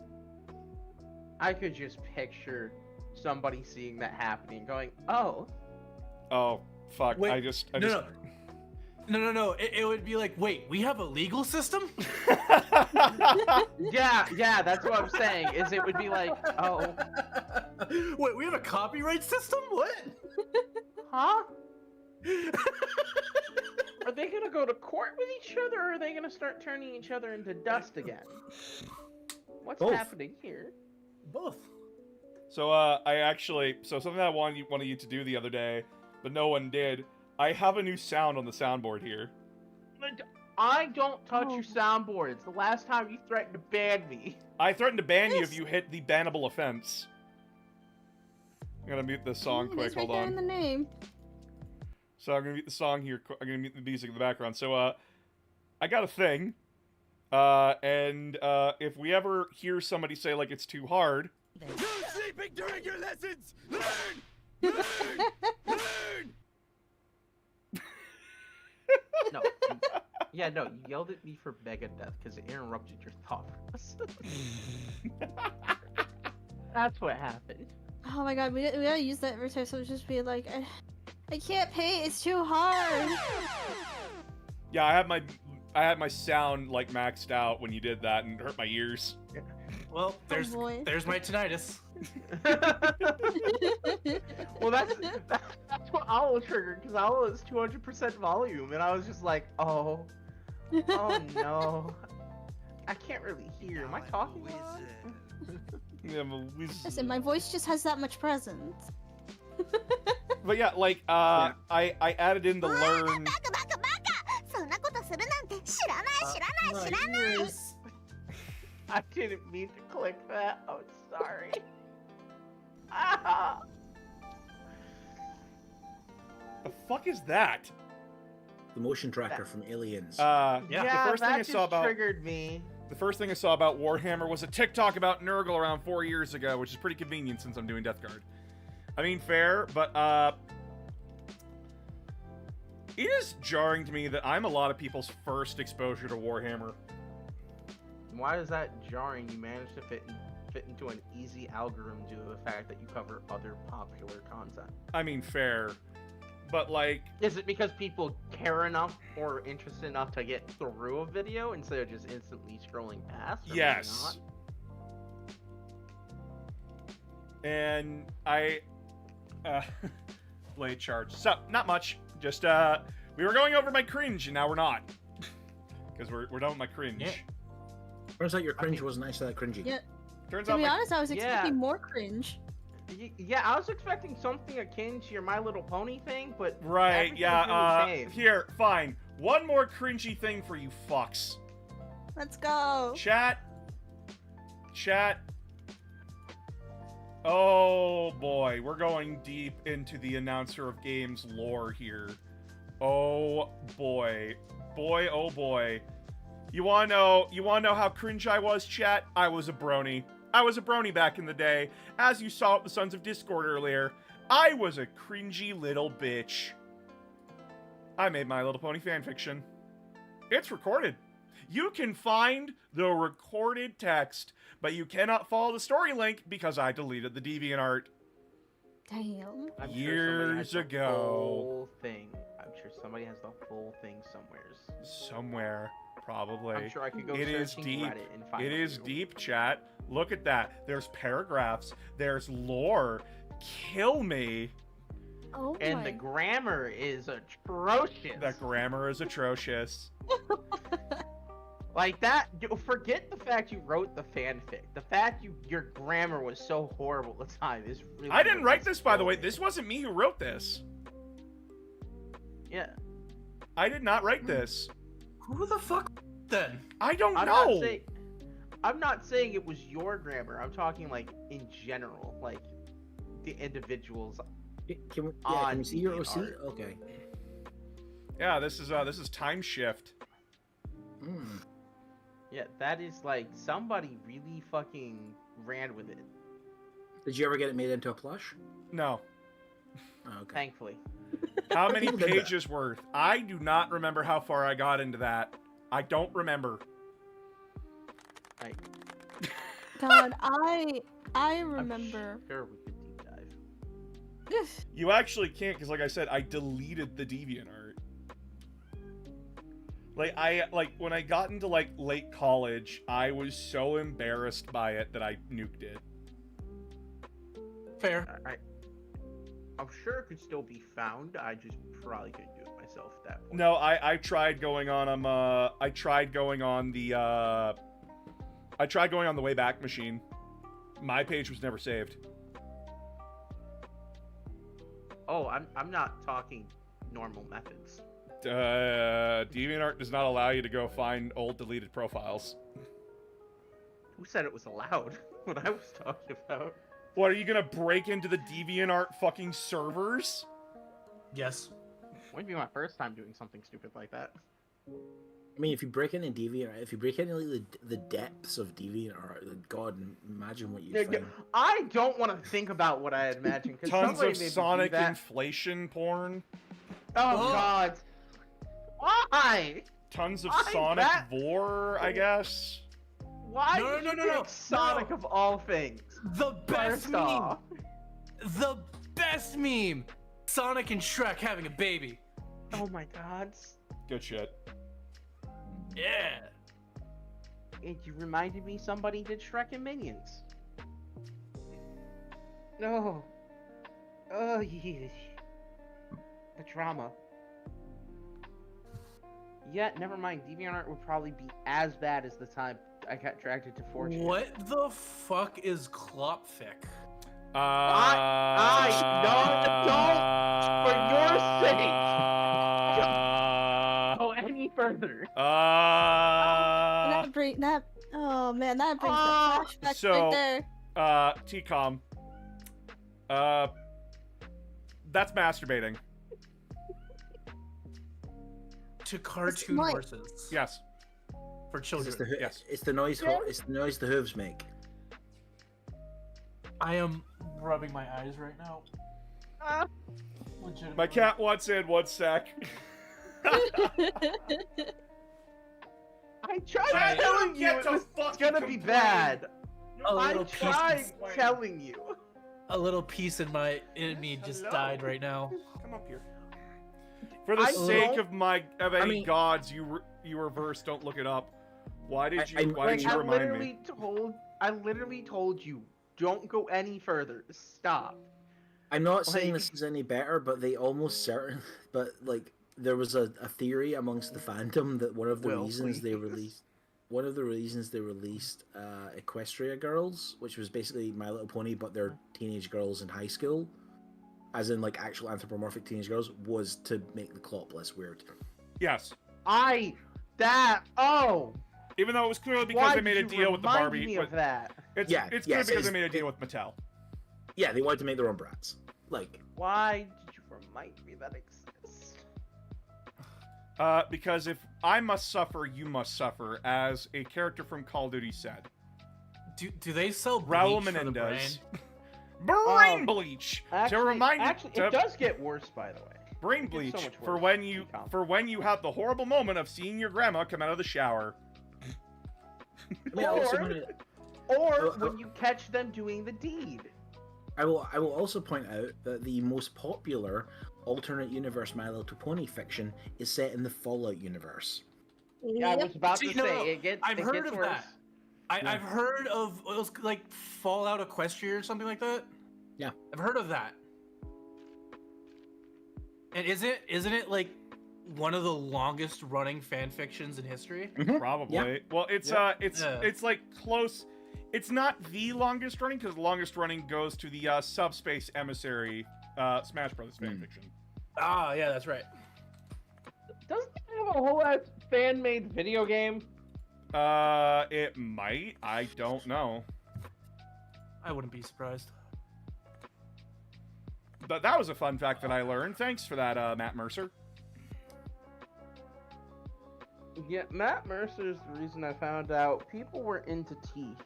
I could just picture somebody seeing that happening going, oh, Oh, fuck. Wait, I just. No. It would be like, wait, we have a legal system? yeah, that's what I'm saying, is it would be like, oh, Wait, we have a copyright system? What? huh? Are they gonna go to court with each other, or are they gonna start turning each other into dust again? What's Both. happening here? Both. So, so something I wanted you to do the other day, but no one did. I have a new sound on the soundboard here. I don't touch Oh. your soundboards. The last time you threatened to ban me. I threatened to ban you if you hit the bannable offense. I'm gonna mute this song It quick, is right hold there on. in the name. So I'm gonna mute the song here, I'm gonna mute the music in the background. So, I got a thing, and if we ever hear somebody say, like, it's too hard... No sleeping during your lessons! Learn! Learn! No. Yeah, no, you yelled at me for Megadeth because it interrupted your thought process. That's what happened. Oh my god, we gotta use that every time. So it's just be like, I can't pay. It's too hard. Yeah, I had my sound, like, maxed out when you did that and it hurt my ears. Well, there's boy. there's my tinnitus. Well, that's what Owl triggered, because Owl is 200% volume, and I was just like, oh no. I can't really hear. Am I talking loud? Yeah, Listen, my voice just has that much presence. but yeah, like, I added in the learn... そんなことするなんて知らない I didn't mean to click that. I'm sorry. Ah! The fuck is that? The motion tracker from Aliens. Yeah, the first thing that I saw just about triggered me. the first thing I saw about Warhammer was a TikTok about Nurgle around 4 years ago, which is pretty convenient since I'm doing Death Guard. I mean, fair, but it is jarring to me that I'm a lot of people's first exposure to Warhammer. Why is that jarring? You managed to fit into an easy algorithm due to the fact that you cover other popular content. I mean, fair, but like, Is it because people care enough or interested enough to get through a video instead of just instantly scrolling past? Or maybe yes. And I, blade charge. So, not much. Just, we were going over my cringe, and now we're not. Because we're done with my cringe. Yeah. Turns out your cringe wasn't actually that cringy. Yeah. Turns To out be my... honest, I was Yeah. expecting more cringe. Yeah, I was expecting something akin to your My Little Pony thing, but Right, everything yeah, really changed. here, fine. One more cringy thing for you fucks. Let's go. Chat. Oh boy, we're going deep into the announcer of games lore here. Oh boy. Oh boy. You wanna know how cringe I was, chat? I was a brony. I was a brony back in the day. As you saw at the Sons of Discord earlier, I was a cringy little bitch. I made My Little Pony fanfiction. It's recorded. You can find the recorded text, but you cannot follow the story link because I deleted the DeviantArt. Damn. I'm Years sure somebody has the ago. Whole thing. I'm sure somebody has the whole thing somewheres. Somewhere, probably. I'm sure I could go It is searching deep. Reddit and find It is you. deep, chat. Look at that. There's paragraphs. There's lore. Kill me. Oh And my. the grammar is atrocious. The grammar is atrocious. Like that. Forget the fact you wrote the fanfic. The fact your grammar was so horrible at the time is really. I didn't what write has this, by the killed way. me. This wasn't me who wrote this. Yeah. I did not write this. Who the fuck then? I don't I'm know. not saying. I'm not saying it was your grammar. I'm talking like in general, like the individuals. Can we see your OC? DeviantArt. Okay. Yeah, this is Time Shift. Mm. Yeah, that is like somebody really fucking ran with it. Did you ever get it made into a plush? No. Oh, okay. Thankfully. How many People did that. pages worth? I do not remember how far I got into that. I don't remember. Like, God, I remember. sure we could deep dive. You actually can't, because like I said, I deleted the DeviantArt. Like when I got into like late college, I was so embarrassed by it that I nuked it. Fair. I'm sure it could still be found. I just probably couldn't do it myself at that point. No, I tried going on I tried going on the Wayback Machine. My page was never saved. Oh, I'm not talking normal methods. DeviantArt does not allow you to go find old deleted profiles. Who said it was allowed? What I was talking about. What, are you gonna break into the DeviantArt fucking servers? Yes. Wouldn't be my first time doing something stupid like that. I mean, if you break into DeviantArt, if you break into like, the depths of DeviantArt, like, God, imagine what you'd Yeah, find. I don't want to think about what I imagined. Tons of Sonic inflation porn. Oh God! Why? Tons of Why Sonic that? vor, I guess. Why? No, did no, you no, no, pick Sonic no. of all things. The best First meme. off. The best meme. Sonic and Shrek having a baby. Oh my God! Good shit. Yeah. You reminded me somebody did Shrek and Minions. No. Oh yeah. The trauma. Yeah, never mind. DeviantArt would probably be as bad as the time I got dragged into 4chan. What the fuck is Klopfic? Go any further. That bring that. Oh man, that brings the flashbacks So- right there. TCOM. That's masturbating. To cartoon What? horses. Yes. For It's, children. the, Yes. it's the noise. It's the noise the hooves make. I am rubbing my eyes right now. Legitimately. My cat wants in 1 sec. I tried telling you it was gonna be bad. A I little piece, tried telling you. a little piece in me just died right now. Come up here. For the I sake don't- of any mean- gods, you reverse. Don't look it up. Why did you? I- why Like, did you remind me? I literally told you, don't go any further. Stop. I'm not saying Like- this is any better, but they almost certain. But like, there was a theory amongst the fandom that one of the Will, reasons they please. released Equestria Girls, which was basically My Little Pony, but they're teenage girls in high school, as in like actual anthropomorphic teenage girls, was to make the Clop less weird. Yes. Even though it was clearly because Why they made a did you deal with the remind Barbie. me of that? It's Yeah, it's yes, clear because they it's- made a deal with Mattel. Yeah, they wanted to make their own brats. Like, Why did you remind me that exists? Because if I must suffer, you must suffer, as a character from Call of Duty said. Do they sell Raul bleach for the Menendez. brand? Brain bleach Actually, to remind actually, you. it does get worse, by the way. Brain It gets bleach so much for worse. when you Keep calm. for when you have the horrible moment of seeing your grandma come out of the shower. I mean, I also Or- wanna- Or Oh, when you catch them doing the deed. I will also point out that the most popular alternate universe My Little Pony fiction is set in the Fallout universe. Yeah, I Yep. was about See, to no, say no, it gets. I've it heard gets of worse. that. I've heard of it was like Fallout Equestria or something like that. Yeah. I've heard of that. And isn't it like one of the longest running fan fictions in history? Probably. Yeah. Well, it's Yeah. it's like close. It's not the longest running because the longest running goes to the Subspace Emissary Smash Brothers fanfiction. Ah, yeah, that's right. Doesn't it have a whole ass fan-made video game? It might. I don't know. I wouldn't be surprised. But that was a fun fact that I learned. Thanks for that, Matt Mercer. Yeah, Matt Mercer's the reason I found out people were into teeth.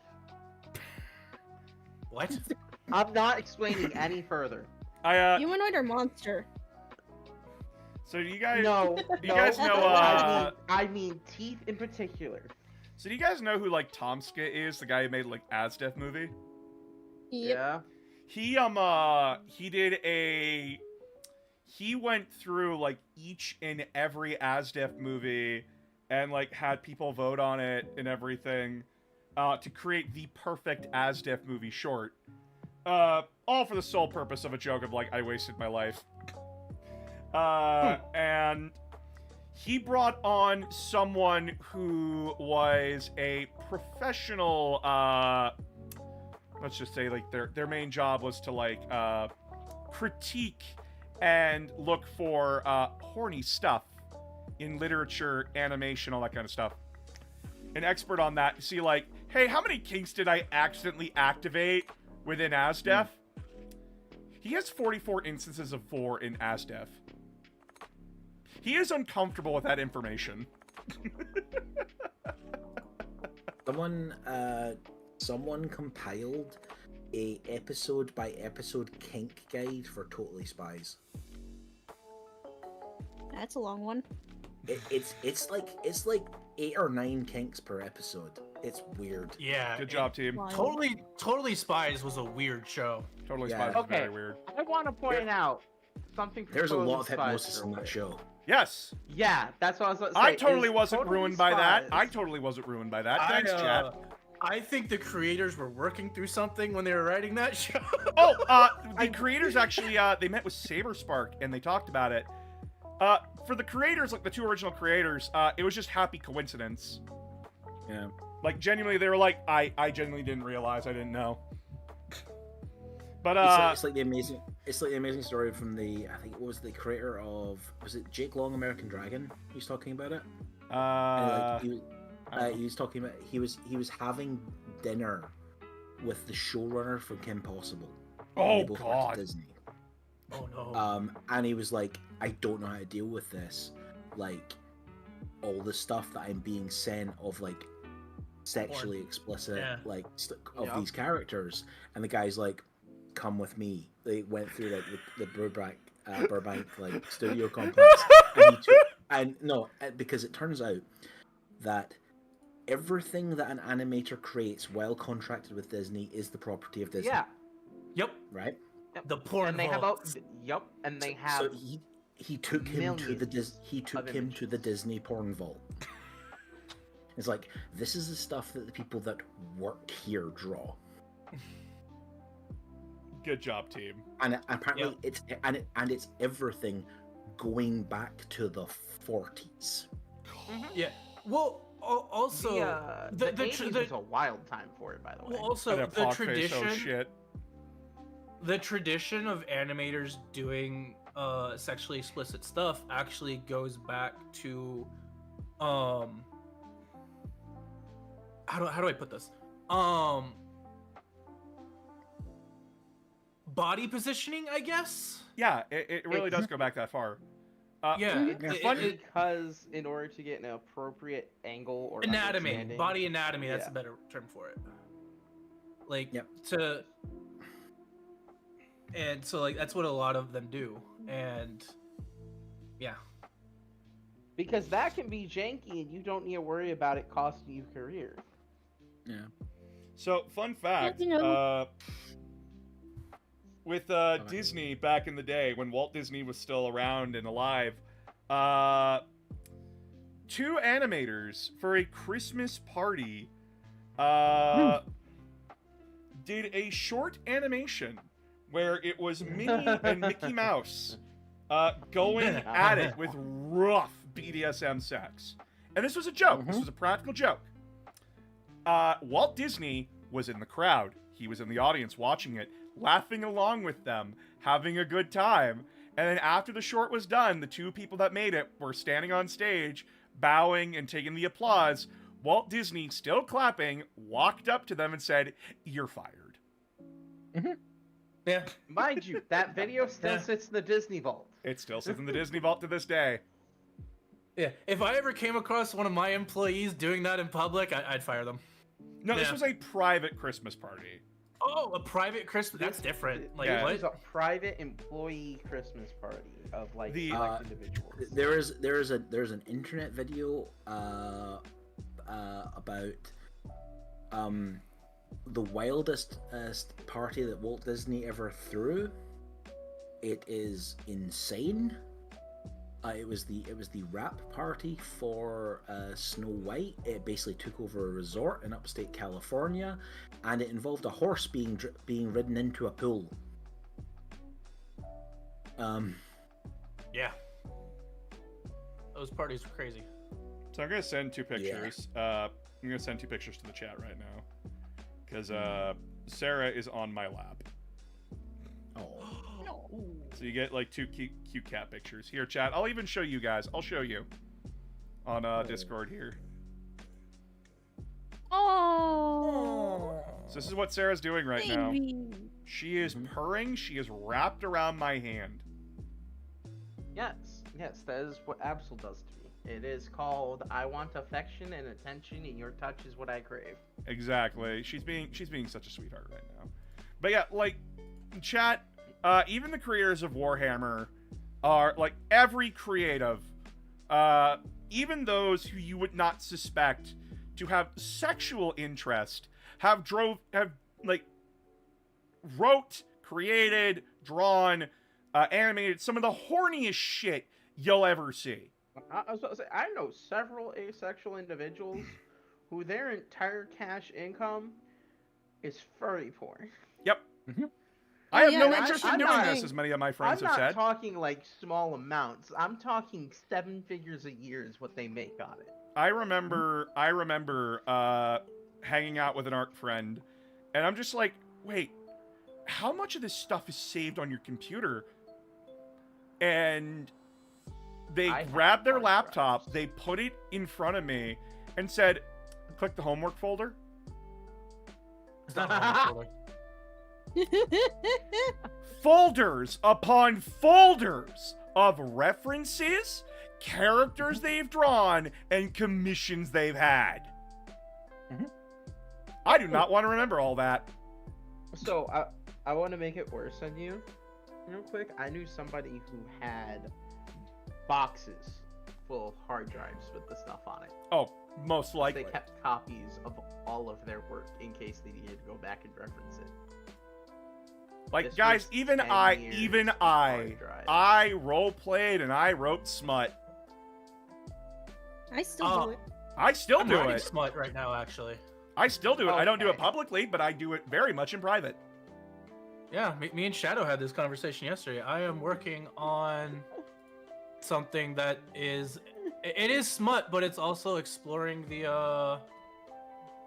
What? I'm not explaining any further. Humanoid or monster? So do you guys? No, you no, guys know, no, I mean teeth in particular. So do you guys know who like Tomska is? The guy who made like Asdef movie. Yep. Yeah. He went through like each and every Asdef movie and like had people vote on it and everything to create the perfect Asdef movie short. All for the sole purpose of a joke of like I wasted my life. And he brought on someone who was a professional let's just say like their main job was to like critique and look for horny stuff in literature, animation, all that kind of stuff. An expert on that. See, like, hey, how many kinks did I accidentally activate within Asdef? He has 44 instances of 4 in Asdef. He is uncomfortable with that information. Someone compiled a episode by episode kink guide for Totally Spies. That's a long one. It's like 8 or 9 kinks per episode. It's weird. Yeah. Good job, team. Wild. Totally Spies was a weird show. Totally Yeah. Spies is Okay. very weird. I want to point out something. For There's a Totally lot of Spies hypnosis real in that quick. show. Yes, Yeah, that's what I was about to say. I totally is wasn't Totally ruined by that. I Spies- totally wasn't ruined by that. Thanks, chat. I think the creators were working through something when they were writing that show. Oh, the creators actually, they met with Saberspark and they talked about it. For the creators, like the 2 original creators, it was just happy coincidence. Yeah. Like, genuinely, they were like, I genuinely didn't realize, I didn't know. But, It's like the amazing story from the, I think it was the creator of, was it Jake Long American Dragon? He was talking about it. And, like, he was talking about he was having dinner with the showrunner from Kim Possible. Oh, They both worked at God. Disney. Oh no. And he was like, I don't know how to deal with this. Like, all the stuff that I'm being sent of like sexually explicit, Yeah. like of Yeah. these characters, and the guy's like, come with me. They went through like the Burbank like studio complex, because it turns out that everything that an animator creates while contracted with Disney is the property of Disney. Yeah. Yep. Right. The porn And they have vault. Yep, and they have. So he took him to the millions of Disney porn vault. It's like, this is the stuff that the people that work here draw, good job, team. and apparently it's everything going back to the 40s. Yeah. Well, also the the 80s was a wild time for it, by the way. well, also That the Pog face, tradition. oh shit. The tradition of animators doing sexually explicit stuff actually goes back to how do I put this? Body positioning, I guess. Yeah, it really does go back that far. Yeah, Because in order to get an appropriate angle or anatomy, understanding- body anatomy. That's Yeah. a better term for it. Like Yep. and so like that's what a lot of them do, and yeah. Because that can be janky and you don't need to worry about it costing you career. Yeah. So, fun fact, you know. with Disney back in the day, when Walt Disney was still around and alive, 2 animators for a Christmas party did a short animation where it was Minnie and Mickey Mouse going at it with rough BDSM sex. And this was a joke. This was a practical joke. Walt Disney was in the crowd. He was in the audience watching it, laughing along with them, having a good time. And then after the short was done, the 2 people that made it were standing on stage, bowing and taking the applause. Walt Disney, still clapping, walked up to them and said, "You're fired." Yeah. Mind you, that video still sits in the Disney vault. It still sits in the Disney vault to this day. Yeah. If I ever came across one of my employees doing that in public, I'd fire them. No, this Yeah. was a private Christmas party. Oh, a private Christmas? That's different. Like Yeah. It was what? a private employee Christmas party of like The- select individuals. There's an internet video about the wildest party that Walt Disney ever threw. It is insane. It was the wrap party for Snow White. It basically took over a resort in upstate California, and it involved a horse being ridden into a pool. Yeah. Those parties were crazy. So I'm gonna send 2 pictures. I'm gonna send 2 pictures to the chat right now, because Sarah is on my lap. Oh. So you get like 2 cute cat pictures. Here, chat. I'll even show you guys. I'll show you on Discord here. Oh. So this is what Sarah's doing right now. Baby. She is purring. She is wrapped around my hand. Yes, that is what Absol does to me. It is called "I want affection and attention, and your touch is what I crave." Exactly. She's being such a sweetheart right now. But yeah, like, chat. Even the creators of Warhammer are like every creative, even those who you would not suspect to have sexual interest, have wrote, created, drawn, animated some of the horniest shit you'll ever see. I was about to say, I know several asexual individuals who their entire cash income is furry porn. Yep. Mm-hmm. I have yeah, no that's interest just- in I'm doing not- this, as many of my I'm friends have not said. talking like small amounts. I'm talking 7 figures a year is what they make on it. I remember hanging out with an art friend, and I'm just like, wait, how much of this stuff is saved on your computer? And they I have grabbed their hard laptop, drives. they put it in front of me, and said, click the homework folder. It's not my folder. Folders upon folders of references, characters they've drawn, and commissions they've had. Mhm. I do not want to remember all that. So I want to make it worse on you, real quick. I knew somebody who had boxes full of hard drives with the stuff on it. Oh, most likely. They kept copies of all of their work in case they needed to go back and reference it. Like, This guys, was even 10 I years of hard drive. role played and I wrote smut. I still do it. I still I'm do writing it. smut right now, actually. I still do it. I don't do it Okay. publicly, but I do it very much in private. Yeah, me and Shadow had this conversation yesterday. I am working on something that is it is smut, but it's also exploring the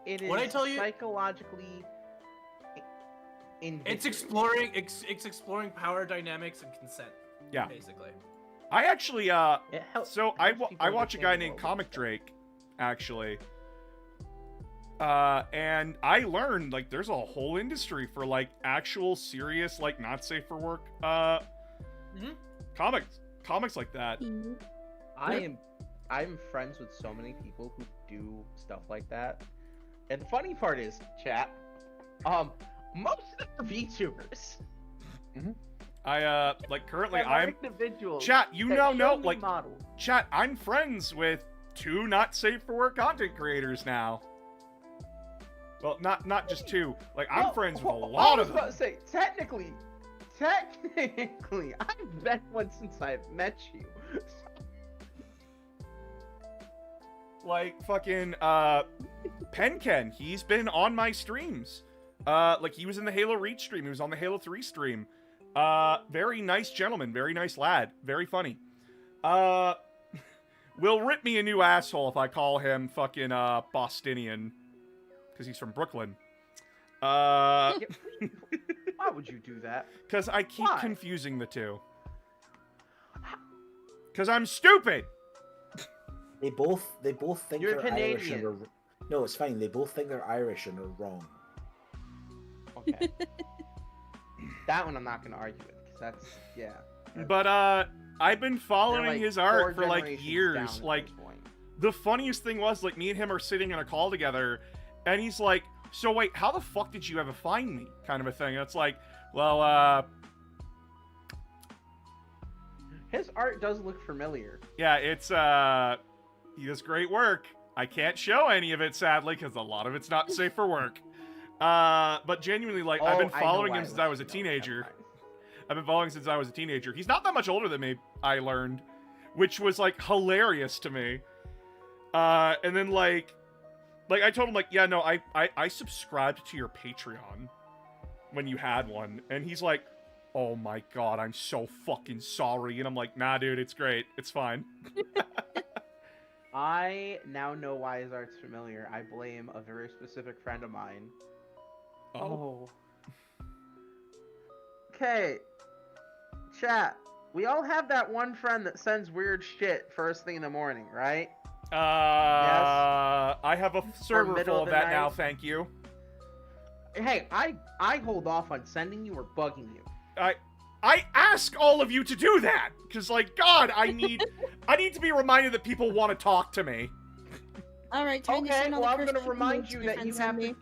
It is What'd I tell you? psychologically it's invigorating. exploring power dynamics and consent. Yeah. Basically. I actually, It helps. so it I helps people watch a understand guy the named world Comic better. Drake, actually. And I learned, like, there's a whole industry for, like, actual serious, like, not safe for work, comics like that. I'm friends with so many people who do stuff like that. And the funny part is, chat, most of them are VTubers. Like, currently Them are I'm, individuals. chat, you that know, show me like, models. chat, I'm friends with 2 not safe for work content creators now. Well, not just 2. Like, I'm friends with a lot of them. I was about to say, technically, I've met one since I've met you. Like, fucking, Penken, he's been on my streams. Like, he was in the Halo Reach stream, he was on the Halo 3 stream. Very nice gentleman, very nice lad, very funny. Will rip me a new asshole if I call him fucking, Bostonian. Because he's from Brooklyn. Why would you do that? Because I keep Why? confusing the two. Because I'm stupid! They both think You're they're Irish and Canadian. are... No, it's fine. They both think they're Irish and are wrong. Okay. That one I'm not gonna argue with, because that's, yeah. But, I've been They're, following like, his 4 art for, like, generations down years. at Like, this point. the funniest thing was, like, me and him are sitting in a call together, and he's like, so wait, how the fuck did you ever find me? Kind of a thing. And it's like, well, His art does look familiar. yeah, it's, he does great work. I can't show any of it, sadly, because a lot of it's not safe for work. But genuinely, like, I've been Oh, I know following why him it since I looks was a familiar. teenager. Never mind. I've been following since I was a teenager. He's not that much older than me, I learned, which was, like, hilarious to me. And then, like, I told him, like, yeah, no, I subscribed to your Patreon when you had one. And he's like, oh my god, I'm so fucking sorry. And I'm like, nah, dude, it's great. It's fine. I now know why his art's familiar. I blame a very specific friend of mine. Oh. Okay. Chat. We all have that one friend that sends weird shit first thing in the morning, right? I have a server middle full of of the that now, night. thank you. Hey, I hold off on sending you or bugging you. I ask all of you to do that, because, like, God, I need to be reminded that people want to talk to me. Alright, Tiny, Okay, send all well, the I'm gonna cursed remind emojis you my that friend you sent have me. to.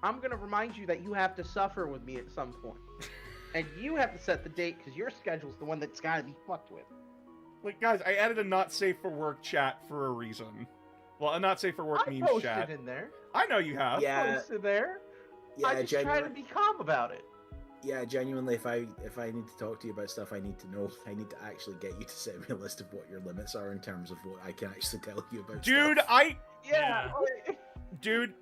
I'm gonna remind you that you have to suffer with me at some point, and you have to set the date because your schedule's the one that's gotta be fucked with. Like, guys, I added a not safe for work chat for a reason. Well, a not safe for work I memes posted chat. in there. I know you have. Yeah. Posted there. Yeah, I just try to be calm about it. Yeah, genuinely, if I need to talk to you about stuff, I need to know. I need to actually get you to send me a list of what your limits are in terms of what I can actually tell you about Dude, stuff. Yeah. Dude,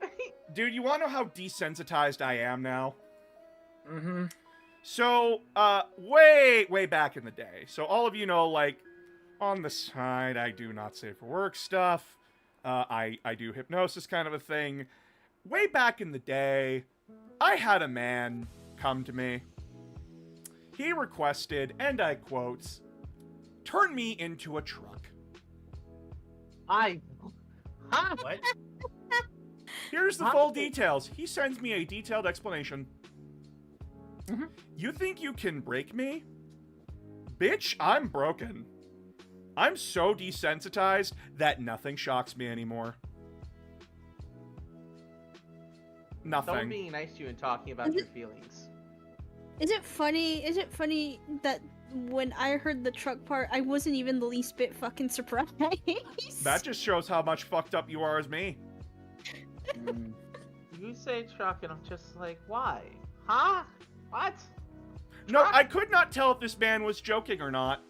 you want to know how desensitized I am now? Mm-hmm. So, way back in the day. So all of you know, like, on the side, I do not safe for work stuff. I do hypnosis kind of a thing. Way back in the day, I had a man come to me. He requested, and I quote, turn me into a truck. Huh? What? Here's the full details. He sends me a detailed explanation. You think you can break me? Bitch, I'm broken. I'm so desensitized that nothing shocks me anymore. Nothing. Someone being nice to you and talking about your feelings. Is it funny that when I heard the truck part, I wasn't even the least bit fucking surprised? That just shows how much fucked up you are as me. You say truck, and I'm just like, why? Huh? What? No, Truck? I could not tell if this man was joking or not.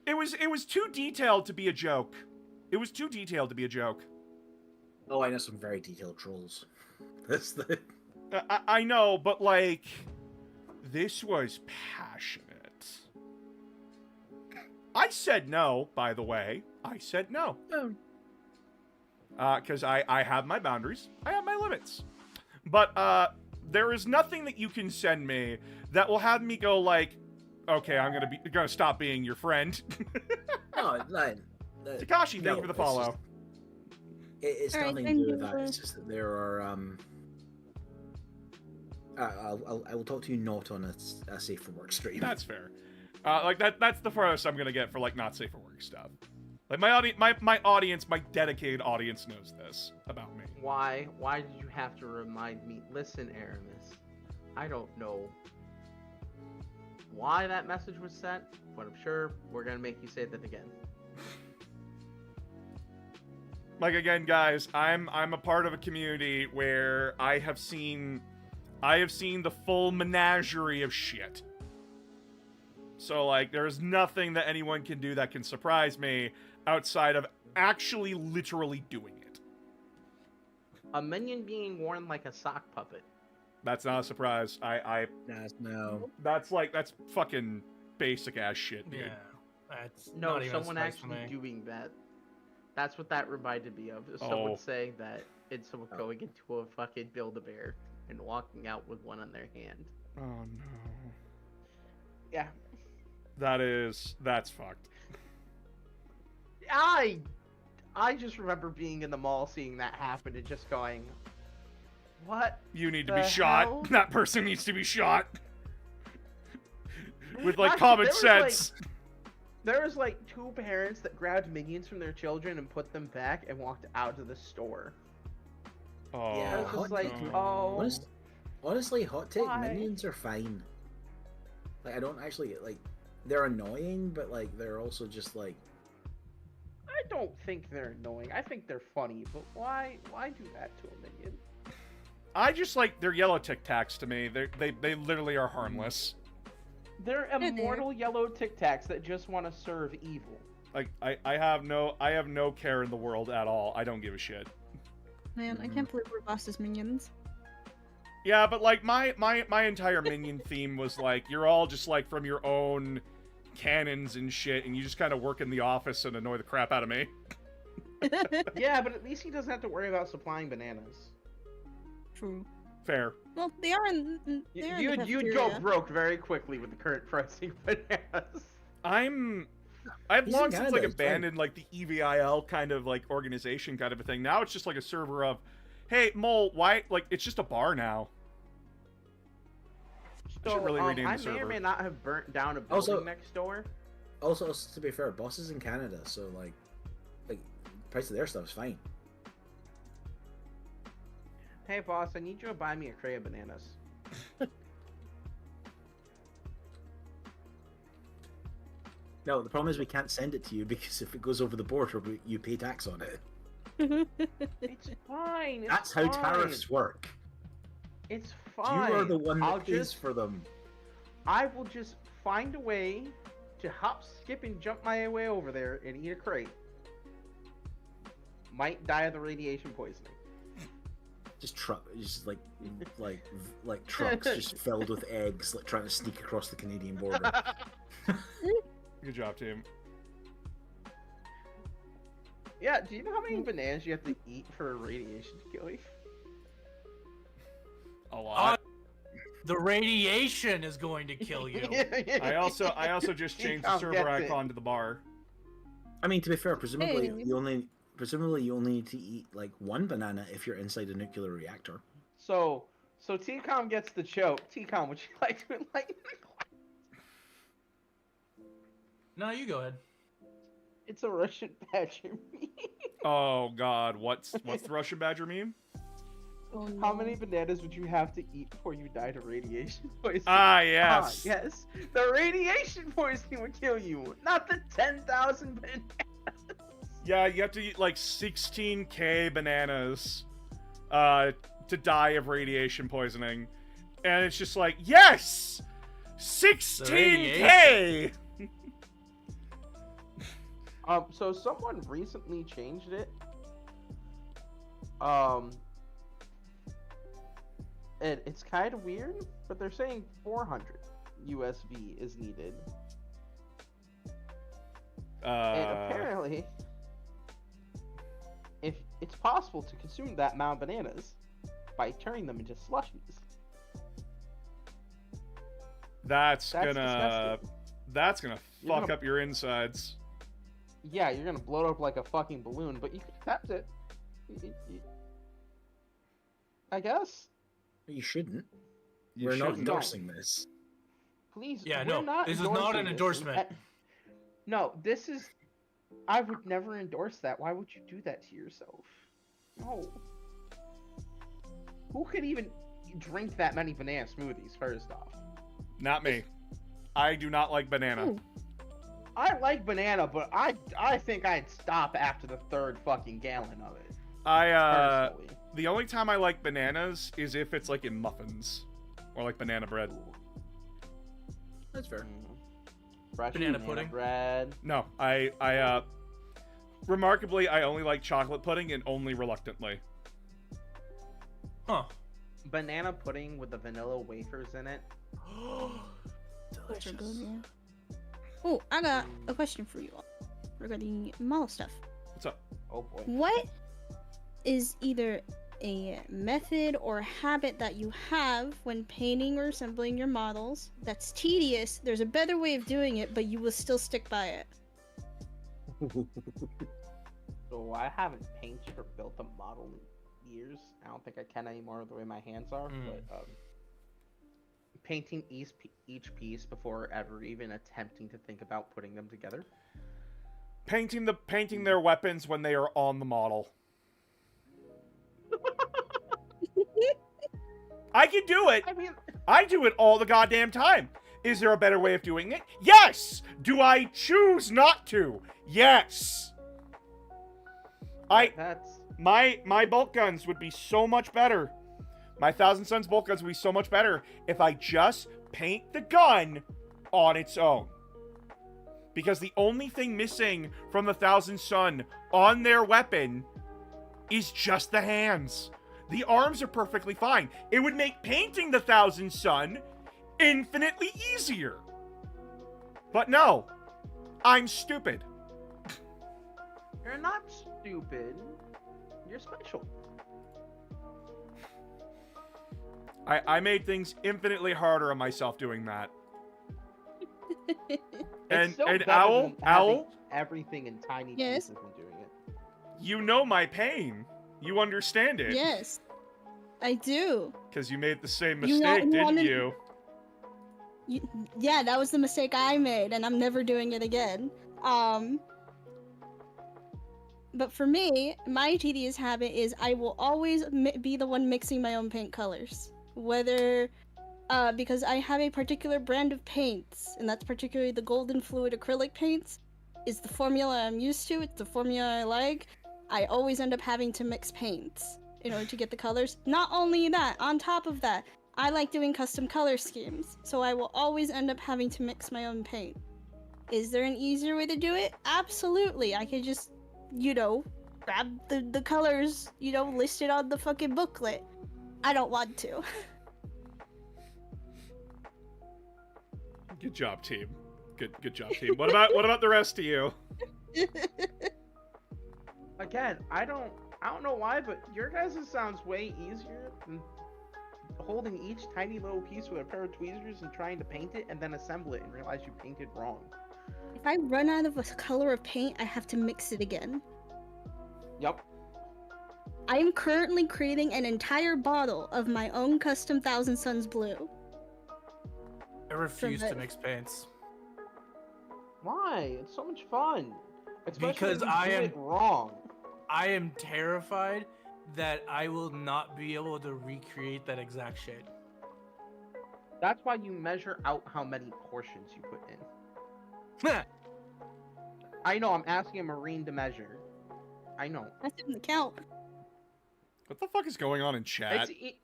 It was too detailed to be a joke. It was too detailed to be a joke. Oh, I know some very detailed trolls. That's the... I know, but, like, this was passionate. I said no, by the way. I said no. Because I have my boundaries. I have my limits. But, there is nothing that you can send me that will have me go like, okay, I'm gonna stop being your friend. No, Takashi, thank you for the follow. It's All right, nothing to do with that. It's just that there are I will talk to you not on a safe for work stream. That's fair. Like that's the farthest I'm gonna get for like not safe for work stuff. Like my audience, my dedicated audience knows this about me. Why did you have to remind me? Listen, Aramis, I don't know why that message was sent, but I'm sure we're gonna make you say that again. Like again, guys, I'm a part of a community where I have seen the full menagerie of shit. So like there's nothing that anyone can do that can surprise me outside of actually literally doing it. A minion being worn like a sock puppet. That's not a surprise. No. That's fucking basic ass shit, dude. Yeah, that's No, not even a someone surprise to actually me. doing that. That's what that reminded me of. Oh. Someone saying that it's someone going into a fucking Build-A-Bear and walking out with one on their hand. Oh no. Yeah. That's fucked. I just remember being in the mall, seeing that happen, and just going, "What? You need to The be shot. hell? That person needs to be shot. With like Actually, common there was, sense. There was like two parents that grabbed minions from their children and put them back and walked out of the store. Oh, Yeah, I was just like, no. oh, Honestly, hot take Why? minions are fine. Like I don't actually like. They're annoying, but like they're also just like. I don't think they're annoying. I think they're funny, but why do that to a minion? I just like they're yellow Tic Tacs to me. They literally are harmless. They're they're- immortal yellow Tic Tacs that just want to serve evil. Like I have no care in the world at all. I don't give a shit. Man, I can't believe we're boss's minions. Yeah, but like my entire minion theme was like you're all just like from your own cannons and shit, and you just kind of work in the office and annoy the crap out of me. Yeah, but at least he doesn't have to worry about supplying bananas. True. Fair. Well, they are in. They are in the You'd go cafeteria. broke very quickly with the current pricing of bananas. I've He's long in since Canada, like it's fine. abandoned like the EVIL kind of like organization kind of a thing. Now it's just like a server of, hey Mole, why like it's just a bar now. I should really rename the I may server. or may not have burnt down a building Also- next door. Also, to be fair, boss is in Canada, so like price of their stuff is fine. Hey boss, I need you to buy me a crate of bananas. No, the problem is we can't send it to you because if it goes over the border, you pay tax on it. It's fine. It's That's how fine. tariffs work. It's fine. You are the one that I'll pays just, for them. I will just find a way to hop, skip, and jump my way over there and eat a crate. Might die of the radiation poisoning. Just like trucks just filled with eggs, like trying to sneak across the Canadian border. Good job, team. Yeah, do you know how many bananas you have to eat for radiation to kill you? A lot. The radiation is going to kill you. I also just changed the server Gets it. icon to the bar. I mean, to be fair, presumably Hey. you only need to eat like one banana if you're inside a nuclear reactor. So TCOM gets the choke. TCOM, would you like to enlighten me? No, you go ahead. It's a Russian badger meme. Oh god, what's the Russian Badger meme? Oh, no. How many bananas would you have to eat before you died of radiation poisoning? Ah yes. Yes. The radiation poisoning would kill you, not the 10,000 bananas. Yeah, you have to eat like 16k bananas to die of radiation poisoning. And it's just like, yes! 16k! So someone recently changed it. It's kind of weird, but they're saying 400 USB is needed. And apparently, if it's possible to consume that amount of bananas by turning them into slushies. That's That's gonna disgusting. That's gonna You're fuck gonna- up your insides. Yeah, you're gonna blow it up like a fucking balloon, but you can accept it. I guess. You shouldn't. You We're not shouldn't. endorsing this. Please. Yeah, we're no, not this is not an endorsing this. endorsement. No, this is. I would never endorse that. Why would you do that to yourself? No. Who could even drink that many banana smoothies? First off, Not me. I do not like banana. Ooh. I like banana, but I think I'd stop after the third fucking gallon of it. Personally. The only time I like bananas is if it's like in muffins or like banana bread. That's fair. Fresh Banana pudding? bread. No, remarkably, I only like chocolate pudding and only reluctantly. Huh. Banana pudding with the vanilla wafers in it. Those are good, Delicious. yeah. Oh, I got a question for you all regarding model stuff. What's up? Oh boy. What is either a method or habit that you have when painting or assembling your models that's tedious? There's a better way of doing it, but you will still stick by it. So I haven't painted or built a model in years. I don't think I can anymore the way my hands are. But painting each piece before ever even attempting to think about putting them together. Painting their weapons when they are on the model. I can do it. I mean, I do it all the goddamn time. Is there a better way of doing it? Yes! Do I choose not to? Yes! that's My bolt guns would be so much better. My Thousand Suns bolt guns would be so much better if I just paint the gun on its own. Because the only thing missing from the Thousand Sun on their weapon is just the hands. The arms are perfectly fine. It would make painting the Thousand Sun infinitely easier. But no, I'm stupid. you're not stupid. You're special. I made things infinitely harder on myself doing that. It's And still and better Owl, than having Owl, everything in tiny Yes? pieces and doing it. you know my pain. You understand it. Yes, I do. Because you made the same You mistake, didn't wanted- you? Yeah, that was the mistake I made, and I'm never doing it again. But for me, my tedious habit is I will always be the one mixing my own paint colors. Whether, because I have a particular brand of paints, and that's particularly the golden fluid acrylic paints, is the formula I'm used to, it's the formula I like. I always end up having to mix paints in order to get the colors. Not only that, on top of that, I like doing custom color schemes, so I will always end up having to mix my own paint. Is there an easier way to do it? Absolutely. I could just, grab the colors, listed on the fucking booklet. I don't want to. Good job, team. Good job, team. What about the rest of you? Again, I don't know why, but your guys' sounds way easier than holding each tiny little piece with a pair of tweezers and trying to paint it and then assemble it and realize you painted wrong. If I run out of a color of paint, I have to mix it again. Yup. I am currently creating an entire bottle of my own custom Thousand Suns blue. I refuse to the- mix paints. Why? It's so much fun. Especially Because when you I do am- it wrong. I am terrified that I will not be able to recreate that exact shade. That's why you measure out how many portions you put in. I know, I'm asking a Marine to measure. I know. That didn't count. What the fuck is going on in chat? It's,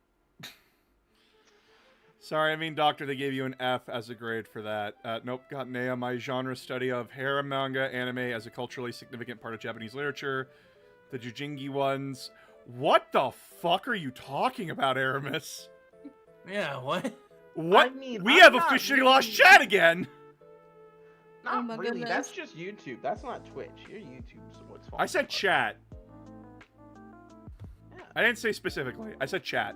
Sorry, I mean, Doctor, they gave you an F as a grade for that. Nope, got an A on my genre study of harem manga anime as a culturally significant part of Japanese literature. The Jujingi ones. What the fuck are you talking about, Aramis? Yeah, what? What? I mean, We I'm have not officially really- lost chat again! Not Oh my really, goodness. that's just YouTube. That's not Twitch. Your YouTube's what's falling I said apart. chat. Yeah, I didn't say specifically. I said chat.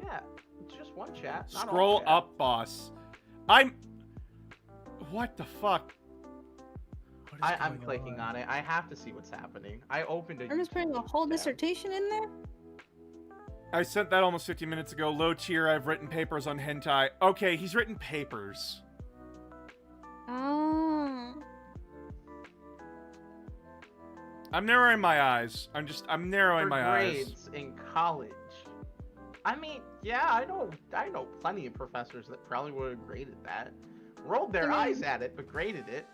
yeah. It's just one chat. Not all Scroll chat. up, boss. What the fuck? I'm clicking on it. I have to see what's happening. I opened it. I'm just putting a whole dissertation in there. I sent that almost 50 minutes ago. Low tier, I've written papers on hentai. Okay, he's written papers. Oh. I'm narrowing my eyes. I'm narrowing For my eyes. grades in college. I mean, yeah, I know plenty of professors that probably would have graded that. Rolled their eyes at it, but graded it.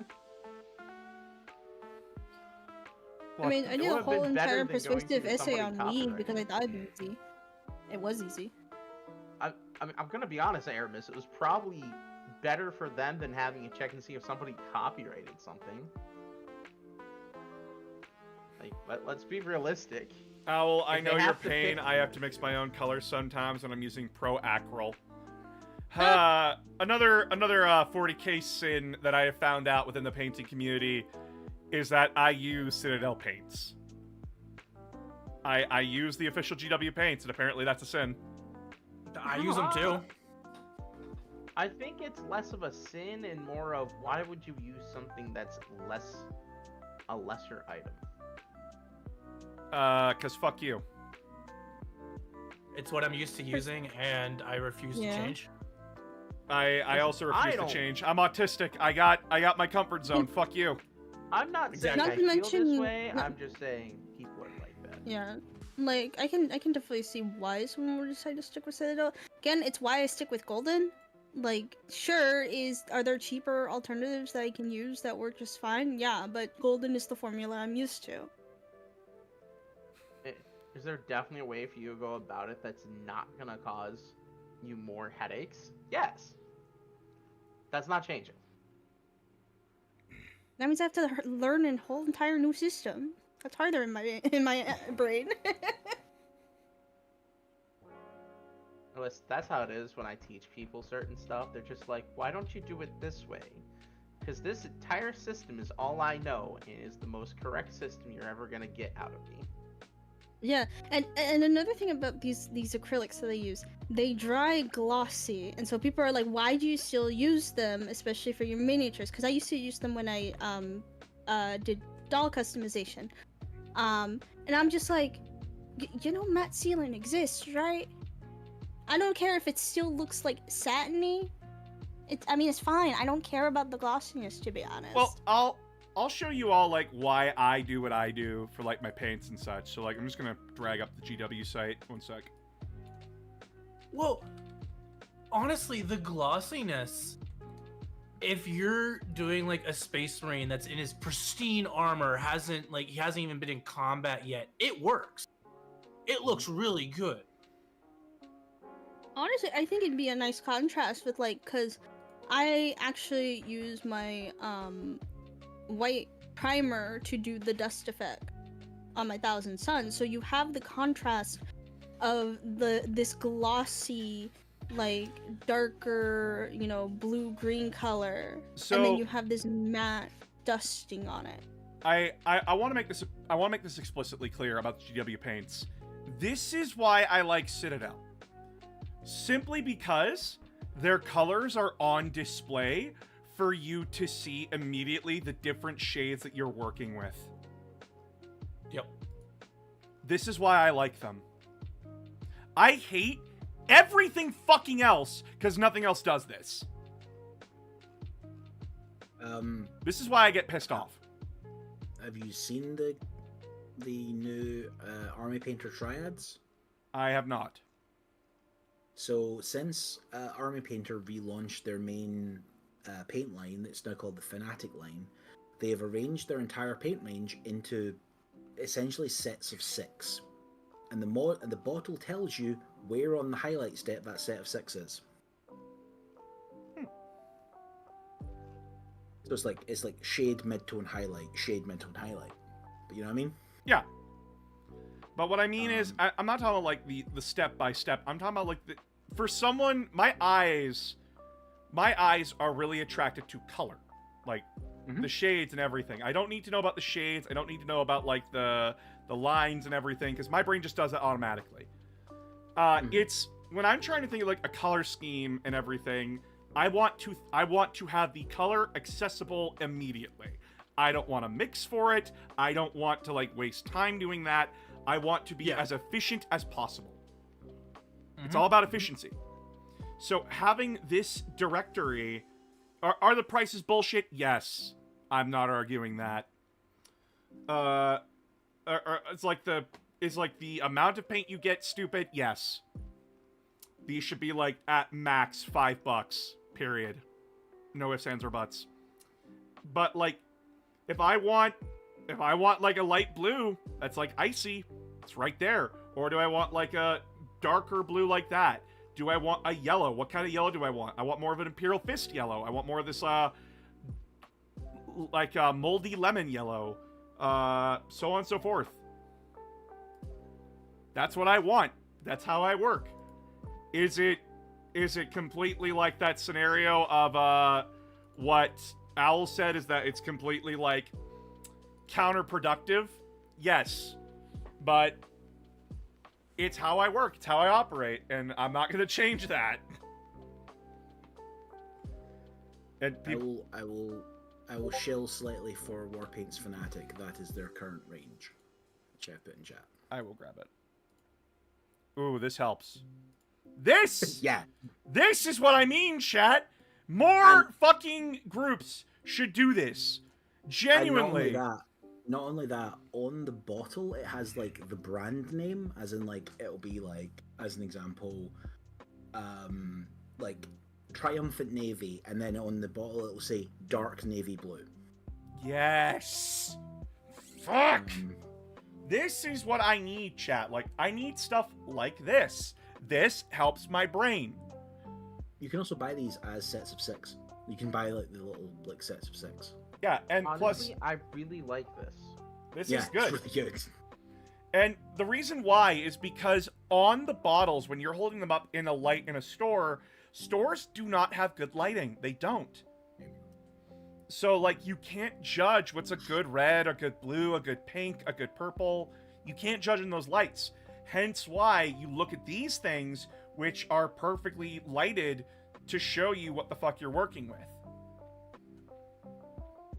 I mean, I It did a would've whole been better entire than going perspective to essay somebody on League copyrighting because I it. thought it'd be easy. It was easy. I mean, I'm gonna be honest, Aramis. It was probably better for them than having to check and see if somebody copyrighted something. Like, let's be realistic. Owl, I If they know your have to pain. pick- I have to mix my own colors sometimes when I'm using Pro Acryl. Another 40k sin that I have found out within the painting community is that I use Citadel paints. I use the official GW paints, and apparently that's a sin. I use them too. I think it's less of a sin and more of why would you use something that's a lesser item? 'Cause fuck you. It's what I'm used to using, and I refuse to change. I also I refuse to don't- change. I'm autistic. I got my comfort zone. Fuck you. I'm not saying Exactly. Not I to feel mention- this way. no- I'm just saying people are like that. Yeah. Like, I can definitely see why someone would decide to stick with Citadel. Again, it's why I stick with Golden. Like, sure, are there cheaper alternatives that I can use that work just fine? Yeah, but Golden is the formula I'm used to. Is there definitely a way for you to go about it that's not gonna cause you more headaches? Yes. That's not changing. That means I have to learn a whole entire new system. That's harder in my brain. Unless that's how it is when I teach people certain stuff. They're just like, why don't you do it this way? Because this entire system is all I know and is the most correct system you're ever gonna get out of me. Yeah, and another thing about these acrylics that I use, they dry glossy, and so people are like, why do you still use them, especially for your miniatures? Because I used to use them when I did doll customization, and I'm just like, you know, matte sealing exists, right? I don't care if it still looks like satiny. I mean, it's fine. I don't care about the glossiness, to be honest. Well, I'll show you all like why I do what I do for like my paints and such. So like I'm just gonna drag up the GW site. One sec. Well, honestly, the glossiness. If you're doing like a Space Marine that's in his pristine armor, he hasn't even been in combat yet, it works. It looks really good. Honestly, I think it'd be a nice contrast with like, cause I actually use my white primer to do the dust effect on my Thousand Suns, so you have the contrast of this glossy, like darker, you know, blue-green color, and then So- you have this matte dusting on it. I want to make this explicitly clear about the GW paints. This is why I like Citadel. Simply because their colors are on display for you to see immediately the different shades that you're working with. Yep. This is why I like them. I hate everything fucking else because nothing else does this. This is why I get pissed off. Have you seen the new Army Painter Triads? I have not. So since Army Painter relaunched their main paint line, that's now called the Fanatic line, they have arranged their entire paint range into essentially sets of 6, and the bottle tells you where on the highlight step that set of 6 is. So it's like shade, mid-tone, highlight, shade, mid-tone, highlight. But you know what I mean? Yeah. But what I mean is, I'm not talking about like the step by step. I'm talking about like for someone, my eyes are really attracted to color, like the shades and everything. I don't need to know about the shades. I don't need to know about like the lines and everything because my brain just does that automatically. It's when I'm trying to think of like a color scheme and everything. I want to have the color accessible immediately. I don't want to mix for it. I don't want to like waste time doing that. I want to be as efficient as possible. It's all about efficiency. So having this directory, are the prices bullshit? Yes, I'm not arguing that. It's like the amount of paint you get stupid? Yes. These should be like at max $5. Period. No ifs, ands, or buts. But like, if I want like a light blue that's like icy, it's right there. Or do I want like a darker blue like that? Do I want a yellow? What kind of yellow do I want? I want more of an Imperial Fist yellow. I want more of this moldy lemon yellow. So on and so forth. That's what I want. That's how I work. Is it completely like that scenario of what Owl said, is that it's completely like counterproductive? Yes. But it's how I work. It's how I operate, and I'm not going to change that. And I will shill slightly for Warpaint's Fanatic. That is their current range. Check it in chat. I will grab it. Ooh, this helps. This! Yeah. This is what I mean, chat. More fucking groups should do this. Genuinely. Not only that, on the bottle it has like the brand name, as in like it'll be like, as an example, like Triumphant Navy, and then on the bottle it'll say Dark Navy Blue. Yes. Fuck. This is what I need, chat. Like, I need stuff like this. This helps my brain. You can also buy these as sets of 6. You can buy like the little like sets of 6. Yeah, and Honestly, plus, I really like this. This is good. It's really good. And the reason why is because on the bottles, when you're holding them up in a light in a store, stores do not have good lighting. They don't. So, like, you can't judge what's a good red, a good blue, a good pink, a good purple. You can't judge in those lights. Hence why you look at these things, which are perfectly lighted to show you what the fuck you're working with.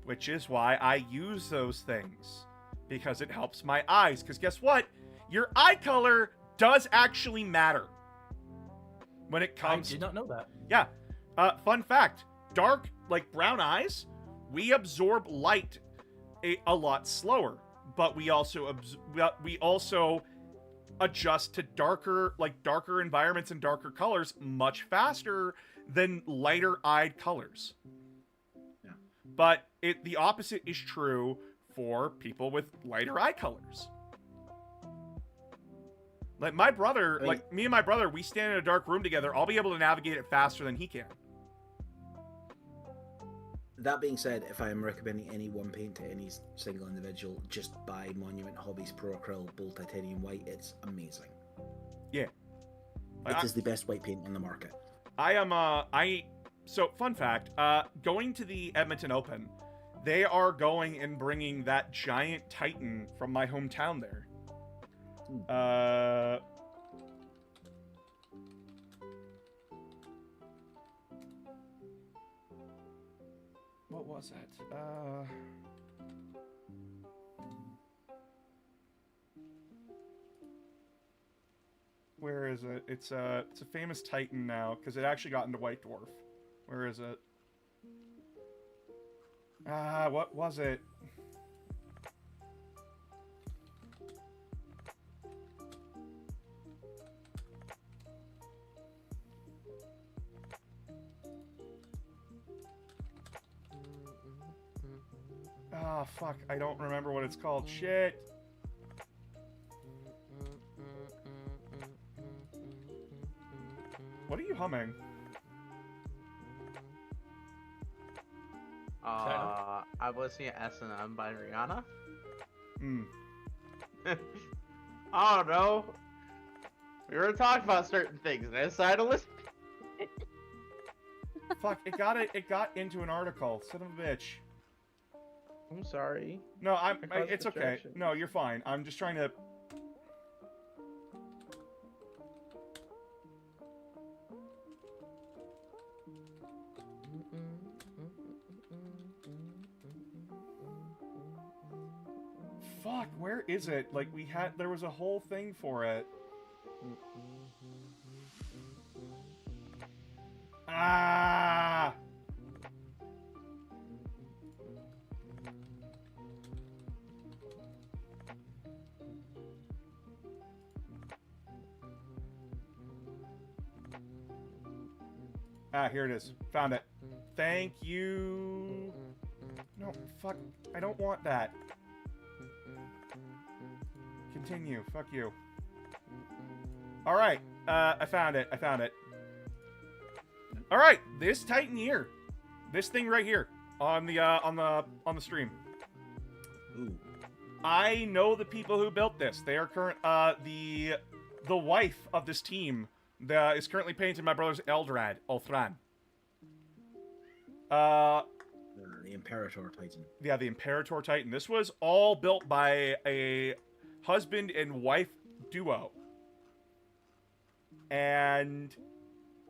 Which is why I use those things. Because it helps my eyes. Because guess what? Your eye color does actually matter. When it comes... I did not know that. Yeah. Fun fact. Dark, like brown eyes, we absorb light a lot slower. But we also adjust to darker environments and darker colors much faster than lighter-eyed colors. Yeah. But the opposite is true for people with lighter eye colors. Like my brother, like me and my brother, we stand in a dark room together. I'll be able to navigate it faster than he can. That being said, if I am recommending any one paint to any single individual, just buy Monument Hobbies Pro Acryl Bold Titanium White. It's amazing. Yeah. It is the best white paint on the market. So, fun fact, going to the Edmonton Open, they are going and bringing that giant Titan from my hometown there. What was it? Where is it? It's a famous Titan now, because it actually got into White Dwarf. Where is it? What was it? Ah, fuck. I don't remember what it's called. Shit. What are you humming? I was listening to S&M by Rihanna. I don't know. We were talking about certain things, and I decided to listen. Fuck, it got into an article. Son of a bitch. I'm sorry. No, it's okay. No, you're fine. I'm just trying to... fuck, where is it? Like, there was a whole thing for it. Ah! Ah, here it is. Found it. Thank you. No, fuck. I don't want that. Continue. Fuck you. Alright. I found it. Alright, this Titan here. This thing right here. On the stream. Ooh. I know the people who built this. They are the wife of this team is currently painting my brother's Elthran. The Imperator Titan. Yeah, the Imperator Titan. This was all built by a husband and wife duo. And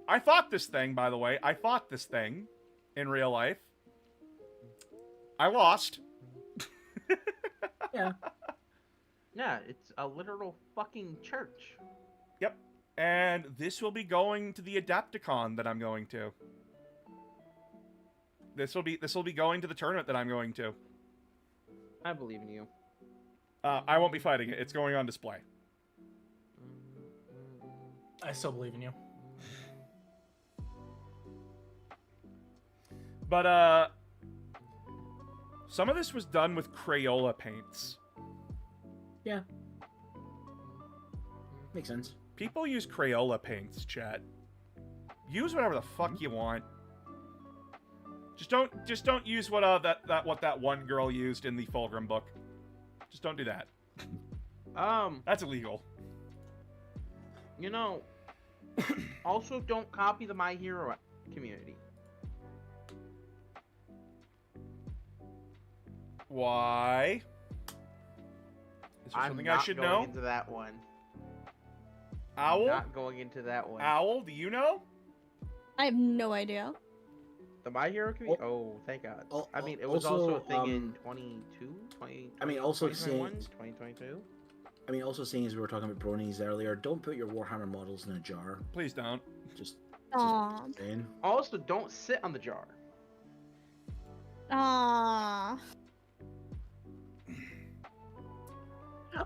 I fought this thing, by the way. I fought this thing in real life. I lost. Yeah. Yeah, it's a literal fucking church. Yep. And this will be going to the Adapticon that I'm going to. This will be going to the tournament that I'm going to. I believe in you. I won't be fighting it. It's going on display. I still believe in you. But some of this was done with Crayola paints. Yeah. Makes sense. People use Crayola paints, chat. Use whatever the fuck you want. Just don't use what that one girl used in the Fulgrim book. Just don't do that. That's illegal. You know, also don't copy the My Hero community. Why? Is there something I should know? I'm not going into that one. Owl? I'm not going into that one. Owl, do you know? I have no idea. The My Hero community? Oh, thank God. I mean, it was also, also a thing in 2020, I mean, also 2021, saying- 2022. I mean, also seeing as we were talking about bronies earlier, don't put your Warhammer models in a jar. Please don't. Just Aw. saying. Also, don't sit on the jar. Aw.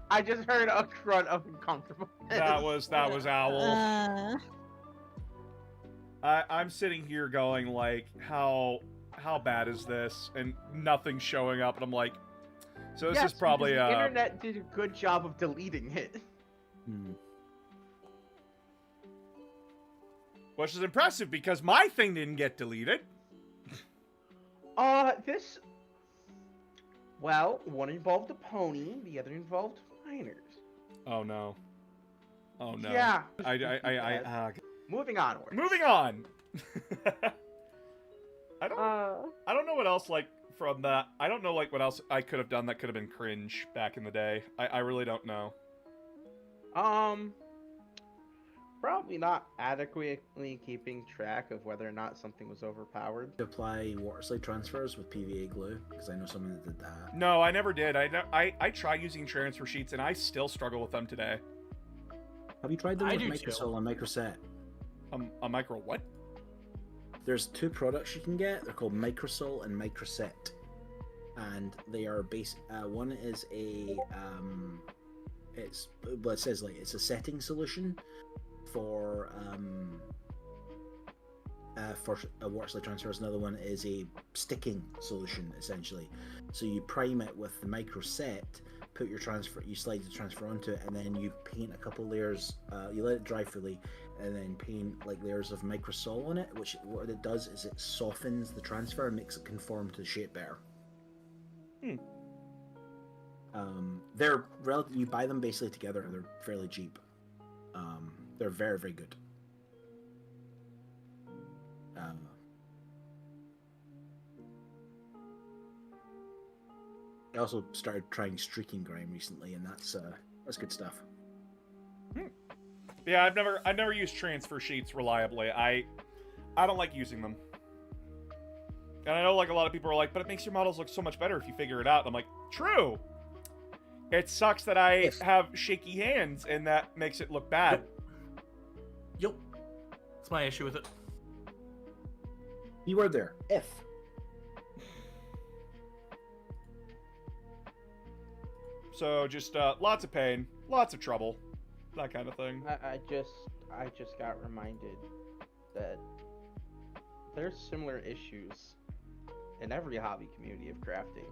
I just heard a grunt of uncomfortable. That was Owl. I'm sitting here going like, how bad is this? And nothing's showing up, and I'm like, so this is probably the internet did a good job of deleting it. Which is impressive because my thing didn't get deleted. Well, one involved a pony, the other involved minors. Oh no. Oh no. Yeah. Moving Moving onward. on. I don't know what else like from that. I don't know like what else I could have done that could have been cringe back in the day. I really don't know. Probably not adequately keeping track of whether or not something was overpowered. To apply water slide transfers with PVA glue, because I know someone that did that. No, I never did. I tried using transfer sheets and I still struggle with them today. Have you tried them I with do Microsol and Microset? A micro what? There's two products you can get. They're called Microsol and Microset, and they are one is a it says like it's a setting solution for water slide transfers. Another one is a sticking solution, essentially. So you prime it with the Microset, put your transfer, you slide the transfer onto it, and then you paint a couple layers. You let it dry fully, and then paint like layers of Microsol on it. Which what it does is it softens the transfer and makes it conform to the shape better. They're you buy them basically together. They're fairly cheap. They're very, very good. I also started trying streaking grime recently, and that's good stuff. Yeah, I've never used transfer sheets reliably. I don't like using them. And I know like a lot of people are like, but it makes your models look so much better if you figure it out. And I'm like, true. It sucks that I If. have shaky hands, and that makes it look bad. Yep. That's my issue with it. Keyword there. If. So just lots of pain, lots of trouble, that kind of thing. I just got reminded that there's similar issues in every hobby community of crafting.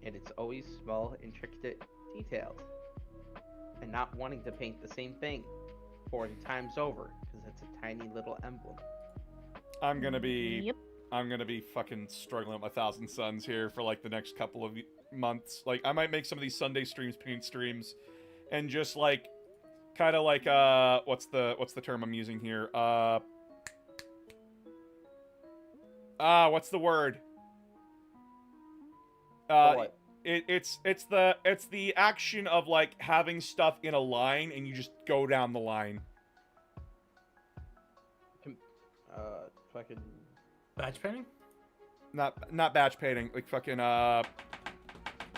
And it's always small, intricate details. And not wanting to paint the same thing 40 times over, because it's a tiny little emblem. I'm gonna be Yep. I'm gonna be fucking struggling with my Thousand Suns here for like the next couple of months. Like I might make some of these Sunday streams, paint streams, and just like kind of like what's the term I'm using here? What's the word? What? It's the action of like having stuff in a line and you just go down the line. Fucking. Batch painting? Not batch painting, like fucking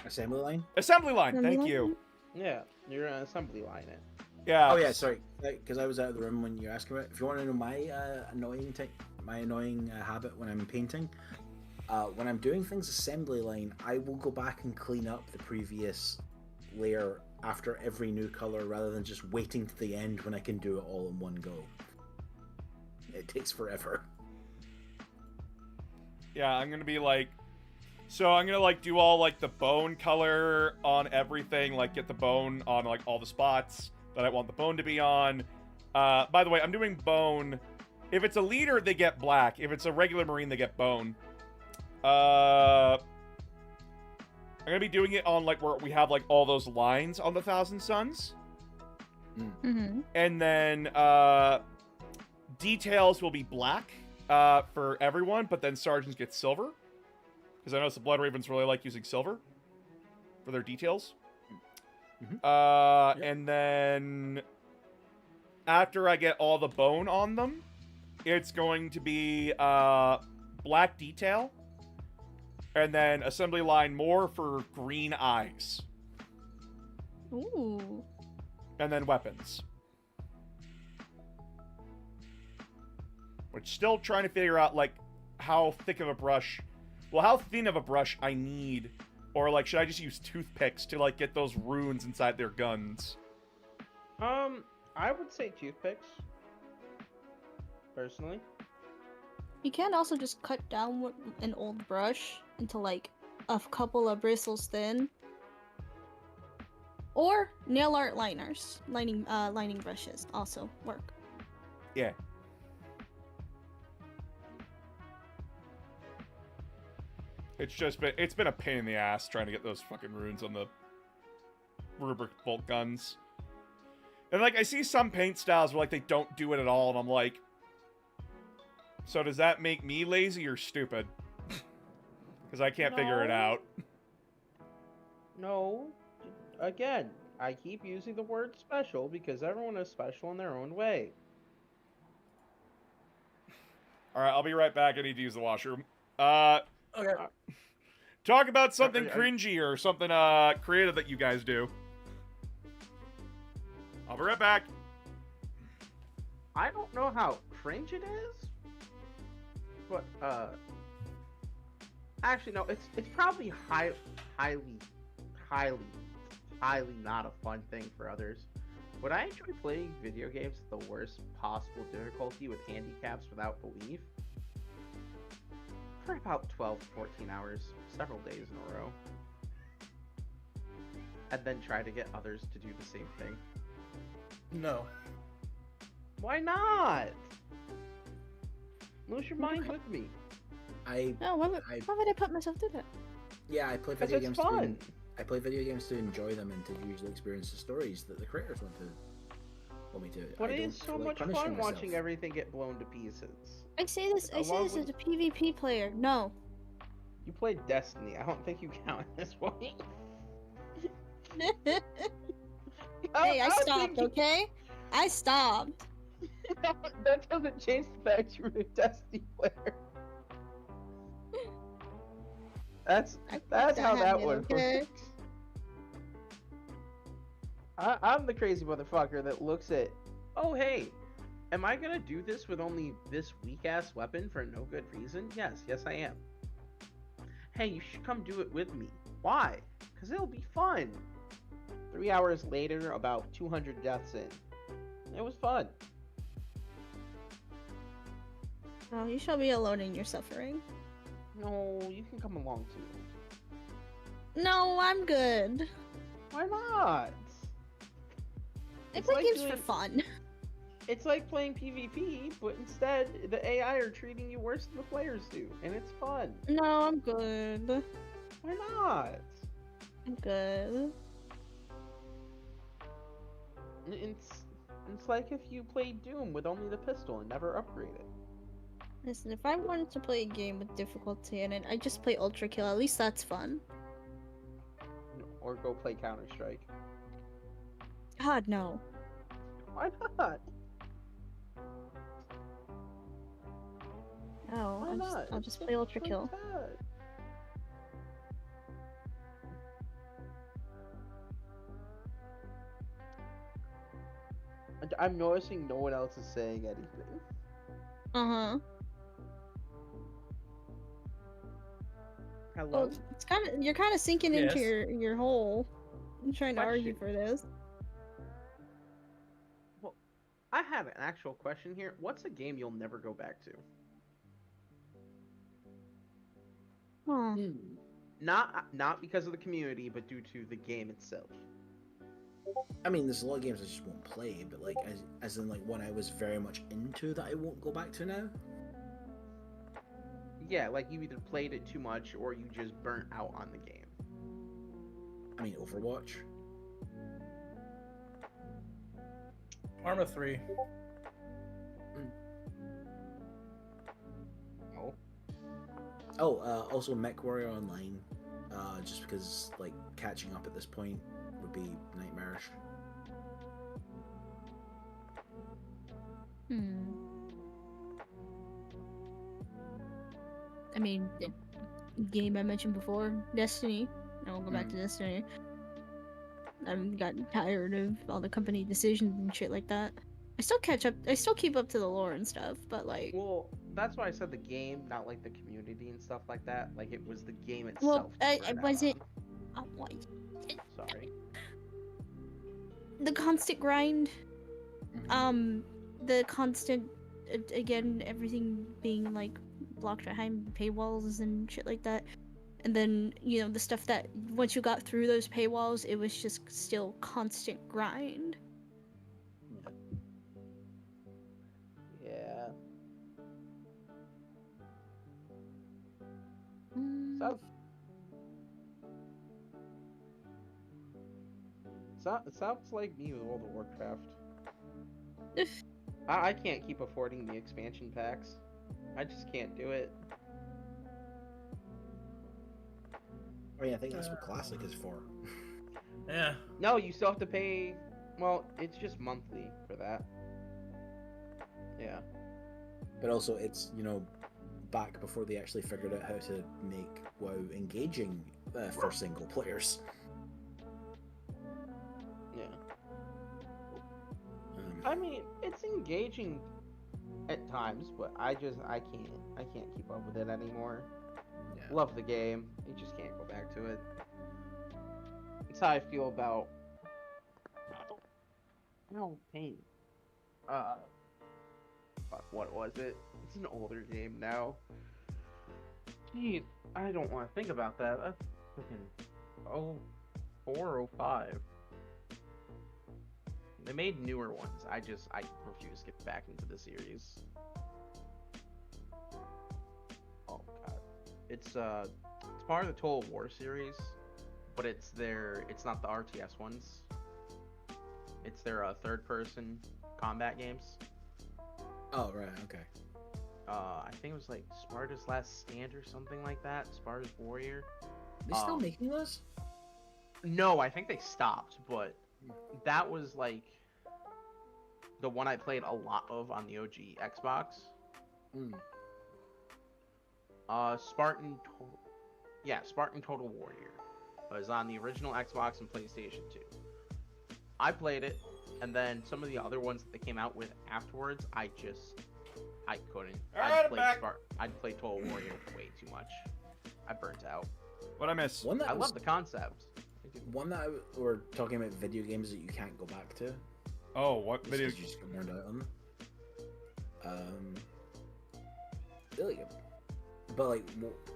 Assembly line? assembly line. Assembly Thank line? you. Yeah, you're an assembly line it. Yeah. Oh yeah, sorry, because I was out of the room when you asked about it. If you want to know my annoying habit when I'm painting, when I'm doing things assembly line, I will go back and clean up the previous layer after every new color, rather than just waiting to the end when I can do it all in one go. It takes forever. Yeah, I'm gonna be like, so I'm gonna like do all like the bone color on everything, like get the bone on like all the spots that I want the bone to be on. By the way, I'm doing bone. If it's a leader, they get black. If it's a regular marine, they get bone. I'm gonna be doing it on like where we have like all those lines on the Thousand Suns, Mm-hmm. and then details will be black for everyone, but then sergeants get silver. Because I noticed the Blood Ravens really like using silver for their details. Mhm. And then after I get all the bone on them, it's going to be black detail. And then assembly line more for green eyes. Ooh. And then weapons. Which still trying to figure out, like, how thick of a brush... Well, how thin of a brush I need. Or, like, should I just use toothpicks to, like, get those runes inside their guns? I would say toothpicks. Personally. You can also just cut down an old brush into like a couple of bristles thin. Or nail art liners, lining brushes also work. Yeah. It's been a pain in the ass trying to get those fucking runes on the rubric bolt guns. And like I see some paint styles where like they don't do it at all, and I'm like, so does that make me lazy or stupid? Because I can't figure it No. out. No. Again, I keep using the word special because everyone is special in their own way. Alright, I'll be right back. I need to use the washroom. Okay. Talk about something Are- cringy or something creative that you guys do. I'll be right back. I don't know how cringe it is, but actually no, it's probably highly not a fun thing for others. Would I enjoy playing video games at the worst possible difficulty with handicaps without belief for about 12 to 14 hours, several days in a row, and then try to get others to do the same thing? No. Why not? Lose your mind with me. No, why would I put myself through that? I play Because video it's games. fun. I play video games to enjoy them and to usually experience the stories that the creators want me to. But I it don't is so feel like much punishing fun watching myself. everything get blown to pieces. I say this Along as with- a PvP player. No. You played Destiny. I don't think you count at this point. Hey, I don't stopped, think you- okay? I stopped. That doesn't change the fact you're a Destiny player. That's I that's quit how that habit, one okay? works. I'm the crazy motherfucker that looks at, oh hey, am I gonna do this with only this weak ass weapon for no good reason? Yes I am. Hey, you should come do it with me. Why? Because it'll be fun. 3 hours later, about 200 deaths in. It was fun. Oh, you shall be alone in your suffering. No, you can come along too. No, I'm good. Why not? I It's play like games doing- for fun. It's like playing PvP, but instead the AI are treating you worse than the players do, and it's fun. No, I'm good. Why not? I'm good. It's like if you played Doom with only the pistol and never upgrade it. Listen, if I wanted to play a game with difficulty in it, I just play Ultra Kill. At least that's fun. Or go play Counter Strike. God, no. Why not? No, Why not? I'll just play Ultra Kill. Fun. I'm noticing no one else is saying anything. Uh-huh. Hello? Well, it's you're kind of sinking into Yes. your hole. I'm trying to argue Question. for this. Well, I have an actual question here. What's a game you'll never go back to? Huh. Not because of the community, but due to the game itself. I mean, there's a lot of games I just won't play, but like, as in like one I was very much into that I won't go back to now. Yeah, like you either played it too much or you just burnt out on the game. I mean, Overwatch. Arma 3. Oh. Oh, also MechWarrior Online. Just because like catching up at this point would be nightmarish. I mean, the game I mentioned before, Destiny. I won't go back to Destiny. I've gotten tired of all the company decisions and shit like that. I still catch up. I still keep up to the lore and stuff, but like, Well, that's why I said the game, not like the community and stuff like that. Like it was the game well, itself. I you burned out wasn't. on. What? Sorry. The constant grind. Mhm. The constant, again, everything being like blocked behind paywalls and shit like that. And then, you know, the stuff that once you got through those paywalls, it was just still constant grind. Yeah. Mm. It sounds like me with World of Warcraft. I can't keep affording the expansion packs. I just can't do it. I mean, I think that's what Classic is for. Yeah. No, you still have to pay. Well, it's just monthly for that. Yeah. But also, it's, you know, back before they actually figured out how to make WoW engaging for single players. Yeah. Um, I mean, it's engaging at times, but I can't keep up with it anymore. yeah. Love the game. You just can't go back to it. That's how I feel about. No pain. Fuck, what was it? It's an older game now. Jeez, I don't want to think about that. That's freaking 04, 05. They made newer ones. I refuse to get back into the series. Oh god. It's part of the Total War series, but it's not the RTS ones. It's their third person combat games. Oh, right, okay. I think it was like Sparta's Last Stand or something like that. Sparta's Warrior. They still making those? No, I think they stopped, but that was like the one I played a lot of on the OG Xbox. Mm. Spartan Total Warrior was on the original Xbox and PlayStation 2. I played it, and then some of the other ones that they came out with afterwards, I couldn't. Alright, I'm back. I'd play Total Warrior way too much. I burnt out. What I miss? One that I was, love the concept. one that we're talking about video games that you can't go back to. Oh, what Just video? 'cause you just get burned out on them. Really good. But like,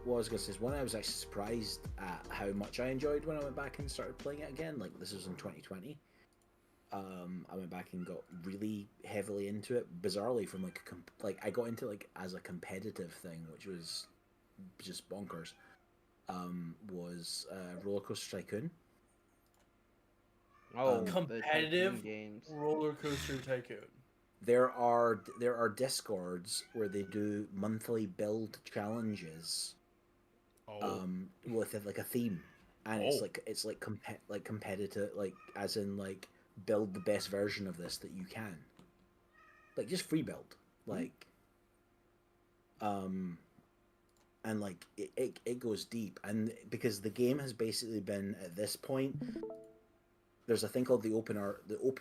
what I was gonna say is, one I was actually surprised at how much I enjoyed when I went back and started playing it again. Like, this was in 2020. I went back and got really heavily into it. Bizarrely, from like I got into like as a competitive thing, which was just bonkers. Was Roller Coaster Tycoon. Oh, the Competitive Tycoon games. Roller Coaster Tycoon. There are discords where they do monthly build challenges. Oh. With like a theme, and Oh. it's like competitive, like as in like build the best version of this that you can, like just free build, like and like it goes deep, and because the game has basically been at this point, there's a thing called the Open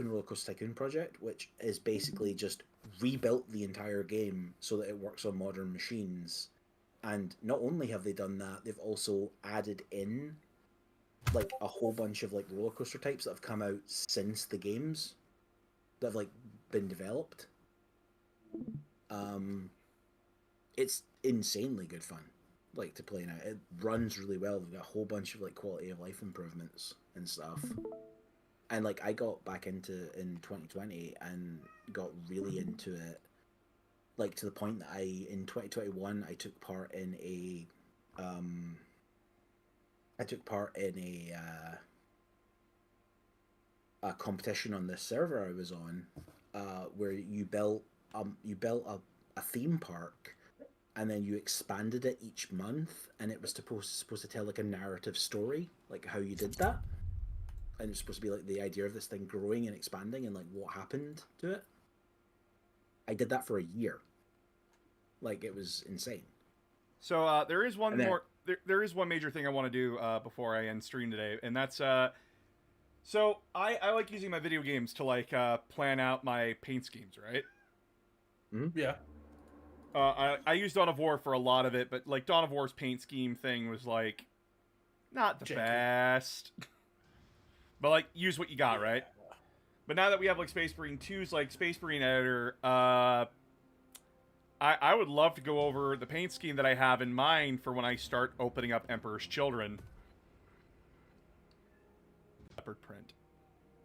Roller Coaster Tycoon project, which is basically just rebuilt the entire game so that it works on modern machines. And not only have they done that, they've also added in like a whole bunch of like roller coaster types that have come out since the games that have like been developed. It's insanely good fun, like to play now. It runs really well. They've got a whole bunch of like quality of life improvements and stuff. And like I got back into in 2020 and got really into it, like to the point that in 2021 I took part in a competition on this server I was on, where you built a theme park, and then you expanded it each month, and it was supposed to tell like a narrative story, like how you did that. And it's supposed to be like the idea of this thing growing and expanding and like what happened to it. I did that for a year. Like, it was insane. So there is one And then- more. There is one major thing I want to do before I end stream today, and that's so I like using my video games to like plan out my paint schemes, right? Yeah. I used Dawn of War for a lot of it, but like Dawn of War's paint scheme thing was like not the Janky. best. But like, use what you got, right? But now that we have like Space Marine 2's like Space Marine Editor, I would love to go over the paint scheme that I have in mind for when I start opening up Emperor's Children. Leopard print.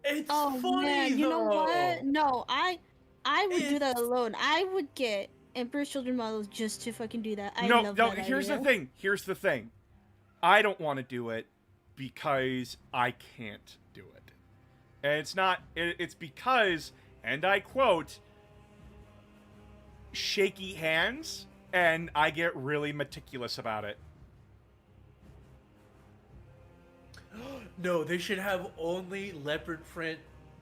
It's Oh funny man, you know though. what? No, I would do that It's- alone. I would get Emperor's Children models just to fucking do that. I No, love no. that Here's the idea. thing. Here's the thing. I don't want to do it because I can't do it, and it's not. It's because, and I quote, shaky hands, and I get really meticulous about it. No, they should have only leopard print.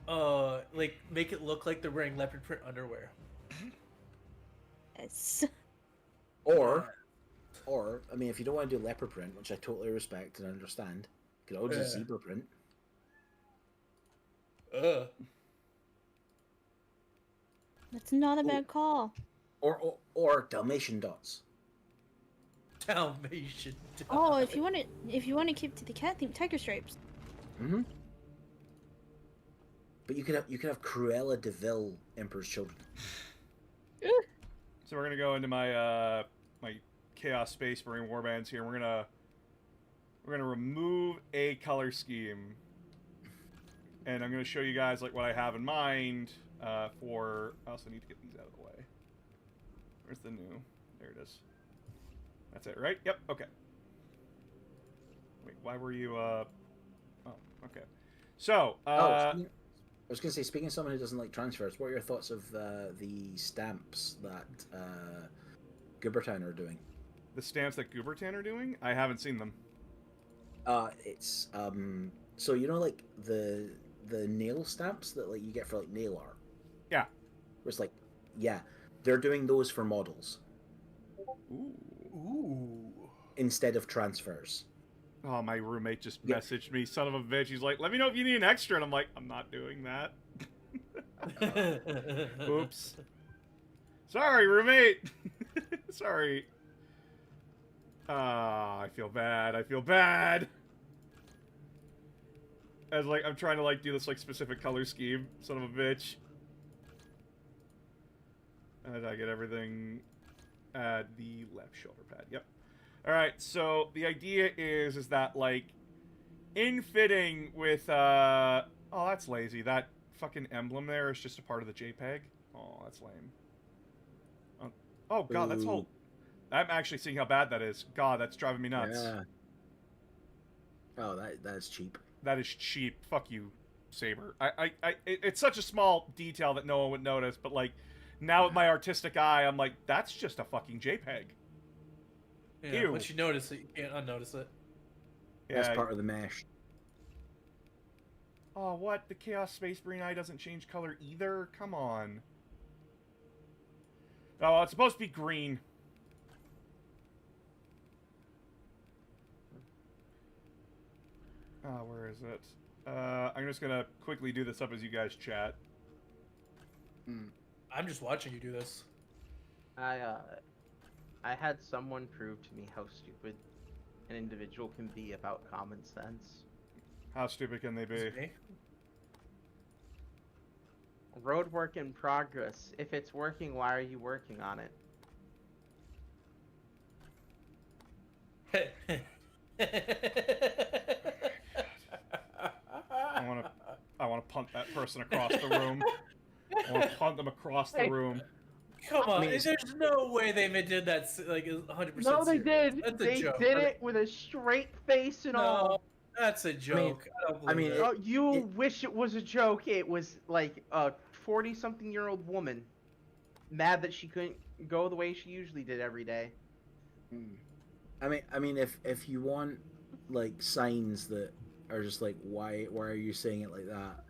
Like make it look like they're wearing leopard print underwear. Yes. Or I mean, if you don't want to do leopard print, which I totally respect and understand, you can always do Yeah. zebra print. That's not a bad call. Or Dalmatian dots. Dalmatian. Oh, if you want to keep to the cat theme, tiger stripes. Mm-hmm. But you could have Cruella de Vil Emperor's Children. So we're gonna go into my my Chaos Space Marine warbands here. We're gonna remove a color scheme, and I'm gonna show you guys like what I have in mind for. I also need to get these out of the way. Where's the new? There it is. That's it, right? Yep. Okay. Wait, why were you? Oh, okay. So. I was going to say, speaking of someone who doesn't like transfers, what are your thoughts of the stamps that Goobertown are doing? The stamps that Goobertan are doing? I haven't seen them. It's so you know, like the nail stamps that like you get for like nail art. Yeah. Where it's like, yeah, they're doing those for models Ooh. Ooh. instead of transfers. Oh, my roommate just messaged me, son of a bitch. He's like, let me know if you need an extra. And I'm like, I'm not doing that. Oops. Sorry, roommate. Sorry. I feel bad. I feel bad. As like I'm trying to like do this like specific color scheme, son of a bitch. And I get everything at the left shoulder pad. Yep. All right. So the idea is that like in fitting with oh, that's lazy. That fucking emblem there is just a part of the JPEG. Oh, that's lame. Oh god, that's whole. I'm actually seeing how bad that is. God, that's driving me nuts. Yeah. Oh, that's cheap. That is cheap. Fuck you, Saber. It's such a small detail that no one would notice, but like, now with my artistic eye, I'm like, that's just a fucking JPEG. Yeah, Ew. once you notice it, you can't unnotice it. That's part of the mesh. Oh, what? The Chaos Space Marine eye doesn't change color either? Come on. Oh, well, it's supposed to be green. Where is it? I'm just gonna quickly do this up as you guys chat. I'm just watching you do this. I had someone prove to me how stupid an individual can be about common sense. How stupid can they be? Is it me? Road work in progress. If it's working, why are you working on it? I want to punt that person across the room. I want to punt them across the room. Come on, there's no way they did that like 100%. No, they did. That's a They joke. did it with a straight face and all. That's a joke. I mean, Oh, you wish it was a joke. It was like a 40-something-year-old woman mad that she couldn't go the way she usually did every day. I mean, if you want like signs that are just like why are you saying it like that?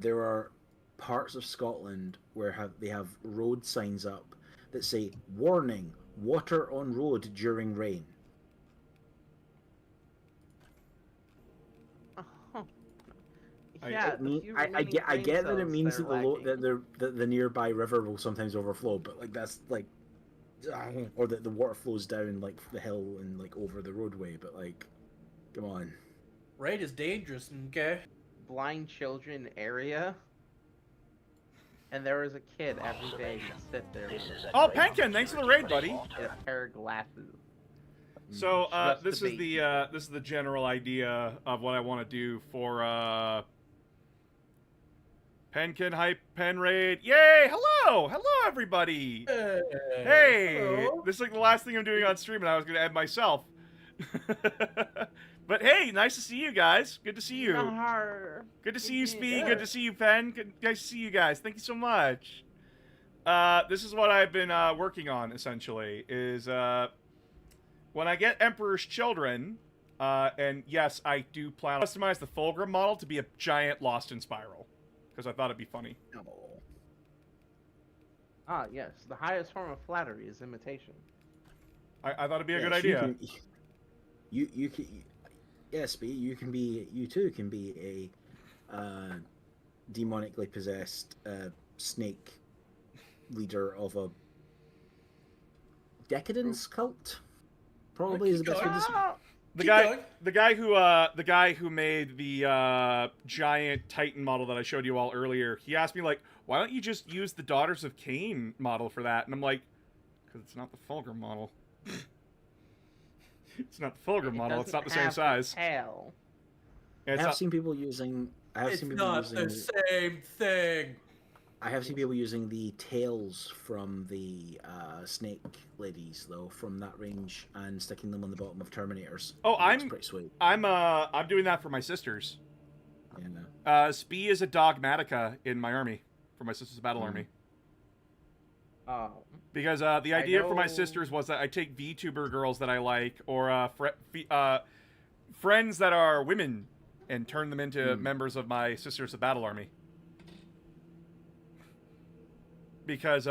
There are parts of Scotland where they have road signs up that say warning, water on road during rain. Yeah, I get that it means that the nearby river will sometimes overflow, but like that's like, or that the water flows down like the hill and like over the roadway. But like, come on, rain is dangerous. Okay. Blind children area, and there was a kid every day who'd sit there. Oh, Penkin, thanks for the raid, buddy. A pair of glasses. So this is the general idea of what I want to do for Penkin Hype Pen Raid. Yay! Hello everybody. Hey, hello. this is like the last thing I'm doing on stream, and I was gonna add myself. But hey, nice to see you guys. Good to see you. Good to see you, Speed. Good to see you, Pen. Nice to see you guys. Thank you so much. This is what I've been working on essentially. Is when I get Emperor's Children, and yes, I do plan to customize the Fulgrim model to be a giant Lost in Spiral, because I thought it'd be funny. Ah, yes. The highest form of flattery is imitation. I thought it'd be a good idea. You can, yes, you too can be a demonically possessed snake leader of a decadence cult. Probably is the best way to describe. The guy who made the giant Titan model that I showed you all earlier, he asked me like, why don't you just use the Daughters of Cain model for that? And I'm like, because it's not the Fulgrim model. It's not the Fulgrim model. It's not the same size. Hell. I have seen people using. It's not the same thing. I have seen people using the tails from the snake ladies though, from that range, and sticking them on the bottom of Terminators. Oh, It's pretty sweet. I'm doing that for my sisters. Yeah. Spee is a Dogmatica in my army, for my sister's battle army. Oh. Because the idea for my sisters was that I take VTuber girls that I like, or friends that are women, and turn them into members of my Sisters of Battle army. Because,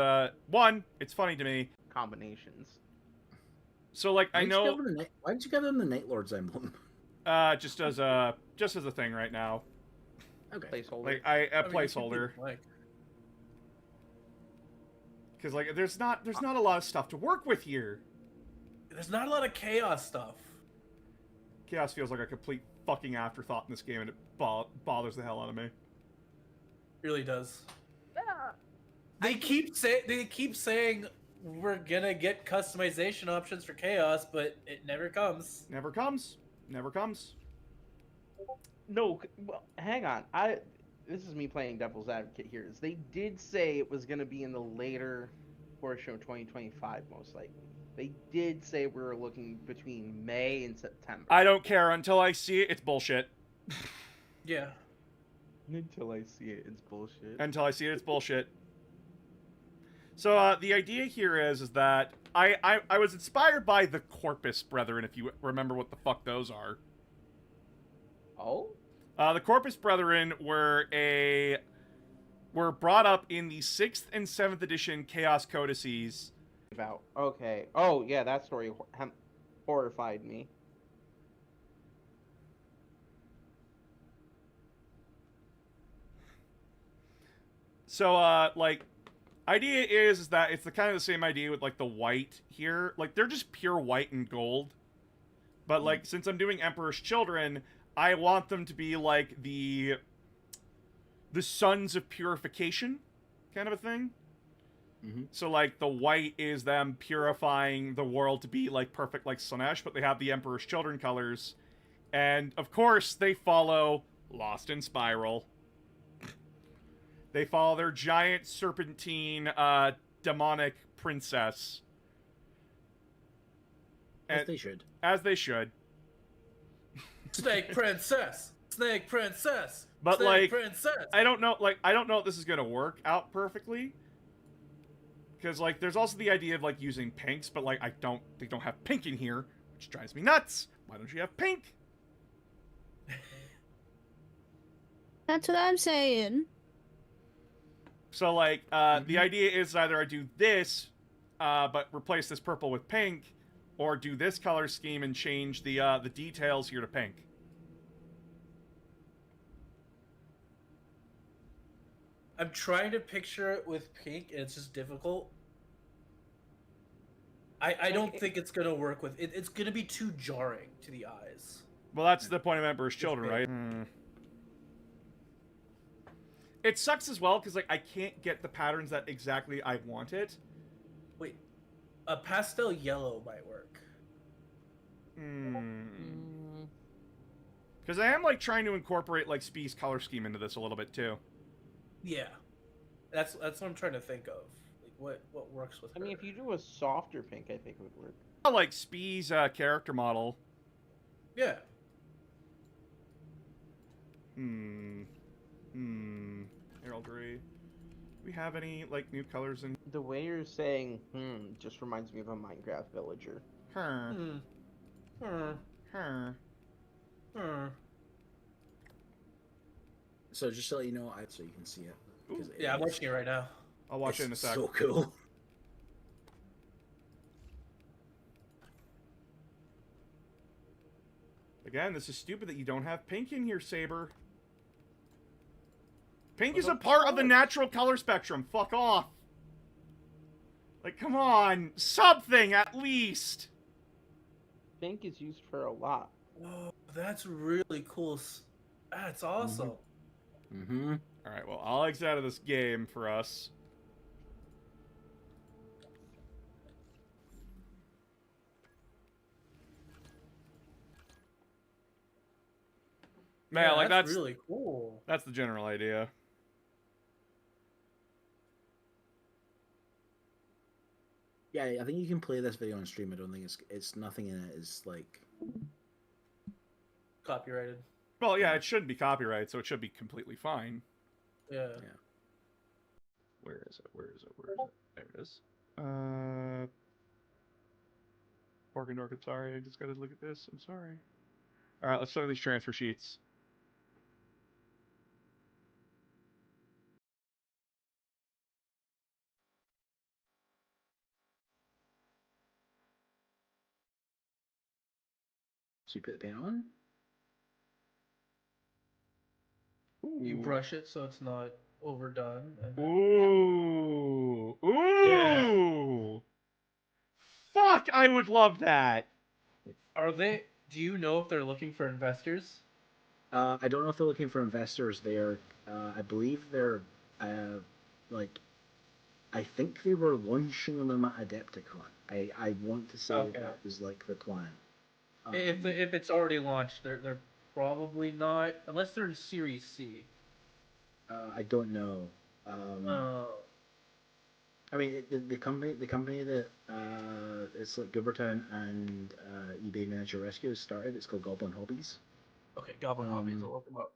one, it's funny to me. Combinations. So like I know, Why did you give them the Night Lord's emblem? just as a thing right now. Okay. Placeholder. Like a I mean, you can placeholder. be blank. Because like there's not a lot of stuff to work with here. There's not a lot of chaos stuff. Chaos feels like a complete fucking afterthought in this game, and it bothers the hell out of me. It really does. They keep saying we're gonna get customization options for chaos, but it never comes. Never comes. Never comes. No, well, hang on. This is me playing devil's advocate here. Is they did say it was going to be in the later portion of 2025, most likely. They did say we were looking between May and September. I don't care until I see it. It's bullshit. Yeah. Until I see it, it's bullshit. Until I see it, it's bullshit. So the idea here is that I was inspired by the Corpus Brethren, if you remember what the fuck those are. Oh? The Corpus Brethren were brought up in the 6th and 7th edition Chaos Codices. Okay. Oh, yeah, that story horrified me. So, like, idea is that it's the kind of the same idea with, like, the white here. Like, they're just pure white and gold. But, like, since I'm doing Emperor's Children, I want them to be, like, the Sons of Purification kind of a thing. Mm-hmm. So, like, the white is them purifying the world to be, like, perfect like Slanesh, but they have the Emperor's Children colors. And, of course, they follow Lost in Spiral. They follow their giant serpentine, demonic princess. As they should. As they should. Snake princess. Snake princess. But Snake like, princess. I don't know if this is gonna work out perfectly. Because like, there's also the idea of like using pinks, but like, they don't have pink in here, which drives me nuts. Why don't you have pink? That's what I'm saying. So like, the idea is either I do this, but replace this purple with pink, or do this color scheme and change the details here to pink. I'm trying to picture it with pink, and it's just difficult. I don't think it's gonna work with it. It's gonna be too jarring to the eyes. Well, that's the point of Emperor's Children, right? It sucks as well, because, like, I can't get the patterns that exactly I want it. Wait, a pastel yellow might work. Because I am, like, trying to incorporate, like, Spee's color scheme into this a little bit, too. Yeah, that's what I'm trying to think of. Like, what works with I her. mean, if you do a softer pink, I think it would work. I like Spee's character model. Yeah. Heraldry. Do we have any, like, new colors in... The way you're saying, just reminds me of a Minecraft villager. So just to let you know, so you can see it. Yeah, I'm watching it right now. I'll watch it in a sec. So cool. Again, this is stupid that you don't have pink in here, Saber. Pink is a part of the natural color spectrum. Fuck off. Like, come on. Something, at least. Pink is used for a lot. Whoa, that's really cool. That's awesome. Mm-hmm. Alright, well, I'll exit out of this game for us. Man, Yeah, like, that's really cool. That's the general idea. Yeah, I think you can play this video on stream. I don't think it's nothing in it is like Copyrighted. Well, yeah, it shouldn't be copyrighted, so it should be completely fine. Yeah. Where is it? Where is it? Where is it? There it is. Pork and Dork, I'm sorry. I just gotta look at this. I'm sorry. Alright, let's look at these transfer sheets. So you put the paint on. You brush it so it's not overdone. And then, Ooh. Ooh. Yeah. Fuck, I would love that. Are they? Do you know if they're looking for investors? I don't know if they're looking for investors. I believe they're, like, I think they were launching them at Adepticon. I want to say Okay. that was like the plan. If it's already launched, they're probably not, unless they're in Series C. I don't know. I mean, the company that it's like Goobertown and eBay Miniature Rescue has started. It's called Goblin Hobbies. Okay, Goblin Hobbies. I'll look them up.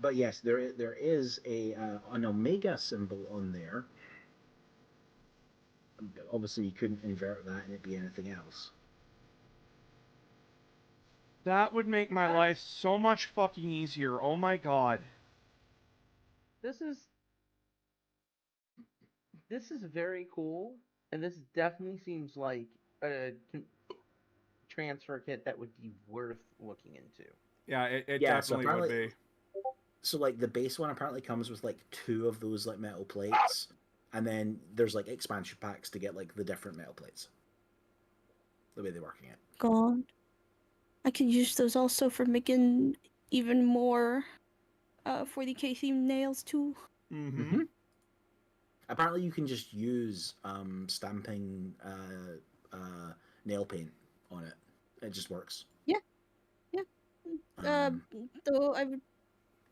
But yes, there is an Omega symbol on there. Obviously, you couldn't invert that and it be anything else. That would make my life so much fucking easier. Oh my god. This is very cool, and this definitely seems like a transfer kit that would be worth looking into. Yeah, it Yeah, so definitely would be. So like the base one apparently comes with like 2 of those like metal plates, and then there's like expansion packs to get like the different metal plates. The way they're working it. God. I could use those also for making even more 40k themed nails too. Mm-hmm. Apparently, you can just use stamping nail paint on it. It just works. Yeah. Though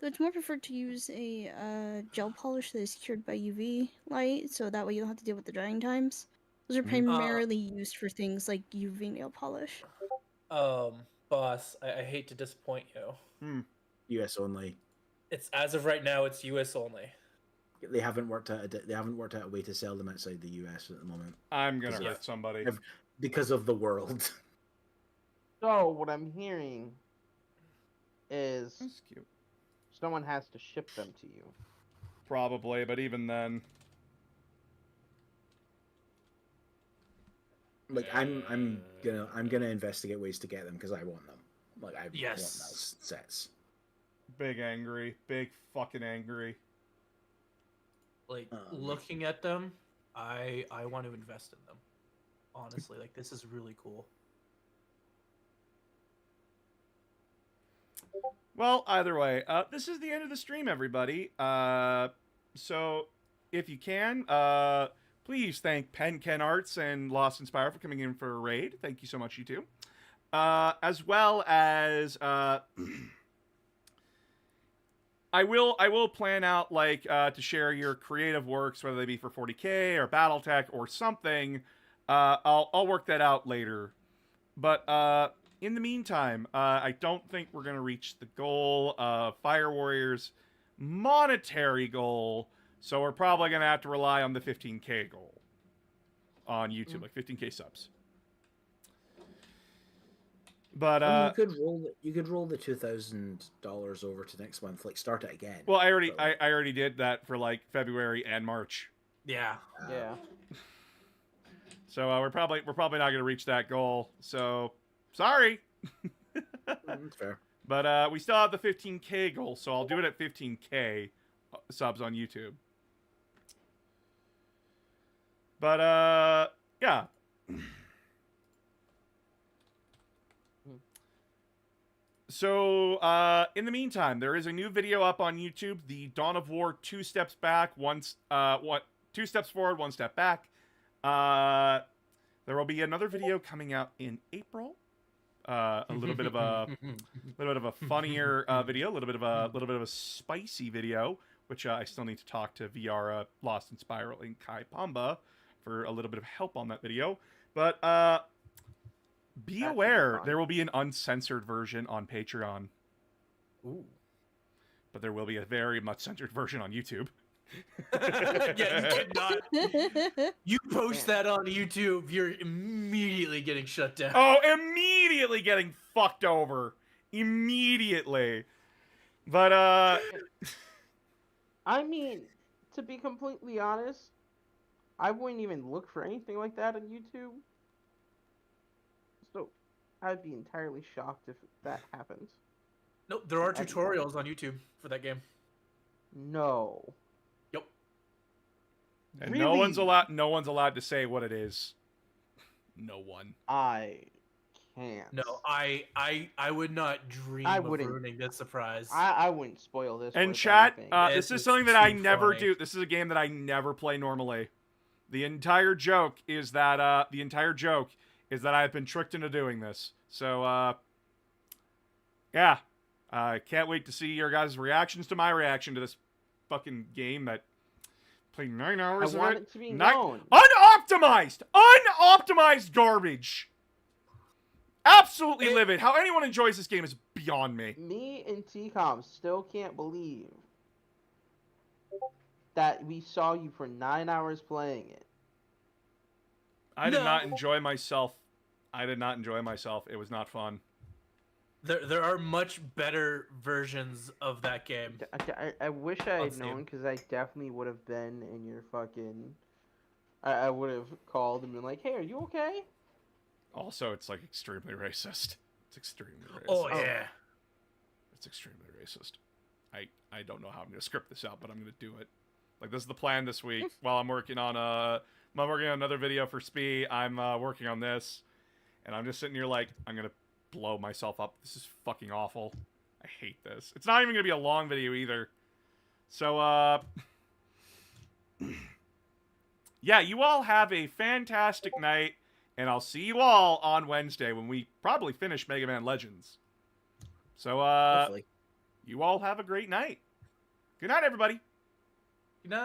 it's more preferred to use a gel polish that is cured by UV light, so that way you don't have to deal with the drying times. Those are primarily used for things like UV nail polish. Boss, I hate to disappoint you. US only. It's as of right now, it's US only. They haven't worked out a way to sell them outside the US at the moment. I'm gonna hurt somebody because of the world. So what I'm hearing is That's cute. someone has to ship them to you. Probably, but even then. Like I'm gonna investigate ways to get them because I want them. Like I want those sets. Big fucking angry. Like looking at them, I want to invest in them. Honestly, like this is really cool. Well, either way, this is the end of the stream, everybody. So if you can, please thank Ken Arts and Lost Inspire for coming in for a raid. Thank you so much, you two. As well as I will plan out like to share your creative works, whether they be for 40k or BattleTech or something. I'll work that out later. But in the meantime, I don't think we're gonna reach the goal of Fire Warrior's monetary goal. So we're probably gonna have to rely on the 15k goal on YouTube, like 15k subs. But you could roll the $2,000 over to next month, like start it again. Well, I already did that for like February and March. Yeah. Yeah. So we're probably not gonna reach that goal. So sorry. That's fair. But we still have the 15k goal, so I'll do it at 15k subs on YouTube. But yeah. So, in the meantime, there is a new video up on YouTube, the Dawn of War 2 steps back, 2 steps forward, 1 step back. There will be another video coming out in April. A little bit of a funnier video, a little bit of a spicy video, which I still need to talk to Viara, Lost in Spiral, and Kai Pamba for a little bit of help on that video. But be aware, there will be an uncensored version on Patreon. Ooh. But there will be a very much censored version on YouTube. Yeah, you cannot. You post that on YouTube, you're immediately getting shut down. Oh, immediately getting fucked over. Immediately. But, I mean, to be completely honest, I wouldn't even look for anything like that on YouTube. So I'd be entirely shocked if that happens. Nope, there are I'd be tutorials on YouTube for that game. No. Yep. And Really? no one's allowed to say what it is. No one. I can't. No, I would not dream I of wouldn't. ruining that surprise. I wouldn't spoil this. And worth chat, anything. this This is is something that I too never funny. do. This is a game that I never play normally. The entire joke is that I've been tricked into doing this. So yeah. I can't wait to see your guys' reactions to my reaction to this fucking game that played 9 I hours want of it to be Nine- known. Unoptimized garbage. Absolutely It- livid. How anyone enjoys this game is beyond me. Me and T-Com still can't believe that we saw you for 9 hours playing it. I did not No. enjoy myself. It was not fun. There are much better versions of that game. I wish I had On known, Steam. because I definitely would have been in your fucking... I would have called and been like, hey, are you okay? Also, it's like extremely racist. It's extremely racist. Oh yeah. It's extremely racist. I don't know how I'm gonna script this out, but I'm gonna do it. Like, this is the plan this week. While I'm working on another video for Spee, I'm working on this, and I'm just sitting here like, I'm gonna blow myself up. This is fucking awful. I hate this. It's not even gonna be a long video either. So yeah, you all have a fantastic night, and I'll see you all on Wednesday when we probably finish Mega Man Legends. So Hopefully. you all have a great night. Good night, everybody.